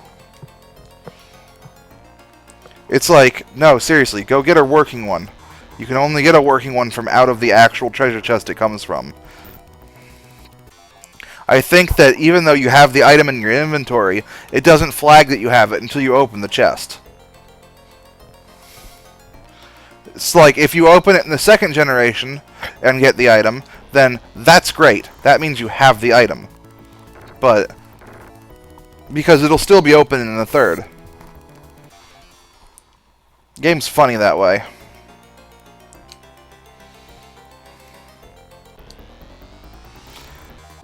It's like, no, seriously, go get a working one. You can only get a working one from out of the actual treasure chest it comes from. I think that even though you have the item in your inventory, it doesn't flag that you have it until you open the chest. It's like, if you open it in the 2nd generation and get the item, then that's great. That means you have the item. But, because it'll still be open in the 3rd. Game's funny that way.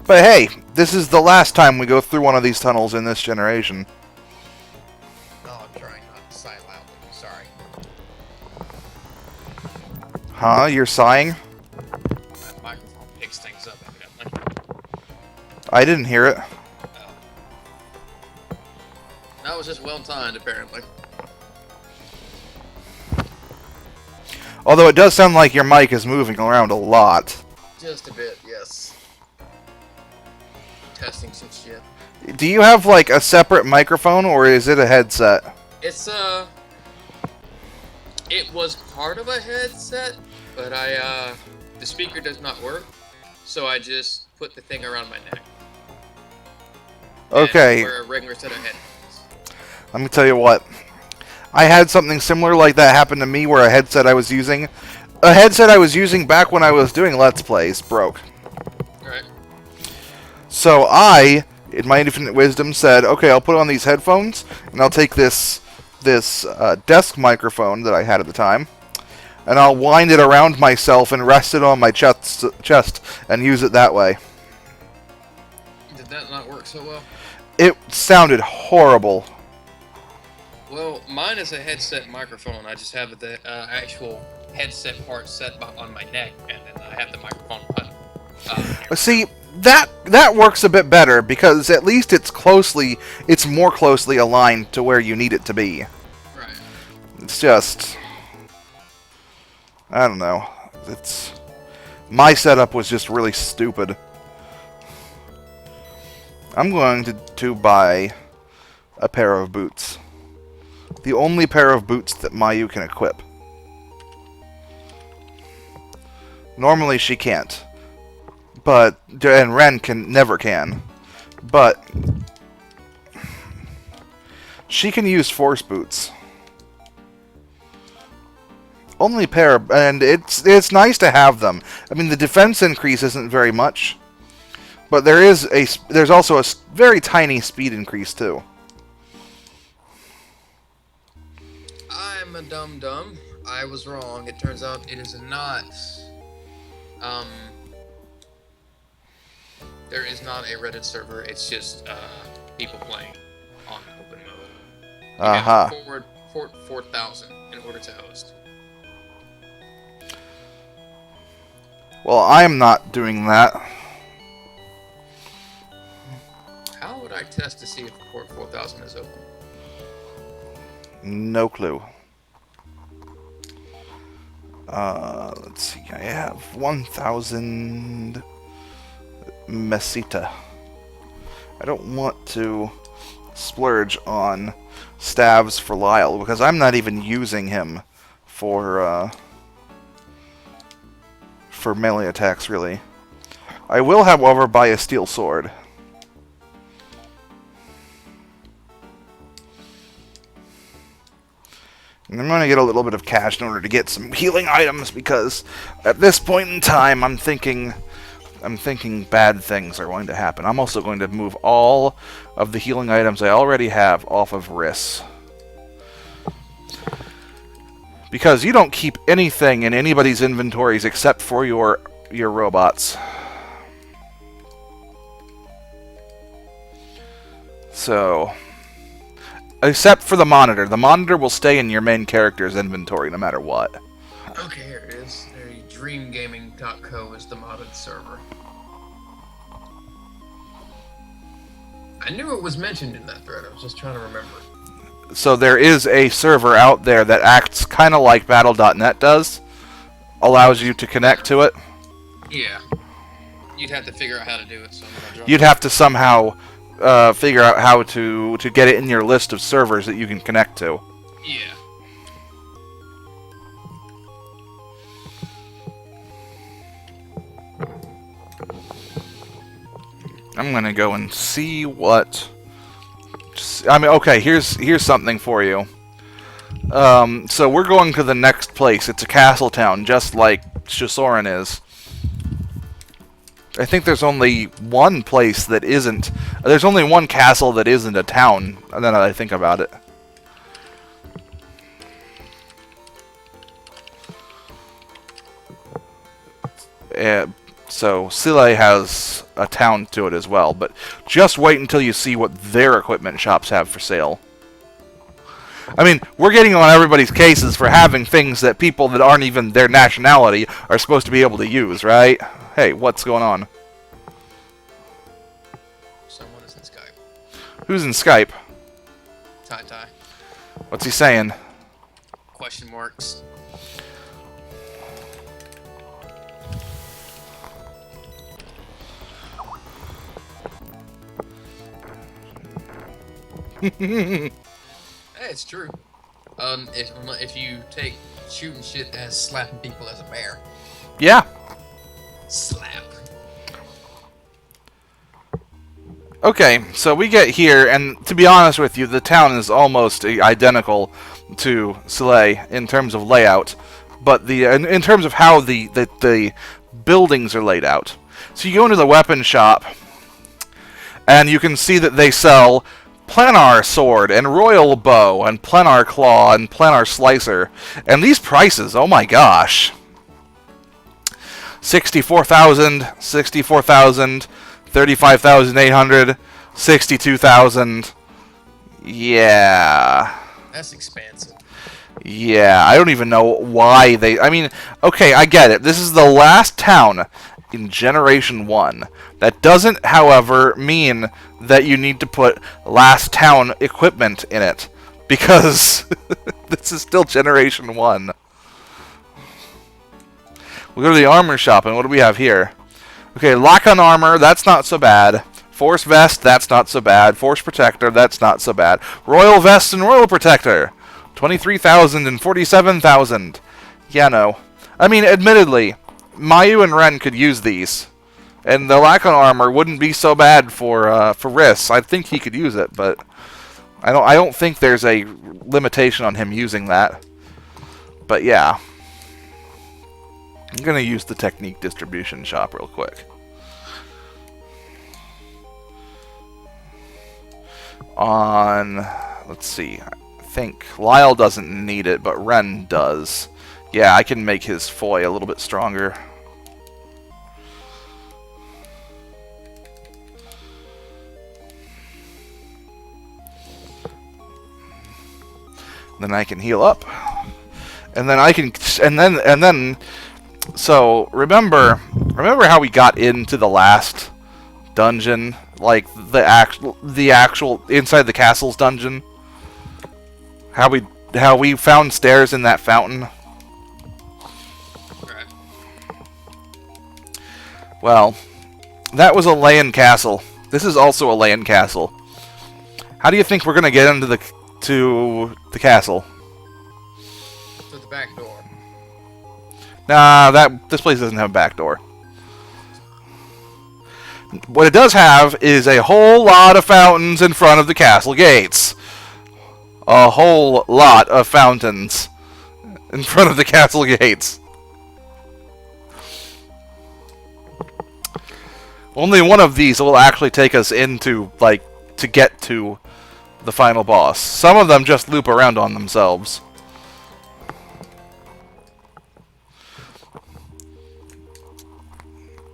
But hey, this is the last time we go through one of these tunnels in this generation. Oh, I'm trying not to sigh loudly. Sorry. Huh? You're sighing? That microphone picks things up, evidently. I didn't hear it. Oh. That was just well timed, apparently. Although it does sound like your mic is moving around a lot. Just a bit, yes. Testing some shit. Do you have like a separate microphone or is it a headset? It's it was part of a headset, but the speaker does not work, so I just put the thing around my neck. Okay. And wear a regular set of headphones. Let me tell you what. I had something similar like that happen to me where a headset I was using back when I was doing Let's Plays broke. Alright. So I, in my infinite wisdom, said, okay, I'll put on these headphones, and I'll take this desk microphone that I had at the time, and I'll wind it around myself and rest it on my chest and use it that way. Did that not work so well? It sounded horrible. Well, mine is a headset microphone. I just have the actual headset part set on my neck, and then I have the microphone button. See, that works a bit better because at least it's more closely aligned to where you need it to be. Right. It's just, I don't know. My setup was just really stupid. I'm going to buy a pair of boots. The only pair of boots that Mayu can equip. Normally she can't. And Ren never can. But She can use force boots. Only pair, and it's nice to have them. I mean, the defense increase isn't very much, but there's also a very tiny speed increase too. I'm a dum-dum. I was wrong. It turns out it is not. There is not a Reddit server. It's just people playing on open mode. You have to forward 4,000 in order to host. Well, I'm not doing that. How would I test to see if port 4,000 is open? No clue. Let's see. I have 1,000 mesita. I don't want to splurge on stabs for Lyle because I'm not even using him for melee attacks, really. I will, however, buy a steel sword. And I'm going to get a little bit of cash in order to get some healing items because at this point in time I'm thinking bad things are going to happen. I'm also going to move all of the healing items I already have off of Riss. Because you don't keep anything in anybody's inventories except for your robots. So, except for the monitor. The monitor will stay in your main character's inventory no matter what. Okay, here it is. Dreamgaming.co is the modded server. I knew it was mentioned in that thread. I was just trying to remember. So there is a server out there that acts kind of like Battle.net does. Allows you to connect to it. Yeah. You'd have to figure out how to do it. So you'd have to somehow figure out how to get it in your list of servers that you can connect to. Yeah. I'm gonna go and see what. I mean, okay. Here's something for you. So we're going to the next place. It's a castle town, just like Shisoran is. I think there's only one place that isn't. There's only one castle that isn't a town. And then I think about it. So Sile has a town to it as well, but just wait until you see what their equipment shops have for sale. I mean, we're getting on everybody's cases for having things that people that aren't even their nationality are supposed to be able to use, right? Hey, what's going on? Someone is in Skype. Who's in Skype? Tai. What's he saying? Question marks. Hey, it's true. If you take shooting shit as slapping people as a bear. Yeah. Slap. Okay, so we get here, and to be honest with you, the town is almost identical to Soleil in terms of layout, but in terms of how the buildings are laid out. So you go into the weapon shop, and you can see that they sell planar sword and royal bow and planar claw and planar slicer, and these prices, oh my gosh. 64,000, 64,000, 35,800, 62,000. Yeah. That's expansive. Yeah, I don't even know why they... I mean, okay, I get it. This is the last town in Generation 1. That doesn't, however, mean that you need to put last town equipment in it. Because this is still Generation 1. We'll go to the armor shop, and what do we have here? Okay, lock on armor, that's not so bad. Force vest, that's not so bad. Force protector, that's not so bad. Royal vest and royal protector, 23,000 and 47,000. Yeah, no. I mean, admittedly, Mayu and Ren could use these, and the lack on armor wouldn't be so bad for Riss. I think he could use it, but I don't think there's a limitation on him using that. But yeah. I'm going to use the technique distribution shop real quick. On, let's see, I think Lyle doesn't need it, but Ren does. Yeah, I can make his foy a little bit stronger. Then I can heal up. And then I can, and then, so remember how we got into the last dungeon, like the actual inside the castle's dungeon? How we found stairs in that fountain? Right. Well, that was a Layan castle. This is also a Layan castle. How do you think we're gonna get into the castle? To the back door. Nah, this place doesn't have a back door. What it does have is a whole lot of fountains in front of the castle gates. A whole lot of fountains in front of the castle gates. Only one of these will actually take us into, like, to get to the final boss. Some of them just loop around on themselves.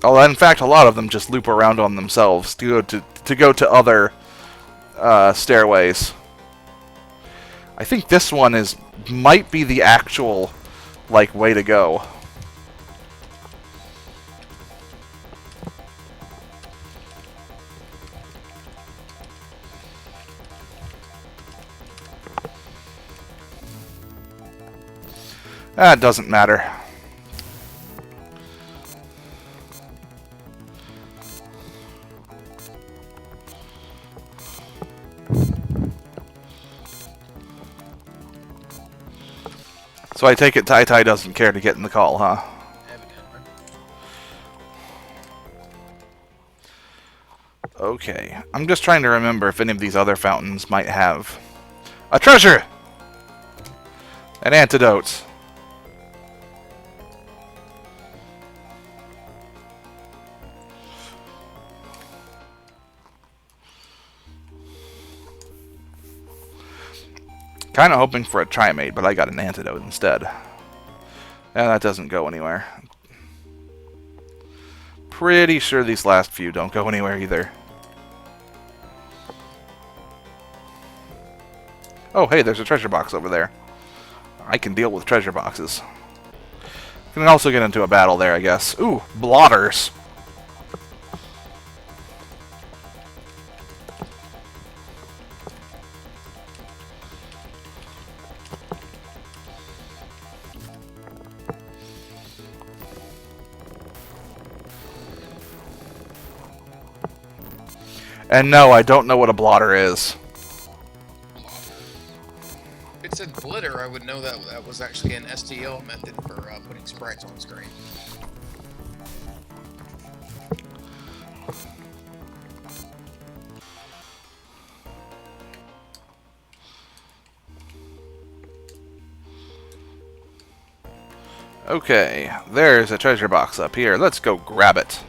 Oh, in fact, a lot of them just loop around on themselves to go to other stairways. I think this one might be the actual, like, way to go. That doesn't matter. So I take it Tai Tai doesn't care to get in the call, huh? Evidently. Okay. I'm just trying to remember if any of these other fountains might have a treasure! An antidote. Kind of hoping for a Trimate, but I got an antidote instead. And that doesn't go anywhere. Pretty sure these last few don't go anywhere either. Oh, hey, there's a treasure box over there. I can deal with treasure boxes. Can also get into a battle there, I guess. Ooh, blotters. And no, I don't know what a blotter is. If it said glitter, I would know that that was actually an STL method for putting sprites on screen. Okay, there's a treasure box up here. Let's go grab it.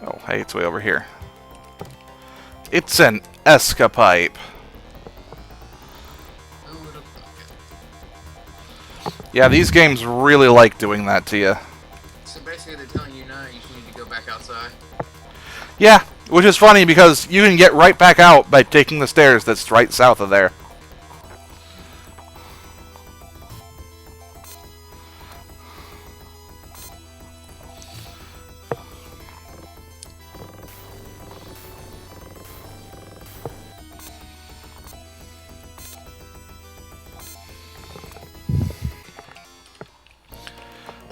Oh, hey, it's way over here. It's an escapipe. Yeah, these games really like doing that to you. So basically they're telling you now you need to go back outside. Yeah, which is funny because you can get right back out by taking the stairs that's right south of there.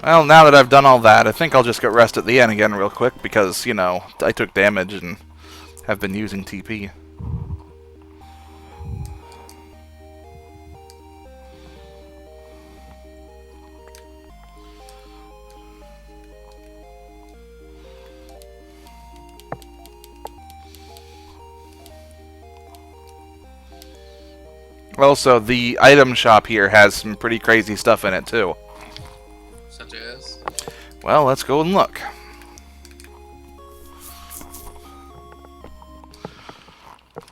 Well, now that I've done all that, I think I'll just get rest at the end again real quick, because, you know, I took damage and have been using TP. Also, the item shop here has some pretty crazy stuff in it, too. Such as? Well, let's go and look.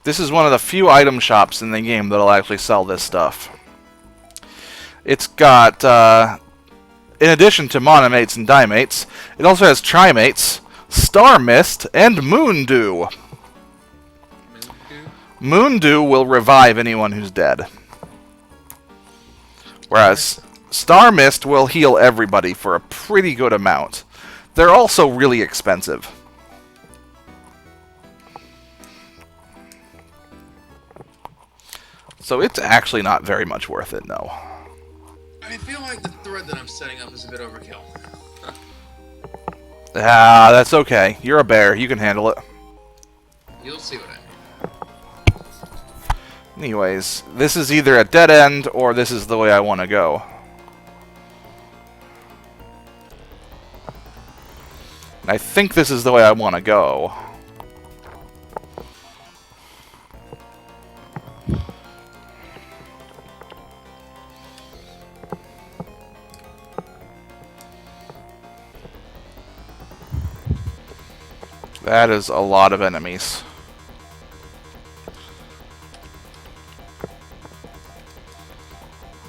This is one of the few item shops in the game that'll actually sell this stuff. It's got, in addition to monomates and dimates, it also has trimates, star mist, and moon dew. Moon dew will revive anyone who's dead. Whereas star mist will heal everybody for a pretty good amount. They're also really expensive. So it's actually not very much worth it, no. I feel like the thread that I'm setting up is a bit overkill. Ah, that's okay. You're a bear. You can handle it. You'll see what I mean. Anyways, this is either a dead end, or this is the way I want to go. And I think this is the way I want to go. That is a lot of enemies.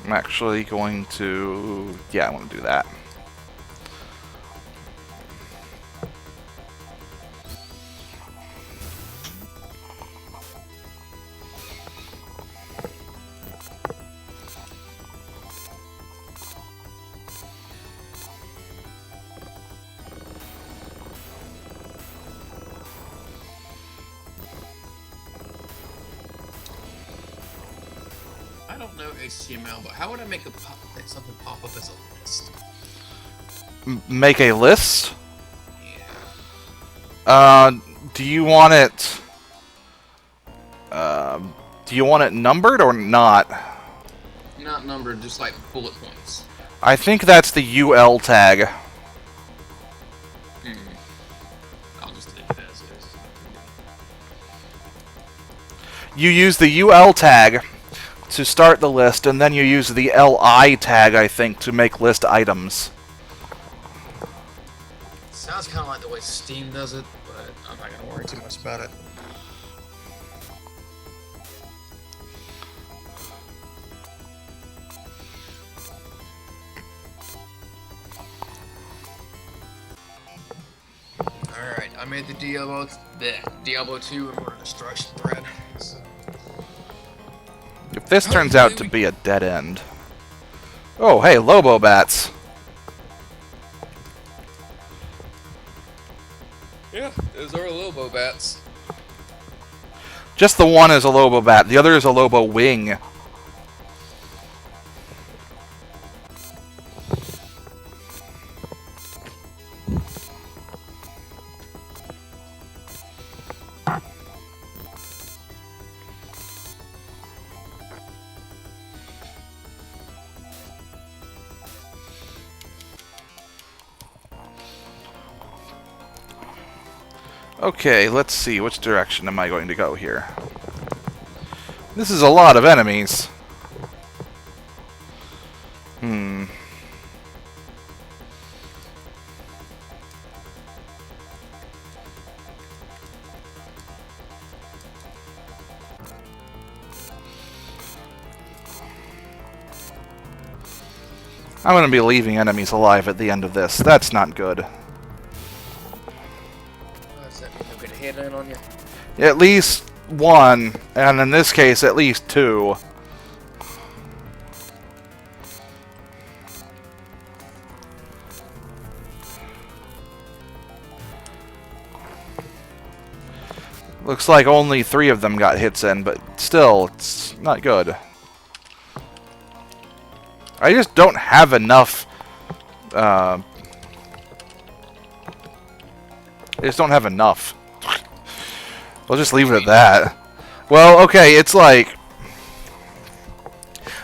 I'm actually going to... yeah, I want to do that. I don't know HTML, but how would I make something pop up as a list? Make a list? Yeah. Do you want it... do you want it numbered or not? Not numbered, just like bullet points. I think that's the UL tag. I'll just leave it as is. You use the UL tag to start the list, and then you use the LI tag, I think, to make list items. Sounds kind of like the way Steam does it, but I'm not going to worry too much about it. Alright, I made the Diablo 2 Immortal Destruction thread. So. If this turns out to be a dead end... Oh, hey, Lobo Bats! Yeah, those are Lobo Bats. Just the one is a Lobo Bat, the other is a Lobo Wing. Okay, let's see, which direction am I going to go here? This is a lot of enemies. I'm going to be leaving enemies alive at the end of this. That's not good. Does that mean they'll get a hit in on you? At least one, and in this case, at least two. Looks like only 3 of them got hits in, but still, it's not good. I just don't have enough I just don't have enough. We'll just leave it at that. Well, okay, it's like...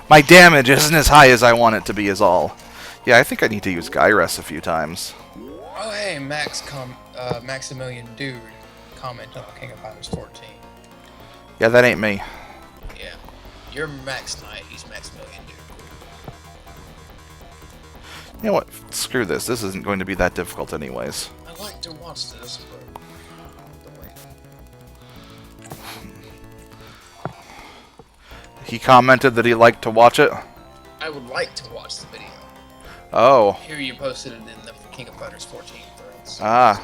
my damage isn't as high as I want it to be is all. Yeah, I think I need to use Gyres a few times. Oh, hey, Maximilian Dude comment on King of Fighters 14. Yeah, that ain't me. Yeah. You're Max Knight, he's Maximilian Dude. You know what? Screw this. This isn't going to be that difficult anyways. I like to watch this, but... He commented that he liked to watch it? I would like to watch the video. Oh. Here you posted it in the King of Fighters 14 threads. Ah.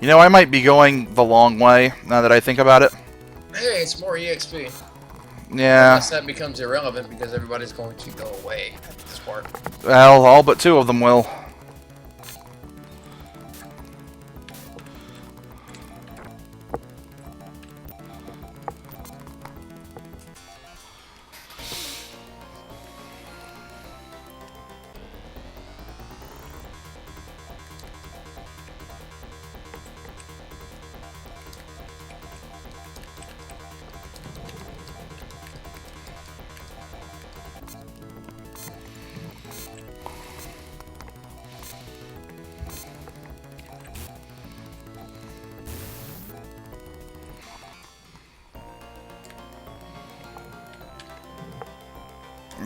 You know, I might be going the long way, now that I think about it. Hey, it's more EXP. Yeah. Unless that becomes irrelevant because everybody's going to go away at this part. Well, all but 2 of them will.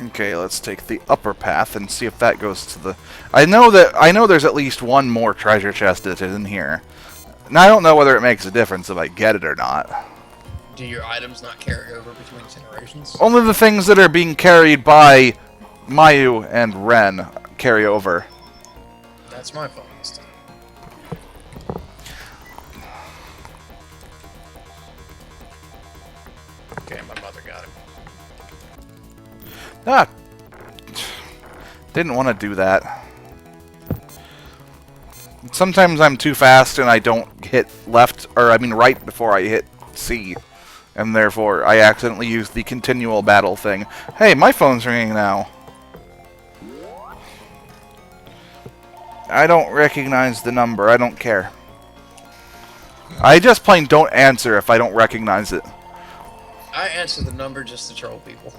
Okay, let's take the upper path and see if that goes to the... I know there's at least one more treasure chest that is in here. Now, I don't know whether it makes a difference if I get it or not. Do your items not carry over between generations? Only the things that are being carried by Mayu and Ren carry over. That's my phone this time. Okay, my mother got him. Ah! Didn't want to do that. Sometimes I'm too fast and I don't hit left, or I mean right before I hit C. And therefore, I accidentally use the continual battle thing. Hey, my phone's ringing now. I don't recognize the number. I don't care. I just plain don't answer if I don't recognize it. I answer the number just to troll people.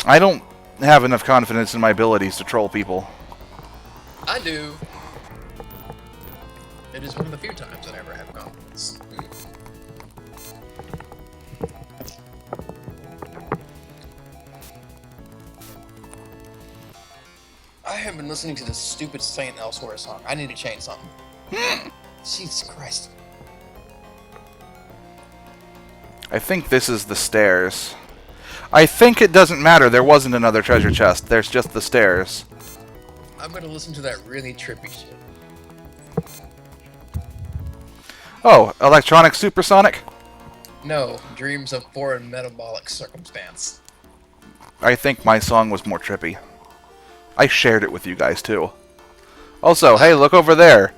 I don't have enough confidence in my abilities to troll people. I do. It is one of the few times I ever have confidence. I have been listening to this stupid Saint Elsewhere song. I need to change something. Jesus Christ. I think this is the stairs. I think it doesn't matter. There wasn't another treasure chest. There's just the stairs. I'm gonna listen to that really trippy shit. Oh, electronic supersonic? No, Dreams of Foreign Metabolic Circumstance. I think my song was more trippy. I shared it with you guys too. Also, hey, look over there.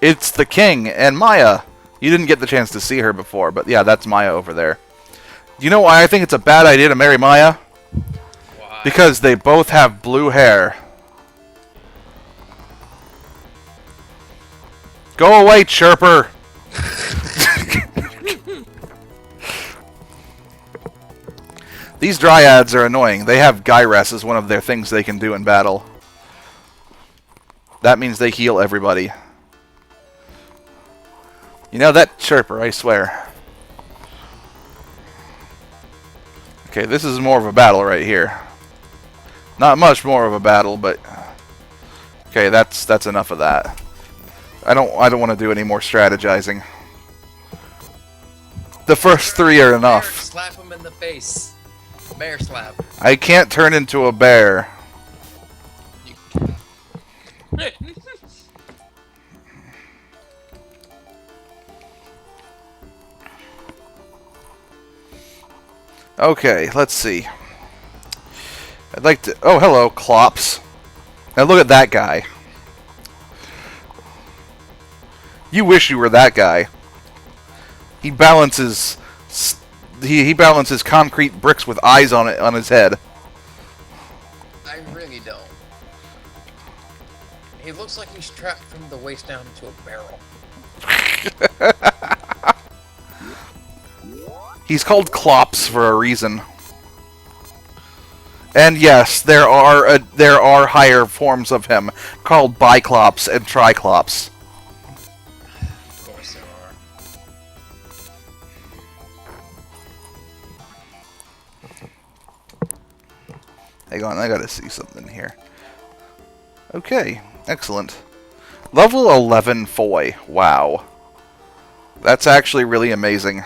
It's the king and Maya. You didn't get the chance to see her before, but yeah, that's Maya over there. You know why I think it's a bad idea to marry Maya? Why? Because they both have blue hair. Go away, chirper! These dryads are annoying. They have Gyres as one of their things they can do in battle. That means they heal everybody. You know, that chirper, I swear. Okay, this is more of a battle right here. Not much more of a battle, but... Okay, that's enough of that. I don't want to do any more strategizing. The first 3 are enough. Slap him in the face. Bear slap. I can't turn into a bear. Okay, let's see. I'd like to... Oh, hello, Klops. Now look at that guy. You wish you were that guy. He balances... He balances concrete bricks with eyes on it on his head. He looks like he's trapped from the waist down into a barrel. He's called Klops for a reason. And yes, there are higher forms of him called Biclops and Triclops. Of course there are. Hang on, I gotta see something here. Okay, excellent. Level 11 Foy. Wow. That's actually really amazing.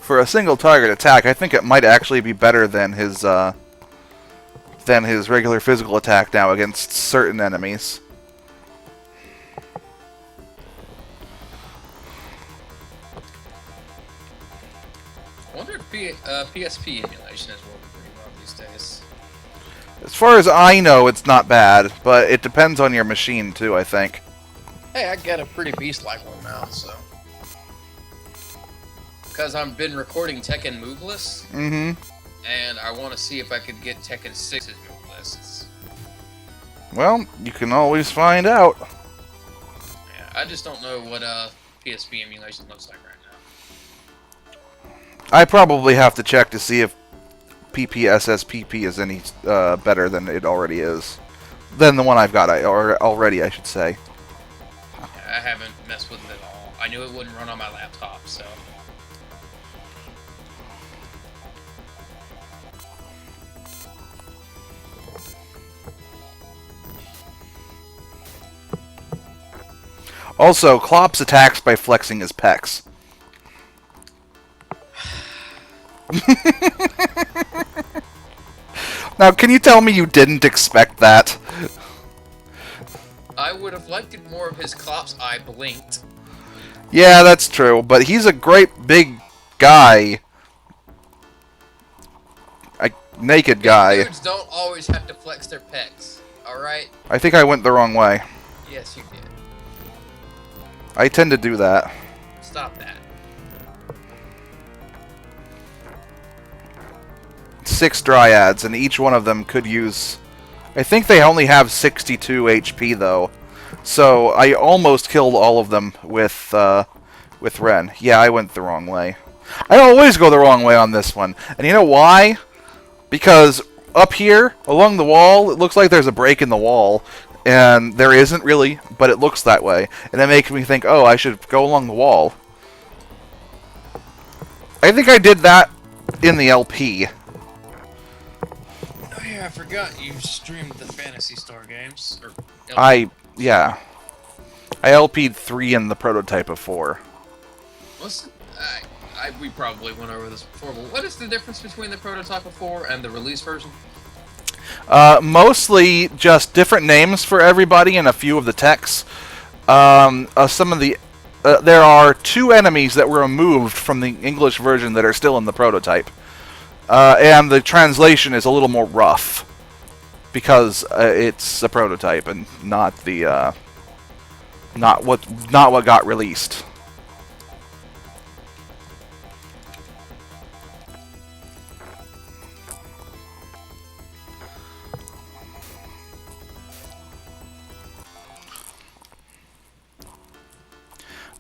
For a single target attack, I think it might actually be better than his regular physical attack now against certain enemies. I wonder if PSP emulation is working pretty well these days. As far as I know, it's not bad, but it depends on your machine too, I think. Hey, I got a pretty beast-like one now, so. Because I've been recording Tekken moveless, and I want to see if I could get Tekken 6's moveless. Well, you can always find out. Yeah, I just don't know what PSP emulation looks like right now. I probably have to check to see if PPSSPP is any better than it already is. Than the one I've got already, I should say. Yeah, I haven't messed with it at all. I knew it wouldn't run on my laptop, so. Also, Klops attacks by flexing his pecs. Now, can you tell me you didn't expect that? I would have liked it more if his Klops eye blinked. Yeah, that's true, but he's a great big guy. A naked guy. Dudes don't always have to flex their pecs, alright? I think I went the wrong way. Yes, you did. I tend to do that. Stop that. 6 dryads, and each one of them could use... I think they only have 62 HP, though. So, I almost killed all of them with Ren. Yeah, I went the wrong way. I always go the wrong way on this one. And you know why? Because up here, along the wall, it looks like there's a break in the wall. And there isn't really, but it looks that way. And it makes me think, oh, I should go along the wall. I think I did that in the LP. Oh yeah, I forgot you streamed the Phantasy Store games. Or LP. Yeah. I LP'd 3 in the prototype of 4. We probably went over this before, but what is the difference between the prototype of 4 and the release version? Mostly just different names for everybody and a few of the techs. Some of the... there are 2 enemies that were removed from the English version that are still in the prototype. And the translation is a little more rough. Because it's a prototype and not the... not what got released.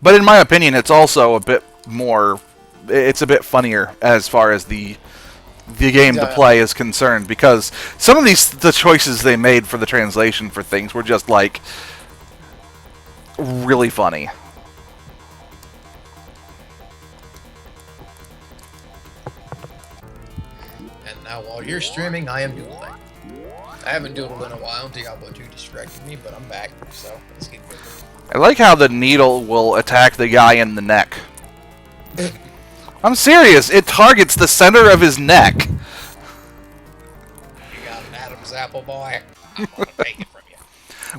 But in my opinion, it's also a bit more... It's a bit funnier as far as the game to play is concerned, because some of the choices they made for the translation for things were just, like, really funny. And now while you're streaming, I am doodling. I haven't doodled in a while. Diablo 2 distracted me, but I'm back, so let's get going. I like how the needle will attack the guy in the neck. I'm serious, it targets the center of his neck. You got an Adam's apple, boy. I'm gonna take it from you.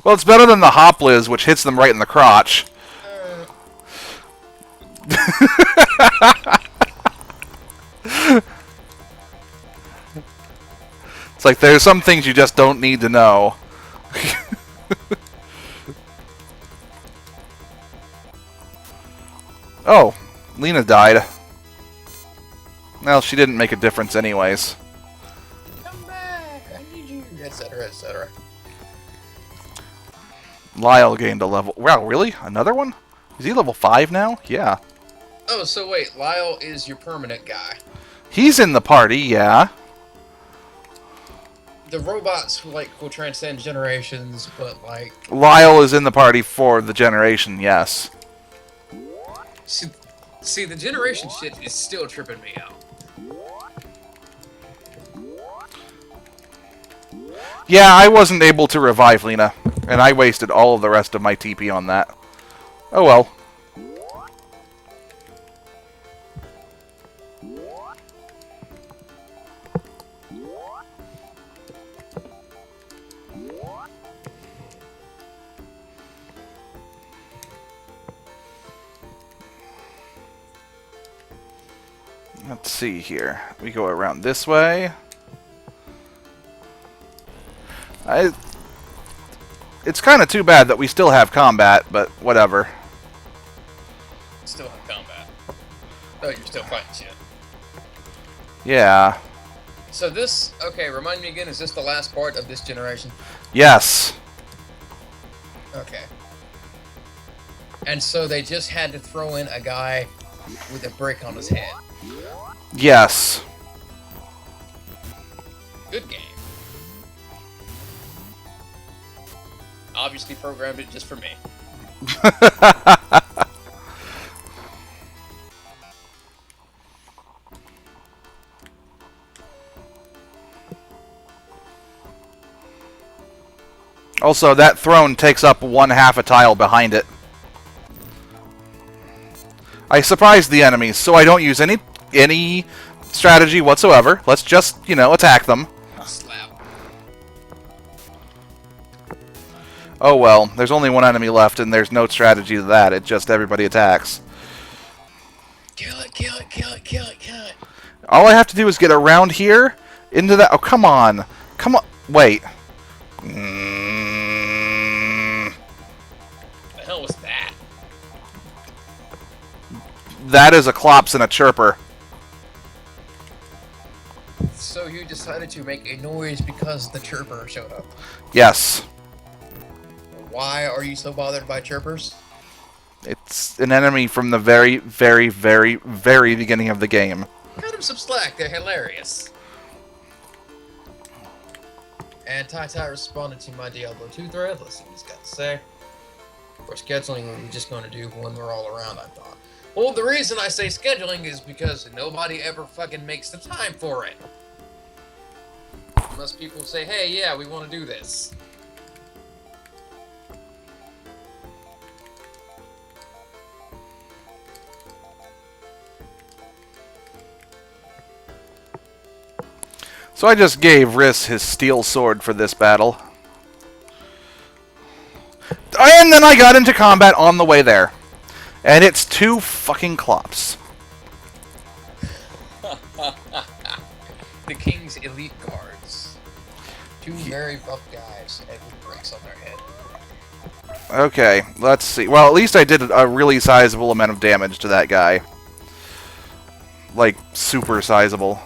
Well, it's better than the Hopliz, which hits them right in the crotch. It's like there's some things you just don't need to know. Oh, Lena died. Well, she didn't make a difference anyways. Come back. etc., etc. Lyle gained a level. Wow, really? Another one? Is he level 5 now? Yeah. Oh, so wait, Lyle is your permanent guy. He's in the party, yeah. The robots will transcend generations, but like Lyle is in the party for the generation, yes. see the generation shit is still tripping me out. Yeah, I wasn't able to revive Lena, and I wasted all of the rest of my TP on that. Oh well. Let's see here. We go around this way. It's kind of too bad that we still have combat, but whatever. Still have combat. Oh, you're still fighting shit. Yeah. So this, okay, remind me again, is this the last part of this generation? Yes. Okay. And so they just had to throw in a guy with a brick on his head. Yes. Good game. Obviously programmed it just for me. Also, that throne takes up 1/2 a tile behind it. I surprised the enemies, so I don't use any strategy whatsoever. Let's just, attack them. Slap. Oh well, there's only one enemy left, and there's no strategy to that. It just everybody attacks. Kill it, kill it, kill it, kill it, kill it. All I have to do is get around here, into that... Oh, come on. Come on. Wait. The hell was that? That is a clops and a chirper. So you decided to make a noise because the chirper showed up. Yes. Why are you so bothered by chirpers? It's an enemy from the very, very, very, very beginning of the game. Cut them some slack, they're hilarious. And Tai responded to my Diablo 2 thread. Let's see what he's got to say. For scheduling, we're just going to do when we're all around, I thought. Well, the reason I say scheduling is because nobody ever fucking makes the time for it. Unless people say, hey, yeah, we want to do this. So I just gave Riss his steel sword for this battle. And then I got into combat on the way there. And it's 2 fucking clops. The King's elite guards. 2 very buff guys and with bricks on their head. Okay, let's see. Well, at least I did a really sizable amount of damage to that guy. Like, super sizable.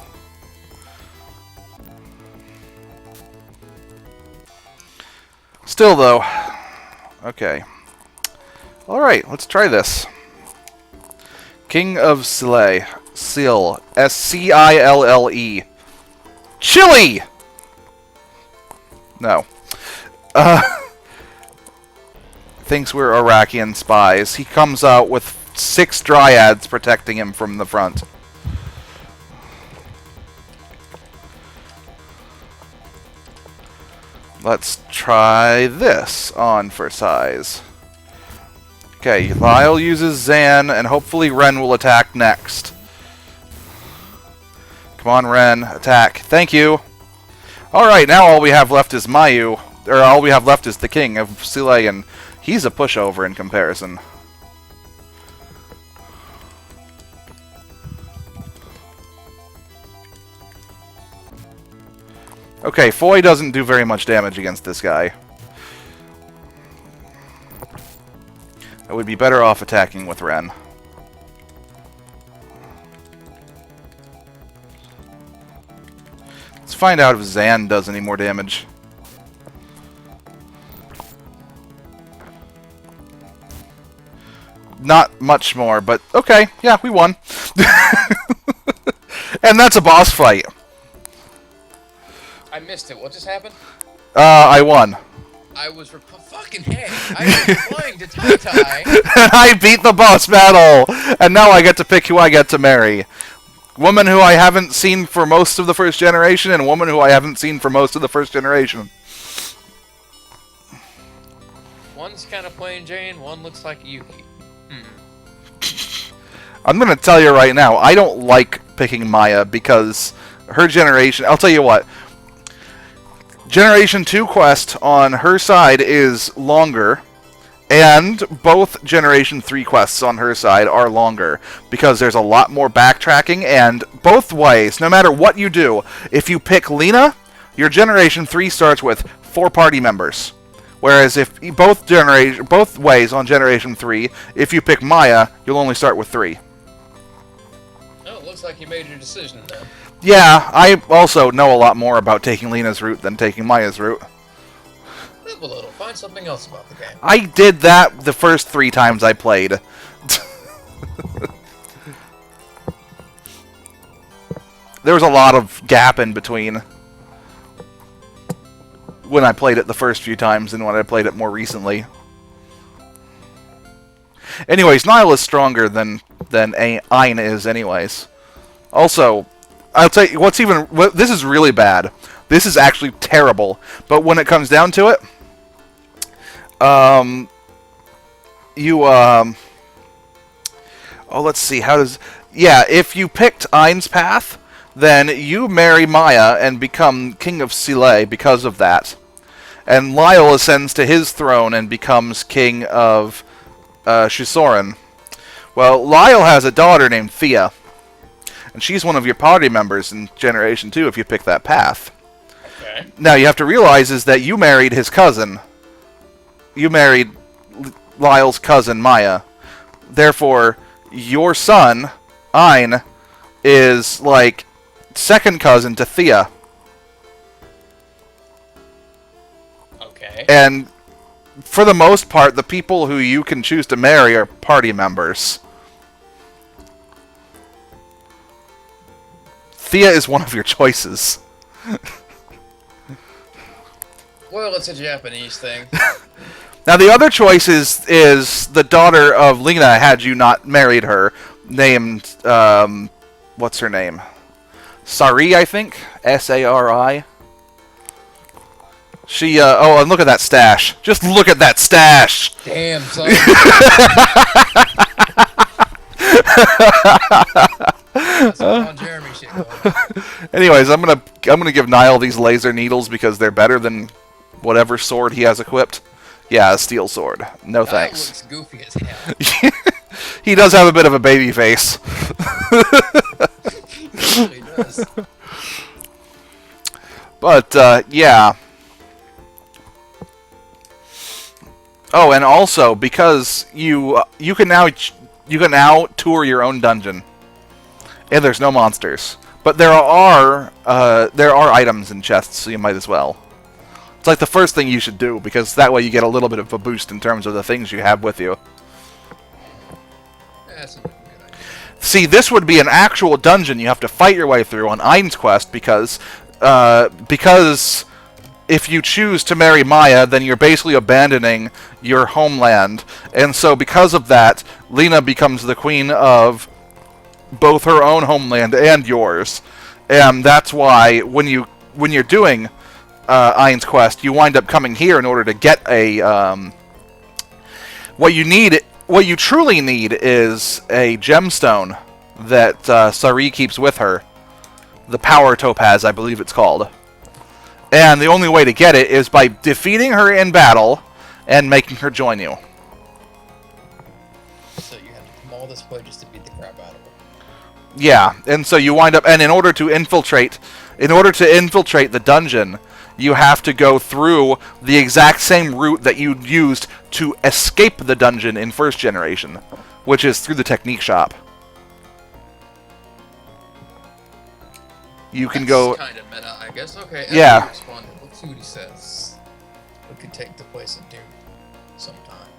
Still, though. Okay. Alright, let's try this. King of Sille. Sill. S-C-I-L-L-E. Chili! No. Thinks we're Iraqian spies. He comes out with 6 dryads protecting him from the front. Let's try this on for size. Okay, Lyle uses Zan, and hopefully Ren will attack next. Come on, Ren, attack. Thank you. Alright, now all we have left is Mayu. Or all we have left is the King of Sille, and he's a pushover in comparison. Okay, Foy doesn't do very much damage against this guy. I would be better off attacking with Ren. Let's find out if Zan does any more damage. not much more, but okay, yeah, we won. And that's a boss fight. I missed it. What just happened? I won. I was fucking hey. I was replying to Tai. I beat the boss battle, and now I get to pick who I get to marry. Woman who I haven't seen for most of the first generation, and woman who I haven't seen for most of the first generation. One's kind of plain Jane, one looks like Yuki. I'm gonna tell you right now, I don't like picking Maya because her generation. I'll tell you what. Generation 2 quest on her side is longer, and both Generation 3 quests on her side are longer, because there's a lot more backtracking, and both ways, no matter what you do, if you pick Lena, your Generation 3 starts with 4 party members. Whereas if both ways on Generation 3, if you pick Maya, you'll only start with 3. Oh, it looks like you made your decision then. Yeah, I also know a lot more about taking Lena's route than taking Maya's route. Live a little. Find something else about the game. I did that the first 3 times I played. There was a lot of gap in between when I played it the first few times and when I played it more recently. Anyways, Nile is stronger than Ein is anyways. Also, I'll tell you this is really bad. This is actually terrible. But when it comes down to it, let's see, if you picked Ein's path, then you marry Maya and become King of Sile because of that. And Lyle ascends to his throne and becomes King of Shisoren. Well, Lyle has a daughter named Thea. And she's one of your party members in Generation 2 if you pick that path. Okay. Now, you have to realize is that you married his cousin. You married Lyle's cousin, Maya. Therefore, your son, Ein, is like second cousin to Thea. Okay. And for the most part, the people who you can choose to marry are party members. Thea is one of your choices. Well, it's a Japanese thing. Now, the other choice is the daughter of Lena, had you not married her, named, what's her name? Sari, I think? S-A-R-I? She, and look at that stash. Just look at that stash! Damn, son. That's some Jeremy shit going on. Anyways, I'm gonna give Niall these laser needles because they're better than whatever sword he has equipped. Yeah, a steel sword. No thanks. That looks goofy as hell. He does have a bit of a baby face. He really does. But, yeah. Oh, and also, because you can now tour your own dungeon. And there's no monsters. But there are items in chests, so you might as well. It's like the first thing you should do, because that way you get a little bit of a boost in terms of the things you have with you. That's a good idea. See, this would be an actual dungeon you have to fight your way through on Ein's quest, because if you choose to marry Maya, then you're basically abandoning your homeland. And so because of that, Lena becomes the queen of both her own homeland and yours. And that's why when you're doing Ein's quest, you wind up coming here in order to get a what you truly need is a gemstone that Sari keeps with her. The Power Topaz, I believe it's called. And the only way to get it is by defeating her in battle and making her join you. So you have to come all this way just to beat the crap out of her. Yeah, and so you wind up, and in order to infiltrate the dungeon, you have to go through the exact same route that you used to escape the dungeon in first generation, which is through the technique shop. You can go. Kind of meta, I guess. Okay. Yeah. Responded. Let's see what he says. We could take the place of Doom sometime.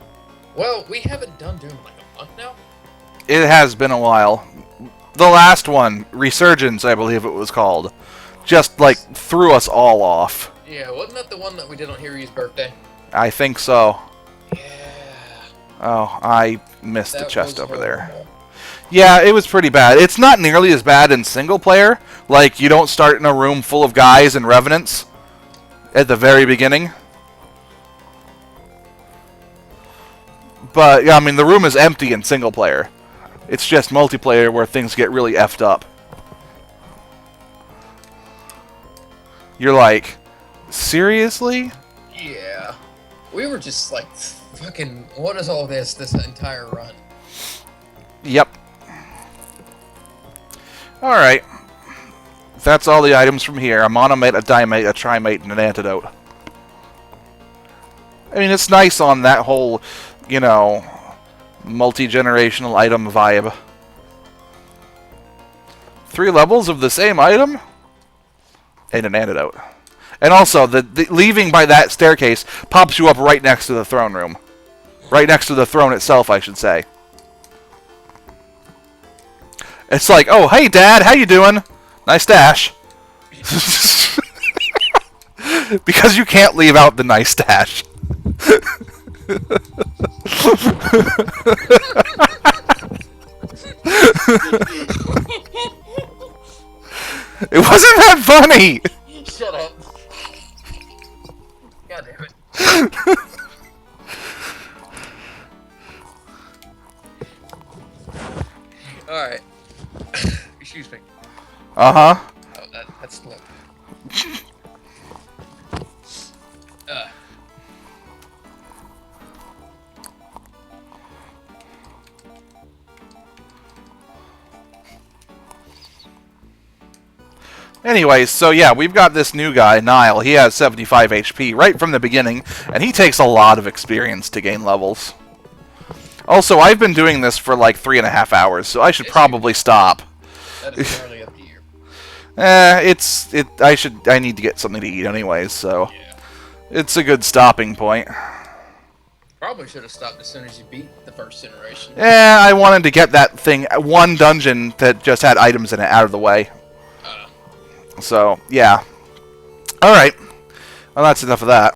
Well, we haven't done Doom in like a month now? It has been a while. The last one, Resurgence, I believe it was called, just, like, threw us all off. Yeah, wasn't that the one that we did on Hiryu's birthday? I think so. Yeah. Oh, I missed the That chest was over there. horrible. Yeah, it was pretty bad. It's not nearly as bad in single player. Like, you don't start in a room full of guys and revenants at the very beginning. But, yeah, I mean, the room is empty in single player. It's just multiplayer where things get really effed up. You're like, seriously? Yeah. We were just like, fucking, what is all this entire run? Yep. Alright. That's all the items from here. A monomate, a dimate, a trimate, and an antidote. I mean, it's nice on that whole, you know, multi-generational item vibe. 3 levels of the same item? And an antidote. And also, the leaving by that staircase pops you up right next to the throne room. Right next to the throne itself, I should say. It's like, oh, hey, Dad, how you doing? Nice dash. Because you can't leave out the nice dash. It wasn't that funny! Shut up. God damn it. Alright. Excuse me. Uh-huh. Oh, that's slow. Anyways, so yeah, we've got this new guy, Nile. He has 75 HP right from the beginning, and he takes a lot of experience to gain levels. Also, I've been doing this for like 3.5 hours, so I should probably stop. That is barely up to you. I need to get something to eat anyways, so Yeah. it's a good stopping point. Probably should have stopped as soon as you beat the first generation. I wanted to get that thing, one dungeon that just had items in it, out of the way. So, yeah. Alright. Well, that's enough of that.